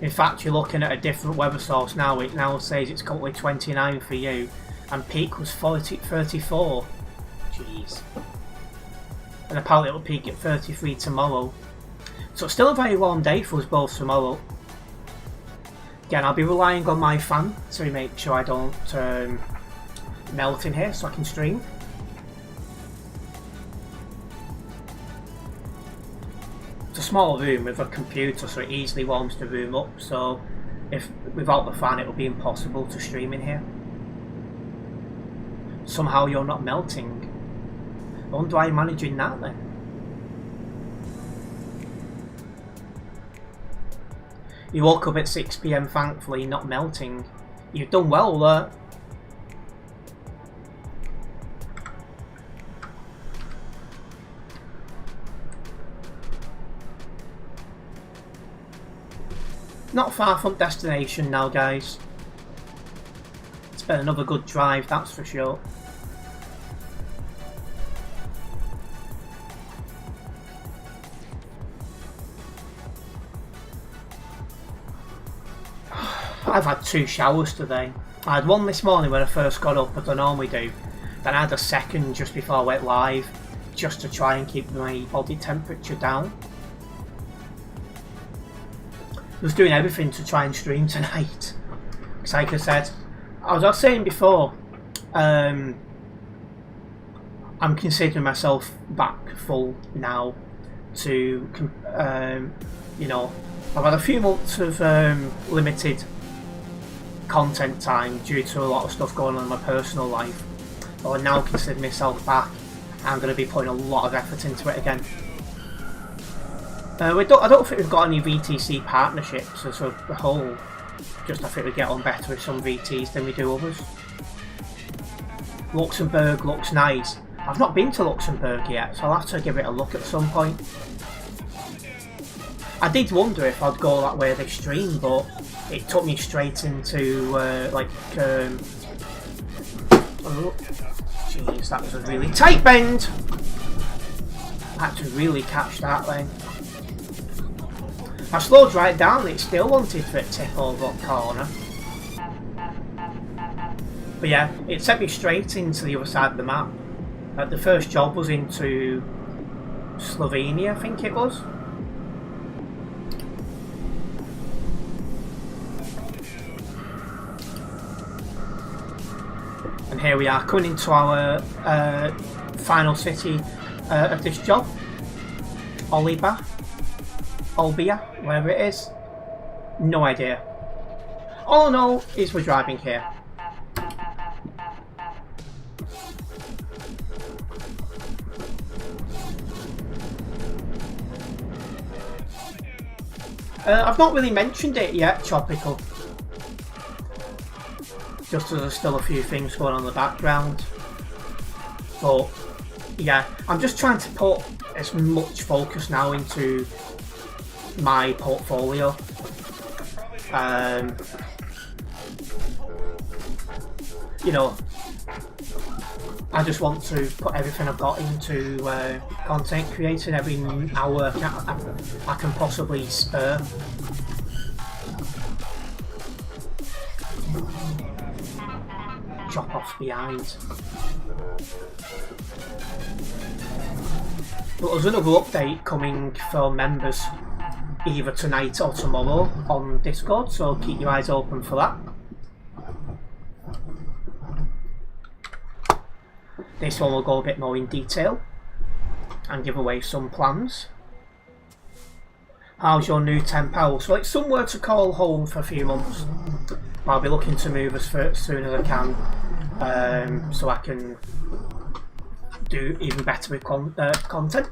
In fact, you're looking at a different weather source now. It now says it's currently 29 for you, and peak was 34. Jeez. And apparently it'll peak at 33 tomorrow. So it's still a very warm day for us both tomorrow. Again, I'll be relying on my fan to make sure I don't melt in here so I can stream. It's a small room with a computer, so it easily warms the room up, so if without the fan it'll be impossible to stream in here. Somehow you're not melting. I wonder why you're managing that then. You woke up at 6 PM thankfully, not melting. You've done well there. Not far from destination now, guys. It's been another good drive, that's for sure. I've had 2 showers today. I had one this morning when I first got up, as I normally do. Then I had a second just before I went live, just to try and keep my body temperature down. I was doing everything to try and stream tonight. Because like I said, as I was saying before, I'm considering myself back full now to, you know, I've had a few months of limited content time due to a lot of stuff going on in my personal life. But I now consider myself back. I'm going to be putting a lot of effort into it again. I don't think we've got any VTC partnerships as a whole. Just I think we get on better with some VTs than we do others. Luxembourg looks nice. I've not been to Luxembourg yet, so I'll have to give it a look at some point. I did wonder if I'd go that way this stream, but it took me straight into oh, jeez, that was a really tight bend. I had to really catch that then. I slowed right down, it still wanted to tip over that corner. But yeah, it sent me straight into the other side of the map. The first job was into Slovenia, I think it was. And here we are, coming into our final city of this job, Olibia, wherever it is. No idea. All I know is we're driving here. I've not really mentioned it yet, Tropical. Just as there's still a few things going on in the background. But yeah, I'm just trying to put as much focus now into my portfolio. You know, I just want to put everything I've got into content creating every hour I can possibly spare. Drop off behind. But there's another update coming for members either tonight or tomorrow on Discord, so keep your eyes open for that. This one will go a bit more in detail and give away some plans. How's your new 10 house? Well, it's somewhere to call home for a few months. I'll be looking to move as soon as I can, so I can do even better with content.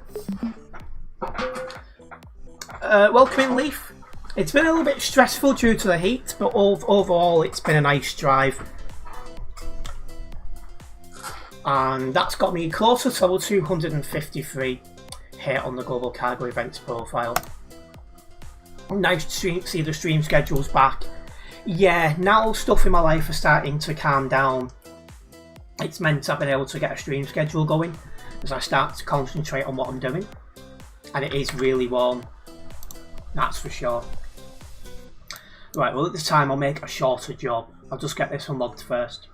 Welcome in, Leaf. It's been a little bit stressful due to the heat, but overall it's been a nice drive. And that's got me closer to level 253 here on the Global Cargo Events profile. Nice to see the stream schedules back. Yeah, now stuff in my life is starting to calm down. It's meant I've been able to get a stream schedule going as I start to concentrate on what I'm doing. And it is really warm, that's for sure. Right, well at this time I'll make a shorter job. I'll just get this unlocked first.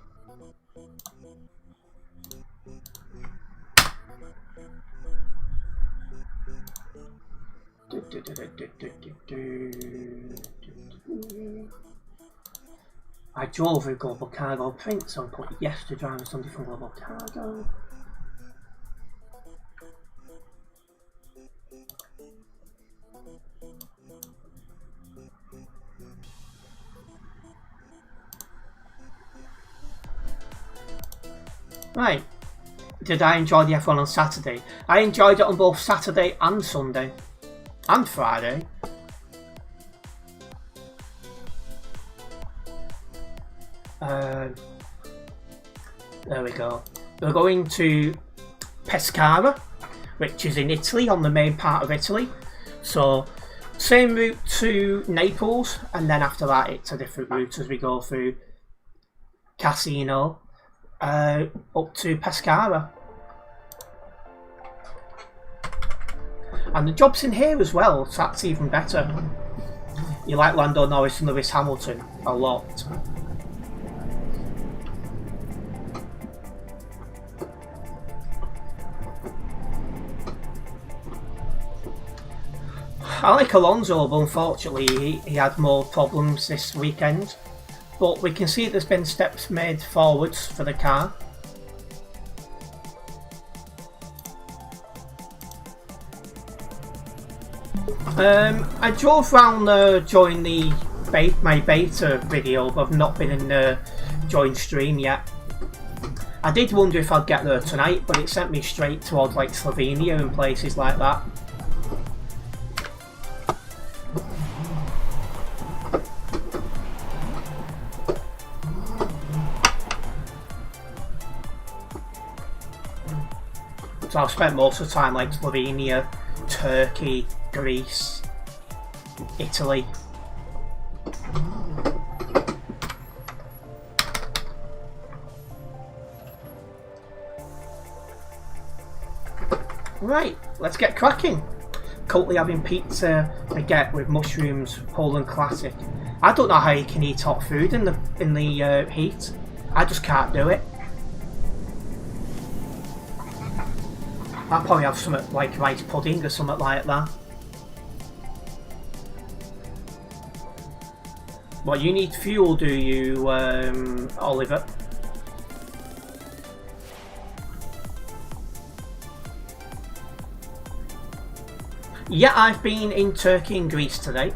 I drove with Global Cargo print, so I put yes to driving something from Global Cargo. Right, did I enjoy the F1 on Saturday? I enjoyed it on both Saturday and Sunday. And Friday. There we go. We're going to Pescara, which is in Italy, on the main part of Italy. So, same route to Naples, and then after that it's a different route as we go through Casino up to Pescara. And the job's in here as well, so that's even better. You like Lando Norris and Lewis Hamilton a lot. I like Alonso, but unfortunately he had more problems this weekend. But we can see there's been steps made forwards for the car. I drove round during my beta video, but I've not been in the join stream yet. I did wonder if I'd get there tonight, but it sent me straight towards like Slovenia and places like that. So I've spent most of the time like Slovenia, Turkey, Greece, Italy. Right, let's get cracking. Currently having pizza baguette with mushrooms, Poland classic. I don't know how you can eat hot food in the heat. I just can't do it. I'll probably have something like rice pudding or something like that. Well, you need fuel, do you, Oliver? Yeah, I've been in Turkey and Greece today.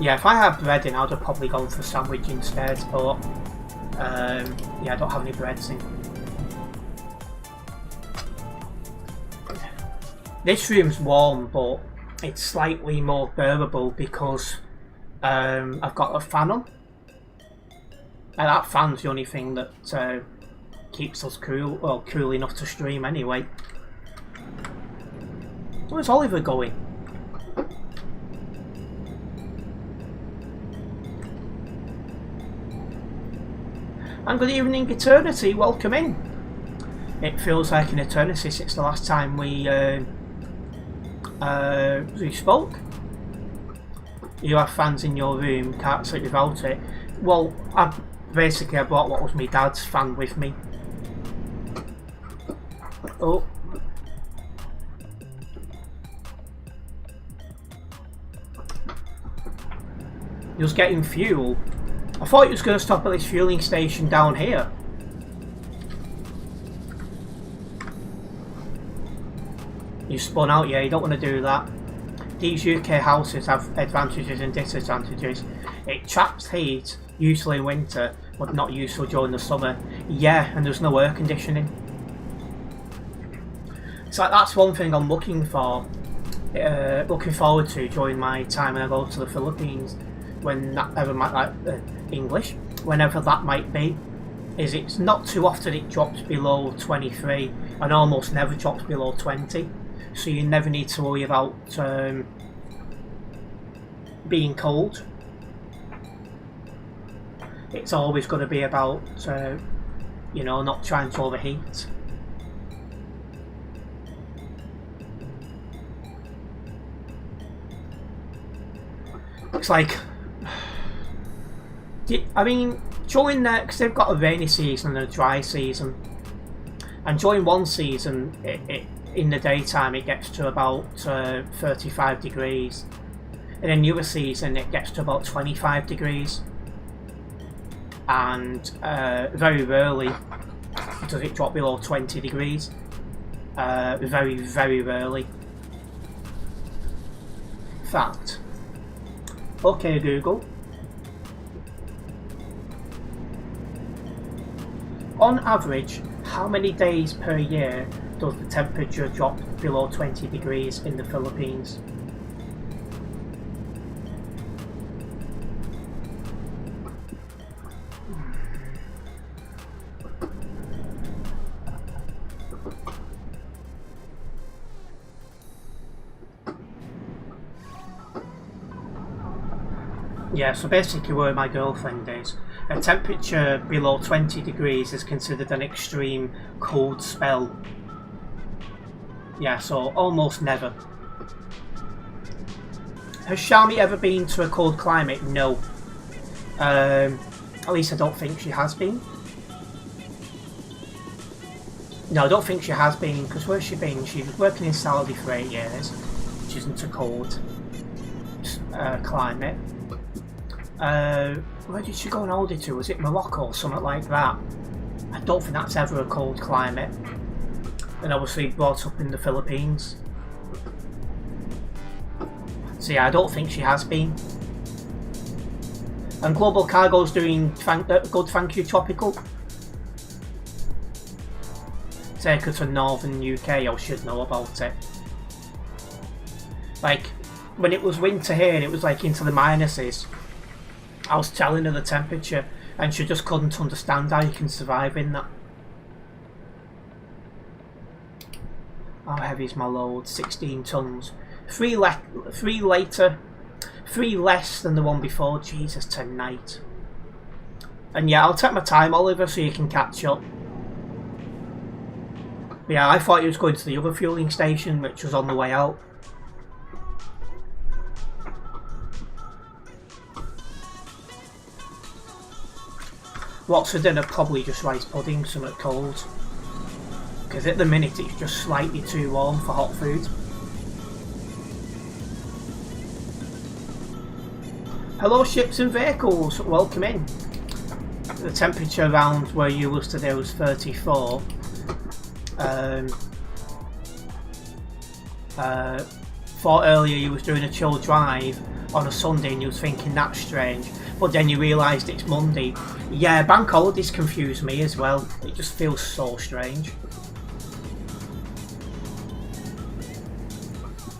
Yeah, if I had bread in, I'd have probably gone for a sandwich instead, but yeah, I don't have any breads in. This room's warm, but it's slightly more bearable because I've got a fan on. And that fan's the only thing that keeps us cool, well, cool enough to stream anyway. Where's Oliver going? And good evening, Eternity, welcome in. It feels like an eternity since the last time we We spoke. You have fans in your room, can't sleep without it. Well, I brought what was my dad's fan with me. Oh. He was getting fuel. I thought he was going to stop at this fueling station down here. You spun out, yeah, you don't want to do that. These UK houses have advantages and disadvantages. It traps heat, usually in winter, but not useful during the summer. Yeah, and there's no air conditioning. So that's one thing I'm looking forward to during my time when I go to the Philippines, when that ever might English, whenever that might be, is it's not too often it drops below 23 and almost never drops below 20. So you never need to worry about being cold. It's always going to be about, you know, not trying to overheat. It's like, I mean, during that, because they've got a rainy season and a dry season, and during one season, in the daytime it gets to about 35 degrees, and in the other season it gets to about 25 degrees, and very rarely does it drop below 20 degrees. Very, very rarely. Fact. Okay, Google. On average, how many days per year does the temperature drop below 20 degrees in the Philippines? Yeah, so basically where my girlfriend is, a temperature below 20 degrees is considered an extreme cold spell. Yeah, so almost never. Has Shami ever been to a cold climate? No. At least I don't think she has been. No, I don't think she has been, because where's she been? She was working in Saudi for 8 years, which isn't a cold climate. Where did she go on holiday to? Was it Morocco or something like that? I don't think that's ever a cold climate. And obviously brought up in the Philippines. So yeah, I don't think she has been. And Global Cargo's doing good, thank you, Tropical. Take her to northern UK, I should know about it. Like, when it was winter here and it was like into the minuses, I was telling her the temperature and she just couldn't understand how you can survive in that. How heavy is my load? 16 tons. 3 less than the one before. Jesus, tonight. And yeah, I'll take my time, Oliver, so you can catch up. But yeah, I thought he was going to the other fueling station, which was on the way out. What's for dinner? Probably just rice pudding, something cold. Because at the minute it's just slightly too warm for hot food. Hello ships and vehicles, welcome in. The temperature around where you was today was 34. Thought earlier you was doing a chill drive on a Sunday and you was thinking that's strange, but then you realised it's Monday. Yeah, bank holidays confuse me as well. It just feels so strange.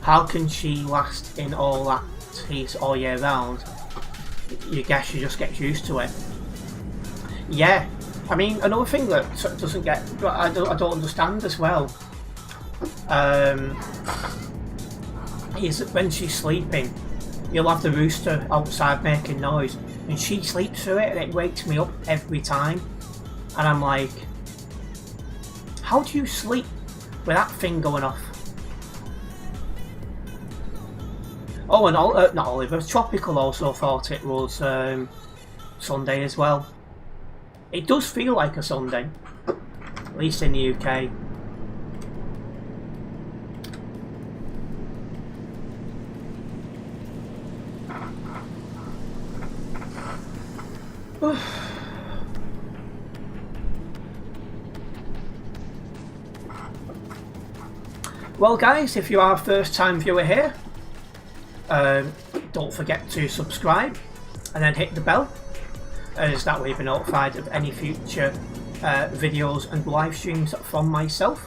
How can she last in all that heat all year round? You guess she just gets used to it. Yeah, I mean, another thing that doesn't get, I don't understand as well, is that when she's sleeping, you'll have the rooster outside making noise, and she sleeps through it, and it wakes me up every time. And I'm like, how do you sleep with that thing going off? Oh, and not Oliver, Tropical also thought it was Sunday as well. It does feel like a Sunday, at least in the UK. Well guys, if you are a first time viewer here, don't forget to subscribe and then hit the bell, as that way you'll be notified of any future videos and live streams from myself.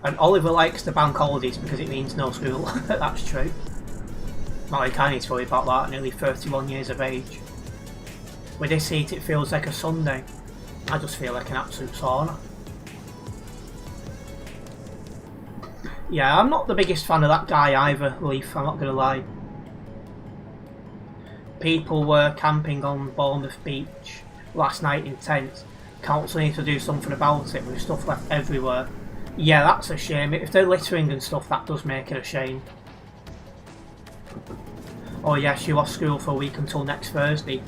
And Oliver likes the bank holidays because it means no school. That's true. Not like I need to worry about that at nearly 31 years of age. With this heat it feels like a Sunday. I just feel like an absolute sauna. Yeah, I'm not the biggest fan of that guy either, Leaf, I'm not going to lie. People were camping on Bournemouth Beach last night in tents. Council need to do something about it with stuff left everywhere. Yeah, that's a shame. If they're littering and stuff, that does make it a shame. Oh yeah, she lost school for a week until next Thursday.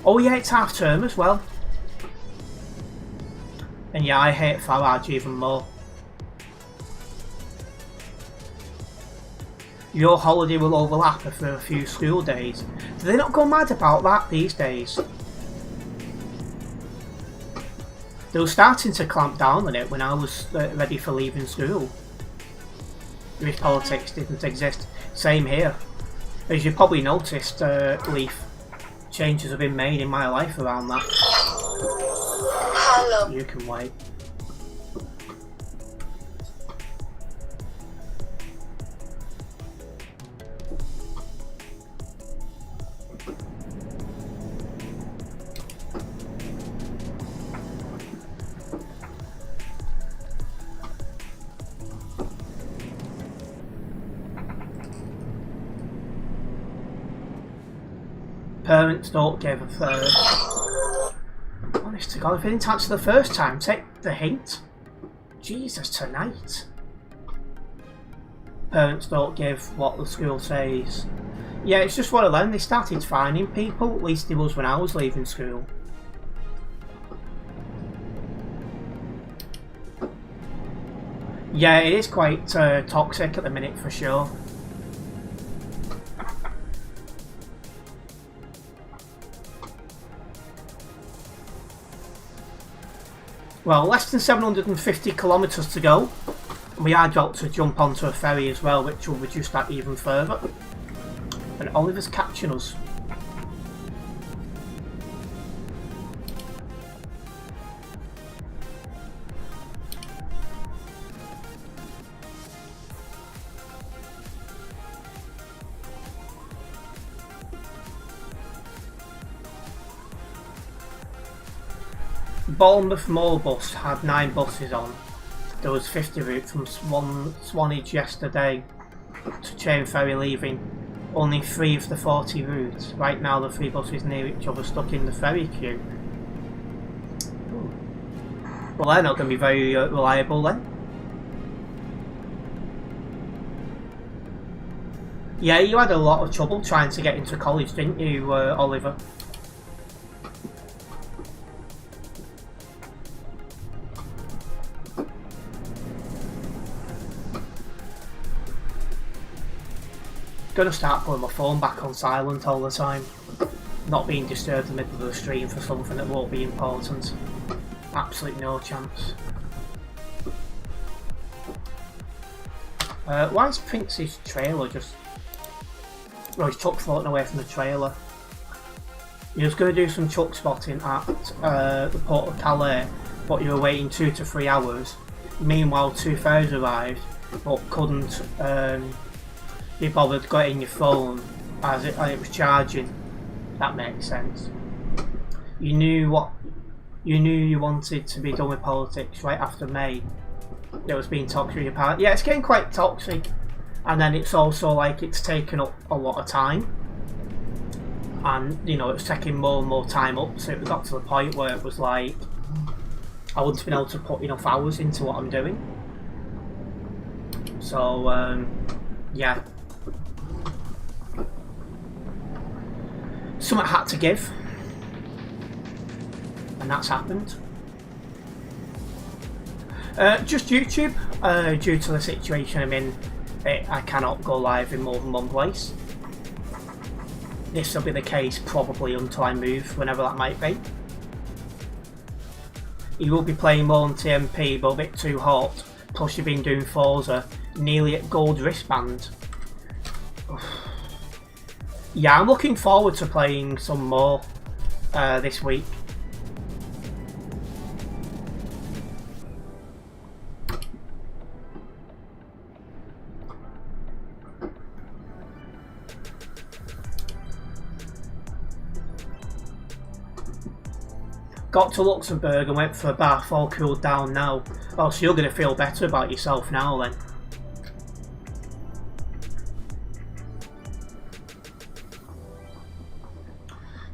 Oh yeah, it's half term as well. And yeah, I hate Farage even more. Your holiday will overlap for a few school days. Do they not go mad about that these days? They were starting to clamp down on it when I was ready for leaving school. If politics didn't exist. Same here. As you probably noticed, Leaf, changes have been made in my life around that. Hello. You can wait. Parents don't give a third. Honest to God, if I didn't answer the first time, take the hint. Jesus, tonight. Parents don't give what the school says. Yeah, it's just one of them. They started fining people, at least it was when I was leaving school. Yeah, it is quite toxic at the minute for sure. Well, less than 750 kilometres to go. We are about to jump onto a ferry as well, which will reduce that even further. And Oliver's catching us. Bournemouth Moor bus had 9 buses on. There was 50 route from Swanage yesterday to Charing Ferry leaving. Only 3 of the 40 routes. Right now the 3 buses near each other stuck in the ferry queue. Well, they're not going to be very reliable then. Yeah, you had a lot of trouble trying to get into college, didn't you, Oliver? Gonna start putting my phone back on silent all the time. Not being disturbed in the middle of the stream for something that won't be important. Absolutely no chance. Why is Prince's trailer just... Oh, his truck floating away from the trailer. You was going to do some truck spotting at the Port of Calais, but you were waiting 2 to 3 hours. Meanwhile, 2 ferries arrived, but couldn't be bothered getting your phone as it was charging. That makes sense. You knew you wanted to be done with politics right after May. It was being toxic with your party. Yeah, it's getting quite toxic, and then it's also like it's taken up a lot of time, and you know it's taking more and more time up. So it got to the point where it was like I wouldn't have been able to put enough hours into what I'm doing. So yeah. something had to give. And that's happened. Just YouTube, due to the situation I'm in, I cannot go live in more than one place. This will be the case probably until I move, whenever that might be. You will be playing more on TMP, but a bit too hot. Plus you've been doing Forza, nearly at gold wristband. Yeah, I'm looking forward to playing some more this week. Got to Luxembourg and went for a bath, all cooled down now. Oh, so you're going to feel better about yourself now then.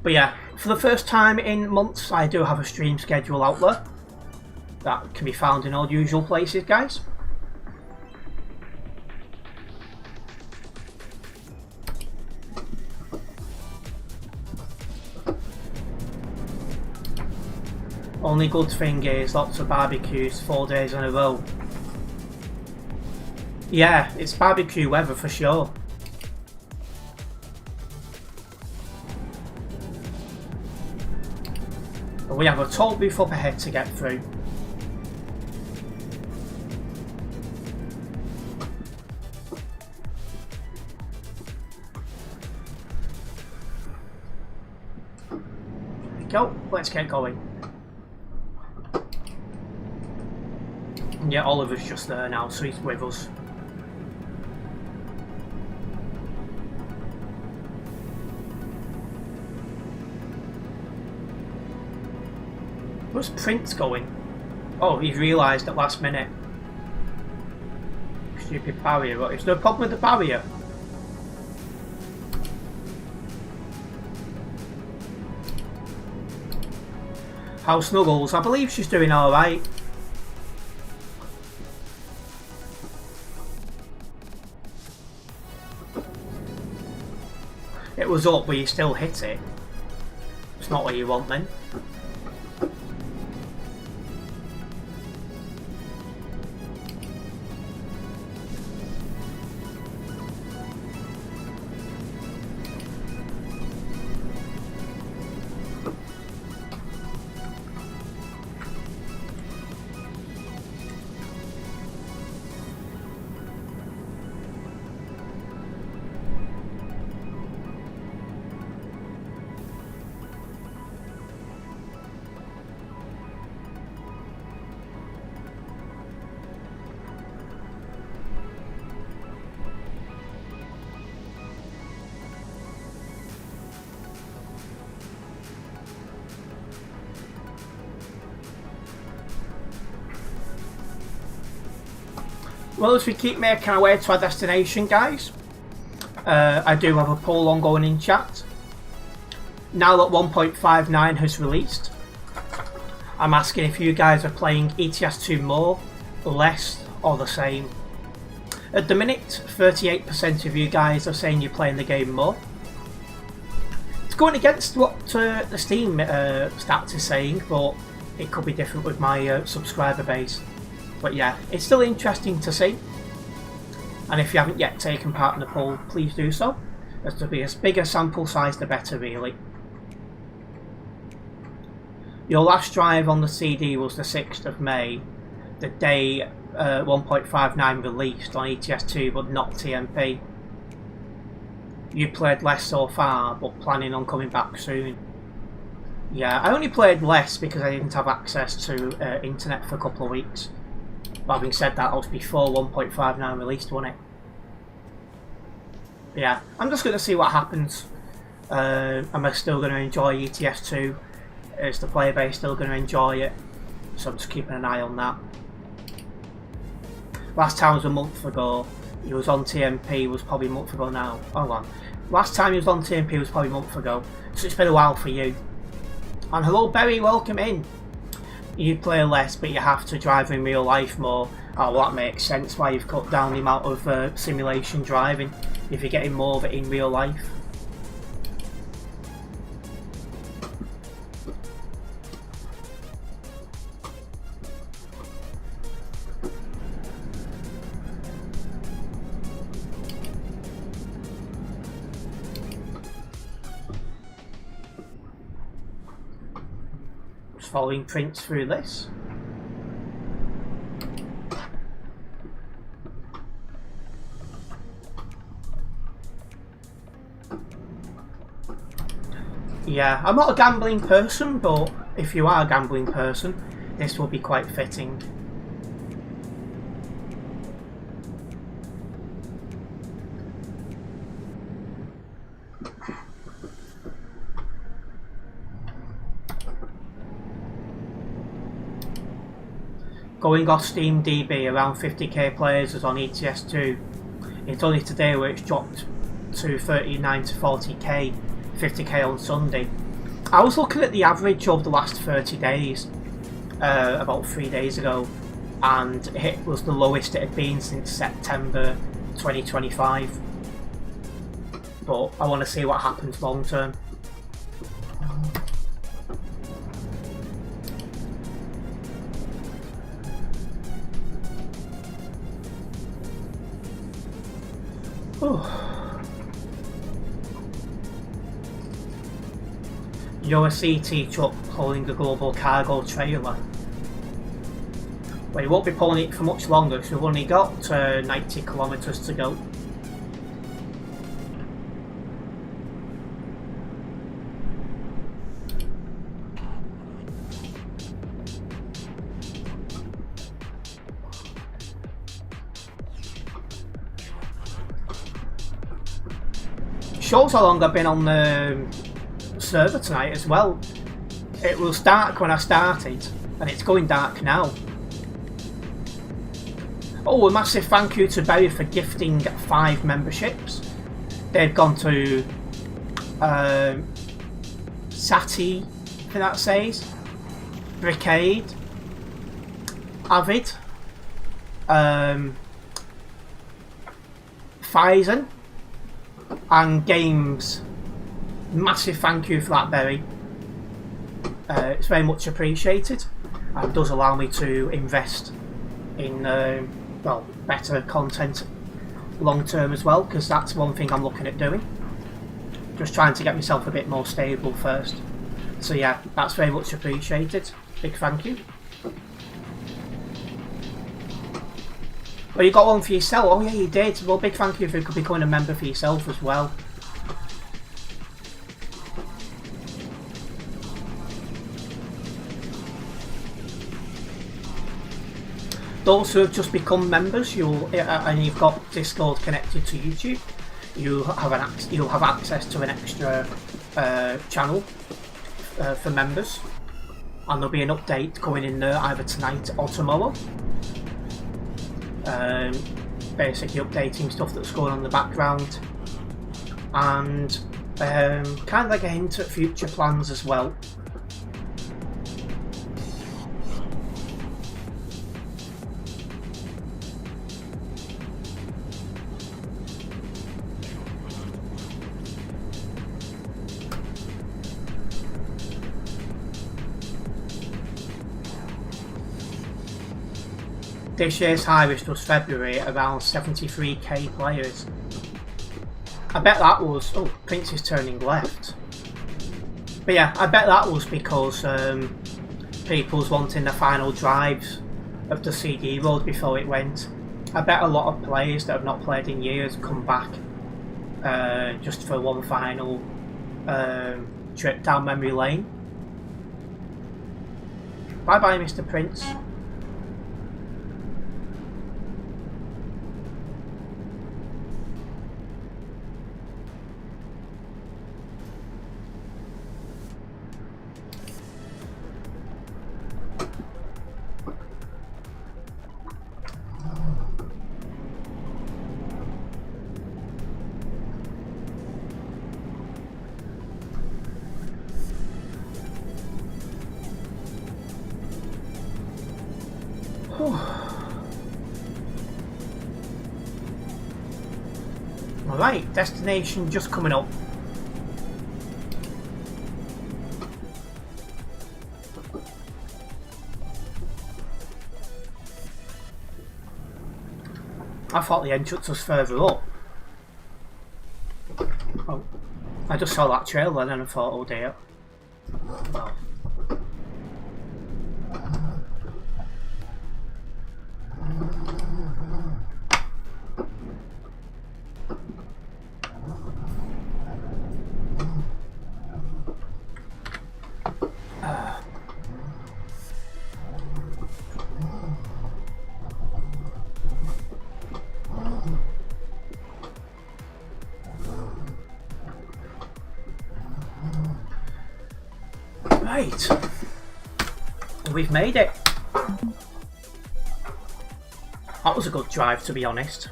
But yeah, for the first time in months, I do have a stream schedule out there. That can be found in all usual places, guys. Only good thing is lots of barbecues 4 days in a row. Yeah, it's barbecue weather for sure. But we have a toll booth up ahead to get through. There we go, let's get going. Yeah, Oliver's just there now, so he's with us. Where's Prince going? Oh, he's realised at last minute. Stupid barrier. Is there a problem with the barrier? How Snuggles? I believe she's doing alright. It was up, but you still hit it. It's not what you want then. Well, as we keep making our way to our destination, guys, I do have a poll ongoing in chat. Now that 1.59 has released, I'm asking if you guys are playing ETS2 more, less, or the same. At the minute, 38% of you guys are saying you're playing the game more. It's going against what the Steam stats is saying, but it could be different with my subscriber base. But yeah, it's still interesting to see. And if you haven't yet taken part in the poll, please do so. As to be as big a sample size, the better, really. Your last drive on the CD was the 6th of May, the day 1.59 released on ETS2, but not TMP. You played less so far, but planning on coming back soon. Yeah, I only played less because I didn't have access to internet for a couple of weeks. But having said that, was before 1.59 released, wasn't it? Yeah, I'm just going to see what happens. Am I still going to enjoy ETS2? Is the player base still going to enjoy it? So I'm just keeping an eye on that. Last time was a month ago. He was on TMP, was probably a month ago now. Hold on. Last time he was on TMP was probably a month ago. So it's been a while for you. And hello Berry, welcome in. You play less, but you have to drive in real life more. Oh, well, that makes sense why you've cut down the amount of simulation driving, if you're getting more of it in real life. following Prince through this. Yeah, I'm not a gambling person, but if you are a gambling person, this will be quite fitting. Going off Steam DB, around 50k players is on ETS2. It's only today where it's dropped to 39 to 40k, 50k on Sunday. I was looking at the average over the last 30 days, about 3 days ago, and it was the lowest it had been since September 2025. But I want to see what happens long term. You're a CT truck pulling a global cargo trailer. Well, you won't be pulling it for much longer because we've only got 90 kilometres to go. Shows how long I've been on the server tonight as well. It was dark when I started and it's going dark now. Oh, a massive thank you to Barry for gifting 5 memberships. They've gone to Sati, I think that says, Brigade, Avid, Phison and Games. Massive thank you for that, Berry. It's very much appreciated and does allow me to invest in well, better content long term as well, because that's one thing I'm looking at doing. Just trying to get myself a bit more stable first. So yeah, that's very much appreciated. Big thank you. Well, you got one for yourself. Oh yeah, you did. Well, big thank you for becoming a member for yourself as well. Those who have just become members, and you've got Discord connected to YouTube, you'll have access to an extra channel for members, and there'll be an update going in there either tonight or tomorrow. Basically updating stuff that's going on in the background, and kind of like a hint at future plans as well. This year's highest was February, around 73k players. I bet that was... Oh, Prince is turning left. But yeah, I bet that was because people's wanting the final drives of the CD road before it went. I bet a lot of players that have not played in years come back just for one final trip down memory lane. Bye bye, Mr. Prince. Alright, destination just coming up. I thought the entrance was further up. Oh, I just saw that trailer and then I thought, oh dear. Oh. Right. We've made it. That was a good drive, to be honest.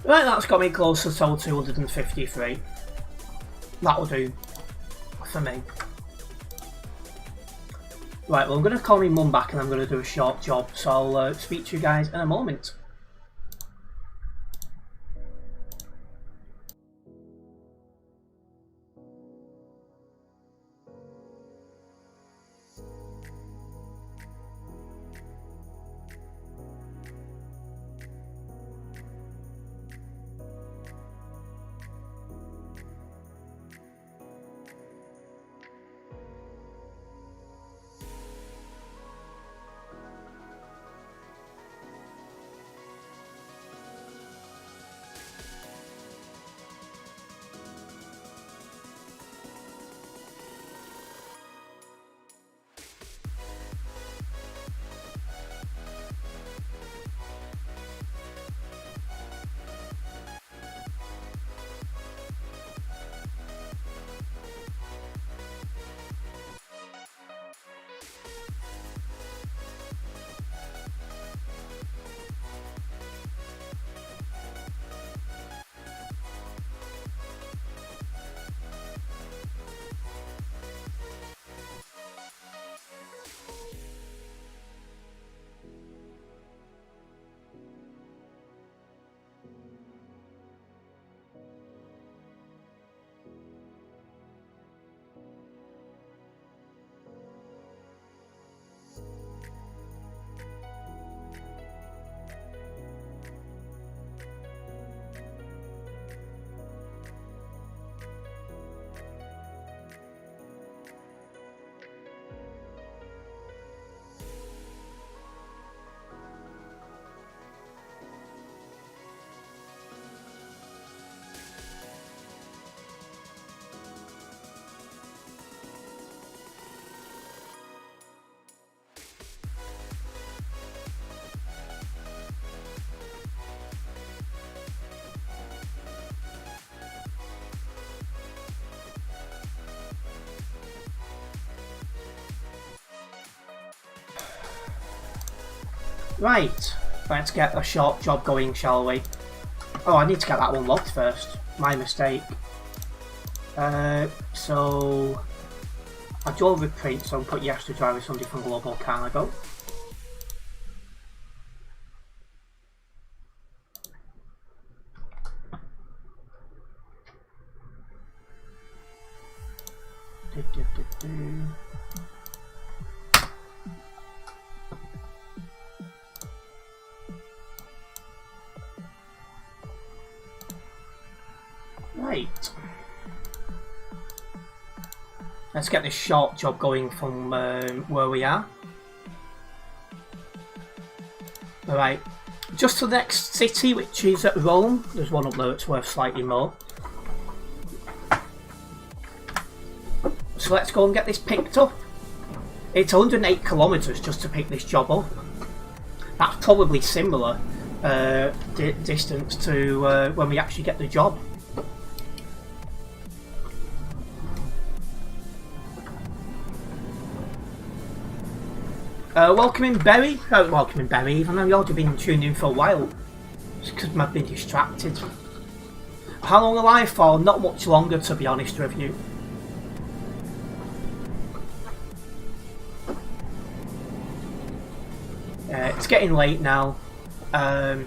Right, that's got me closer to 253. That'll do for me. Right, well, I'm going to call my mum back and I'm going to do a short job, so I'll speak to you guys in a moment. Right, let's get a short job going, shall we? Oh, I need to get that one locked first. My mistake. So I drove with print, so I'll put yes to drive with somebody from Global Cargo. Right. Let's get this short job going from where we are. Alright, just to the next city, which is at Rome. There's one up there that's worth slightly more. So let's go and get this picked up. It's 108 kilometres just to pick this job up. That's probably similar distance to when we actually get the job. Welcoming Berry. Welcoming Berry, even though you've been tuned in for a while. It's because I've been distracted. How long am I for? Not much longer, to be honest with you. It's getting late now. So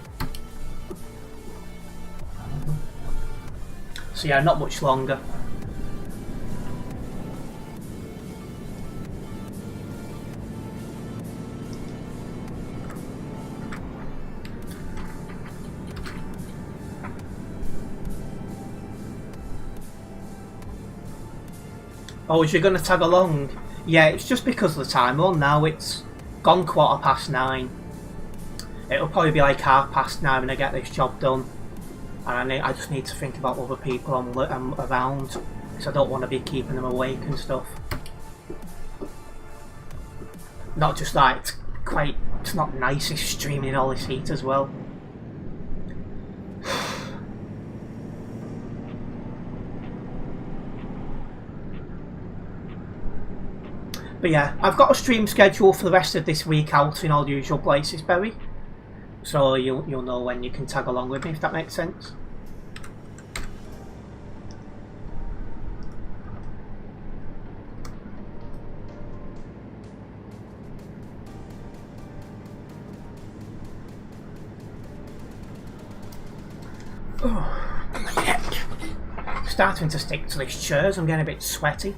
yeah, not much longer. Oh, is you going to tag along? Yeah, it's just because of the time. Well, now it's gone 9:15. It'll probably be like 9:30 when I get this job done. And I just need to think about other people I'm around, because I don't want to be keeping them awake and stuff. Not just that, it's not nice, it's streaming in all this heat as well. But yeah, I've got a stream schedule for the rest of this week out in all the usual places, Berry. So you'll know when you can tag along with me, if that makes sense. Oh, my neck. Starting to stick to these chairs, I'm getting a bit sweaty.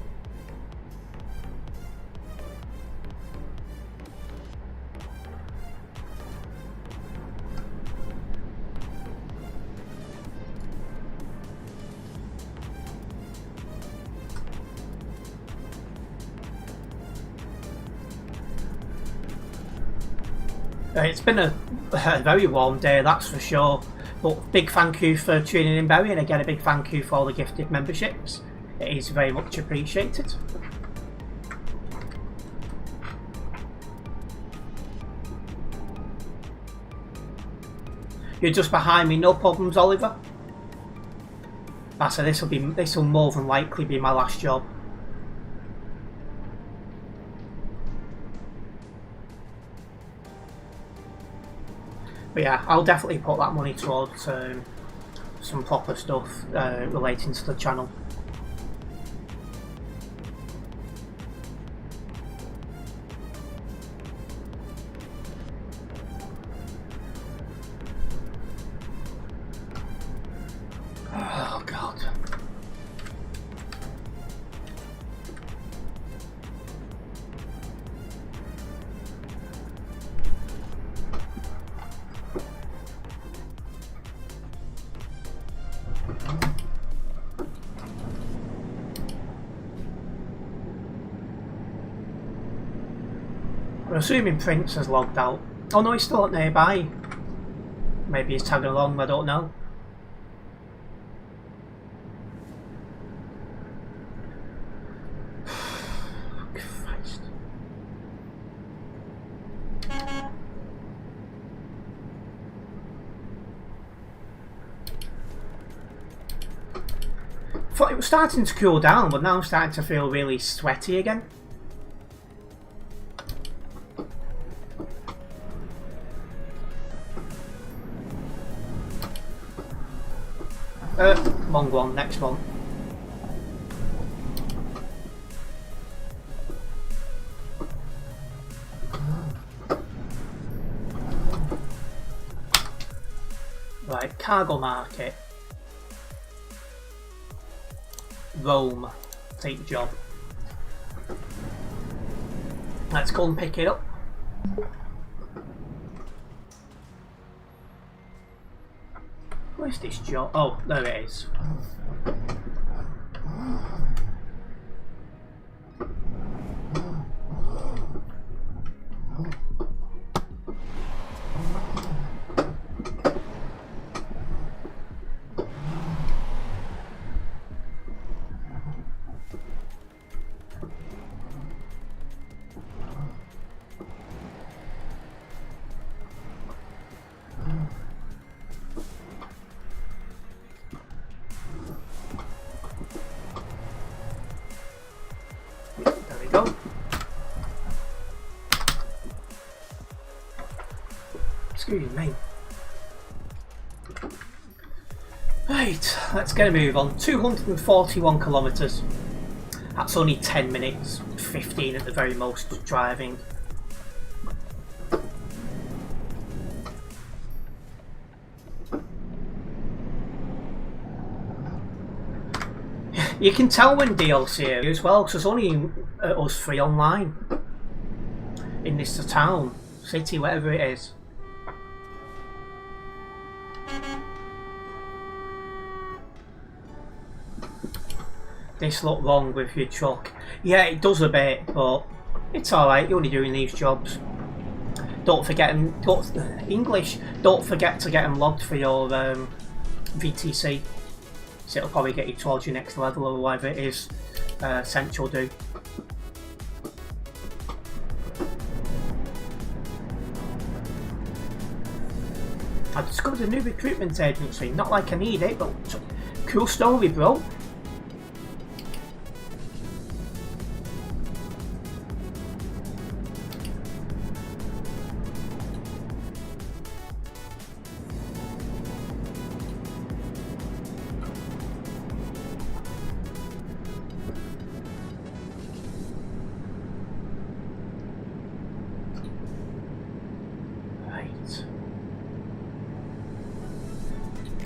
It's been a very warm day, that's for sure. But big thank you for tuning in, Barry, and again a big thank you for all the gifted memberships. It is very much appreciated. You're just behind me, no problems, Oliver. So this will more than likely be my last job. But yeah, I'll definitely put that money towards some proper stuff relating to the channel. Oh God. I'm assuming Prince has logged out. Oh no, he's still up nearby. Maybe he's tagging along, I don't know. Christ. I thought it was starting to cool down, but now I'm starting to feel really sweaty again. Long one, next one. Right, cargo market. Rome. Take the job. Let's go and pick it up. Where's this job? Oh, there it is. Excuse me. Right, let's get a move on. 241 kilometres. That's only 10 minutes, 15 at the very most driving. You can tell when DLC as well, because there's only us three online in this town, city, whatever it is. This look wrong with your truck. Yeah, it does a bit, but it's alright, you're only doing these jobs. Don't forget them, English, don't forget to get them logged for your VTC. So it'll probably get you towards your next level or whatever it is Central do. I discovered a new recruitment agency, not like I need it, but cool story, bro.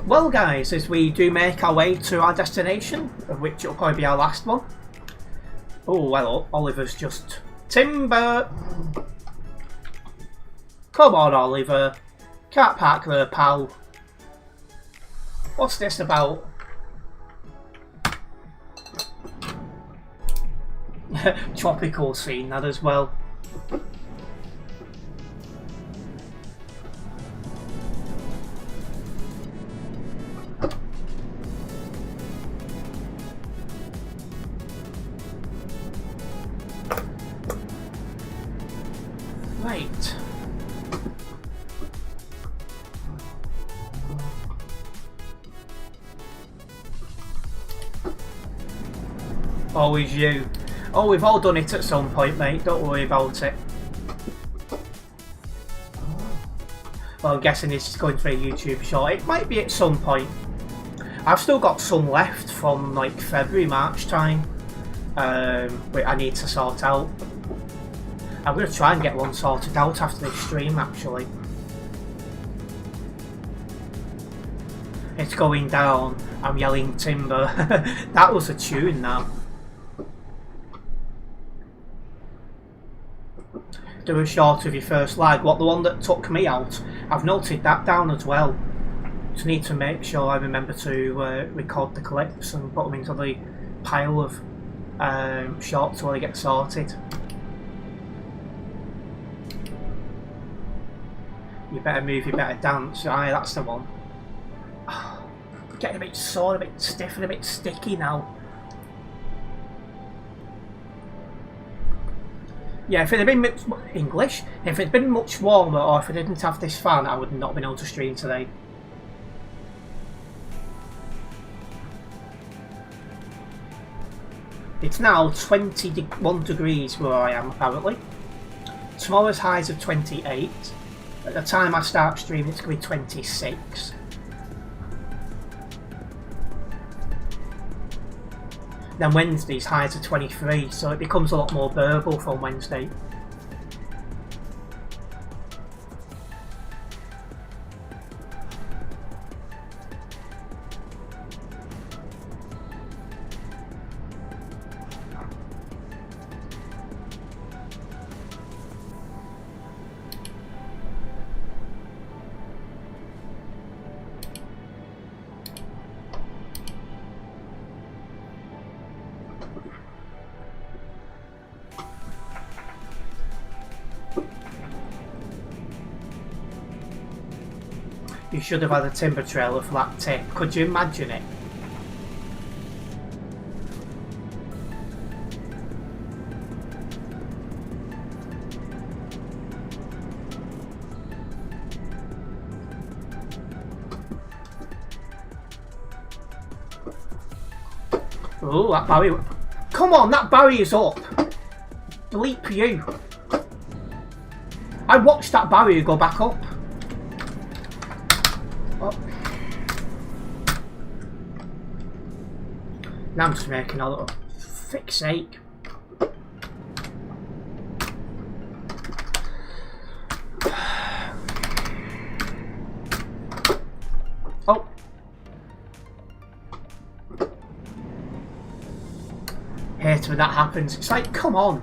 Well guys, as we do make our way to our destination, of which will probably be our last one. Oh well, Oliver's just... Timber! Come on Oliver, can't park there pal. What's this about? Tropical scene that as well. Right. Always you. Oh, we've all done it at some point, mate. Don't worry about it. Well, I'm guessing this is going to be a YouTube short. It might be at some point. I've still got some left from like February, March time. Which I need to sort out. I'm going to try and get one sorted out after this stream, actually. It's going down. I'm yelling timber. That was a tune now. Do a short of your first lag. What, the one that took me out? I've noted that down as well. Just need to make sure I remember to record the clips and put them into the pile of shorts while they get sorted. You better move, you better dance. Aye, that's the one. Oh, getting a bit sore, a bit stiff and a bit sticky now. Yeah, if it had been English, if it had been much warmer or if I didn't have this fan, I would not have been able to stream today. It's now 21 degrees where I am, apparently. Tomorrow's highs of 28. At the time I start streaming, it's going to be 26. Then Wednesday's highs are 23, so it becomes a lot more bearable from Wednesday. You should have had a timber trailer for that tip. Could you imagine it? Oh, that barrier. Come on, that barrier's up. Bleep you. I watched that barrier go back up. Oh. Now I'm just making a little thick sake. Oh. Hate when that happens. It's like, come on.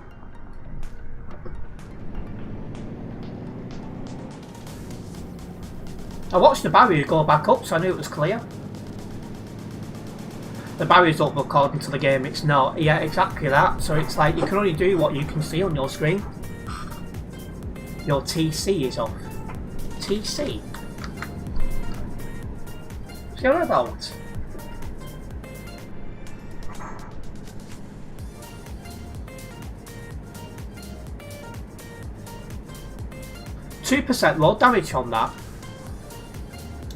I watched the barrier go back up, so I knew it was clear. The barrier's up according to the game, it's not. Yeah, exactly that. So it's like, you can only do what you can see on your screen. Your TC is off. TC? What's going on about? %2 low damage on that.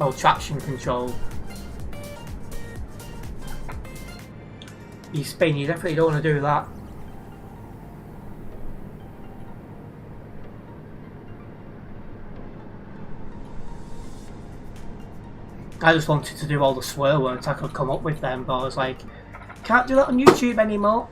Oh, traction control. You spin, you definitely don't want to do that. I just wanted to do all the swear words I could come up with them, but I was like, can't do that on YouTube anymore.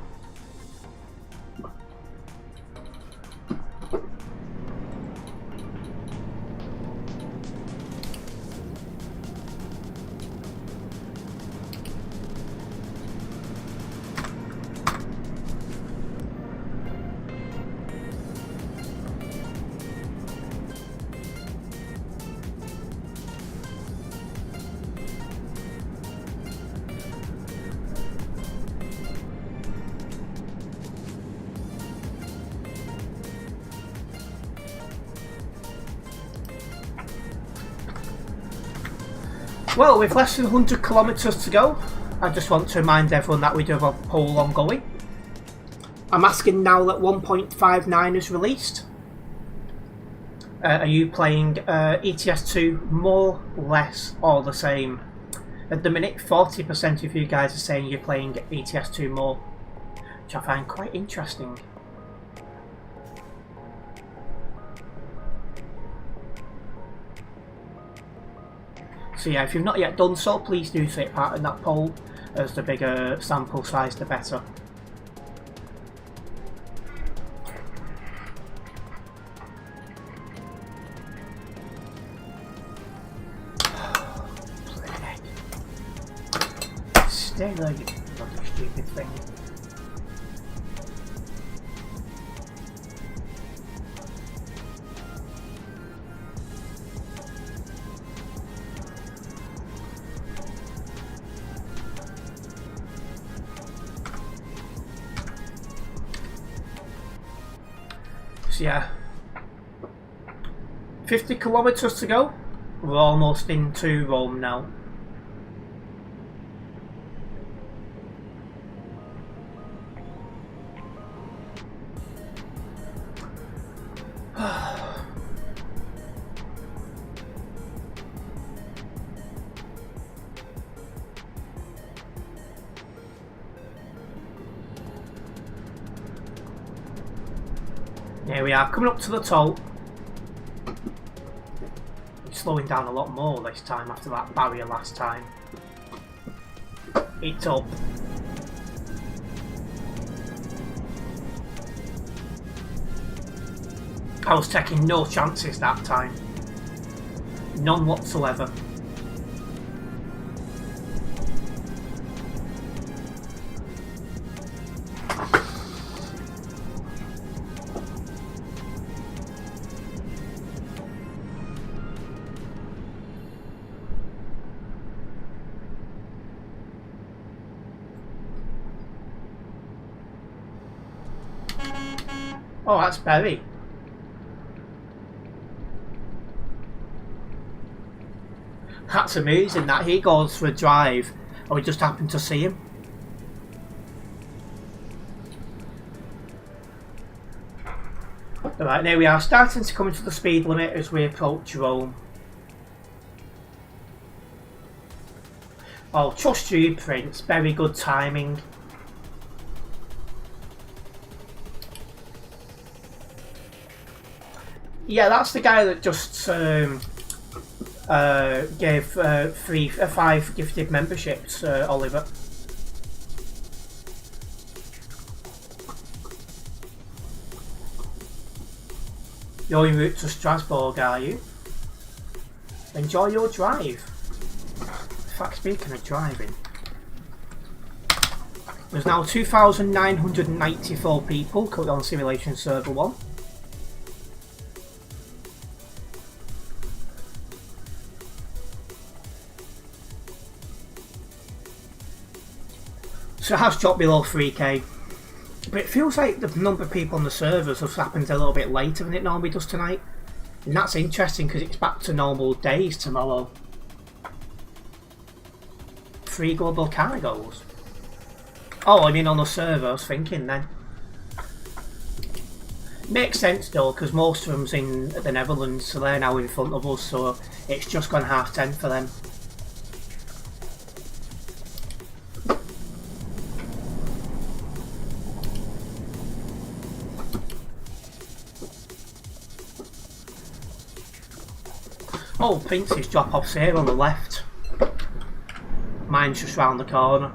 Well, with less than 100 kilometres to go, I just want to remind everyone that we do have a poll ongoing. I'm asking now that 1.59 is released. Are you playing ETS2 more, less, or the same? At the minute, 40% of you guys are saying you're playing ETS2 more, which I find quite interesting. So yeah, if you've not yet done so, please do take part in that poll, as the bigger sample size the better. Stay there, you bloody stupid thing. So yeah, 50 kilometres to go. We're almost into Rome now. Here we are, coming up to the toll. It's slowing down a lot more this time after that barrier last time. It's up. I was taking no chances that time. None whatsoever. Oh, that's Berry. That's amazing that he goes for a drive and we just happen to see him. Alright, there we are, starting to come into the speed limit as we approach Rome. Oh, trust you, Prince. Very good timing. Yeah, that's the guy that just gave 5 gifted memberships, Oliver. You're en route to Strasbourg, are you? Enjoy your drive. In fact, speaking of driving, there's now 2,994 people currently on Simulation Server 1. So it has dropped below 3k, but it feels like the number of people on the servers has happened a little bit later than it normally does tonight. And that's interesting because it's back to normal days tomorrow. 3 global cargoes. Oh, I mean on the server, I was thinking then. Makes sense though, because most of them's in the Netherlands, so they're now in front of us, so it's just gone 10:30 for them. Oh, Prince's drop-off's here on the left. Mine's just round the corner.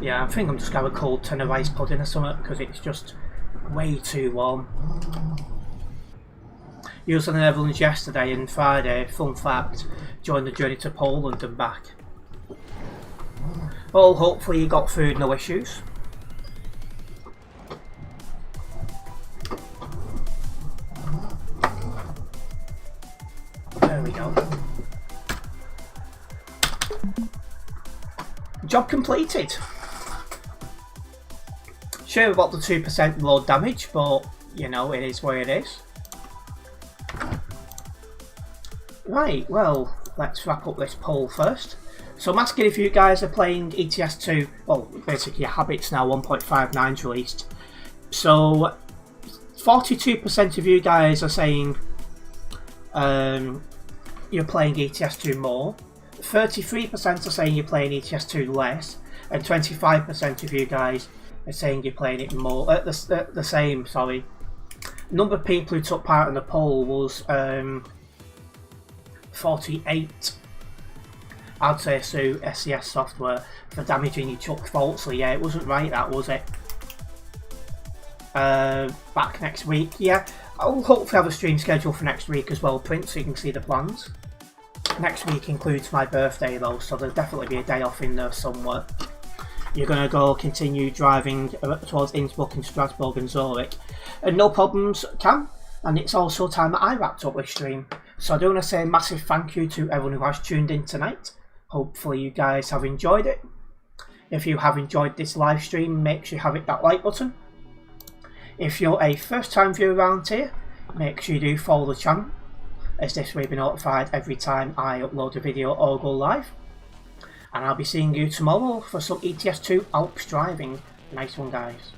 Yeah, I think I'm just going to have a cold tin of ice pudding or something because it's just way too warm. You was in the Netherlands yesterday and Friday, fun fact, joined the journey to Poland and back. Well, hopefully you got food, no issues. There we go. Job completed. Sure about the 2% load damage, but you know, it is where it is. Right, well, let's wrap up this poll first. So I'm asking if you guys are playing ETS2, well, basically Habits now 1.59's released. So 42% of you guys are saying you're playing ETS2 more, 33% are saying you're playing ETS2 less, and 25% of you guys are saying you're playing it more, the same, sorry. Number of people who took part in the poll was 48. I'd say sue SCS Software for damaging your chuck falsely. Yeah, it wasn't right, that was it. Back next week. Yeah, I'll hopefully have a stream schedule for next week as well, Prince, so you can see the plans. Next week includes my birthday though, so there'll definitely be a day off in there somewhere. You're going to go continue driving towards Innsbruck and Strasbourg and Zurich. And no problems, Cam. And it's also time that I wrapped up this stream. So I do want to say a massive thank you to everyone who has tuned in tonight. Hopefully you guys have enjoyed it. If you have enjoyed this live stream, make sure you have hit that like button. If you're a first time viewer around here, make sure you do follow the channel, as this way you'll be notified every time I upload a video or go live. And I'll be seeing you tomorrow for some ETS2 Alps driving. Nice one, guys.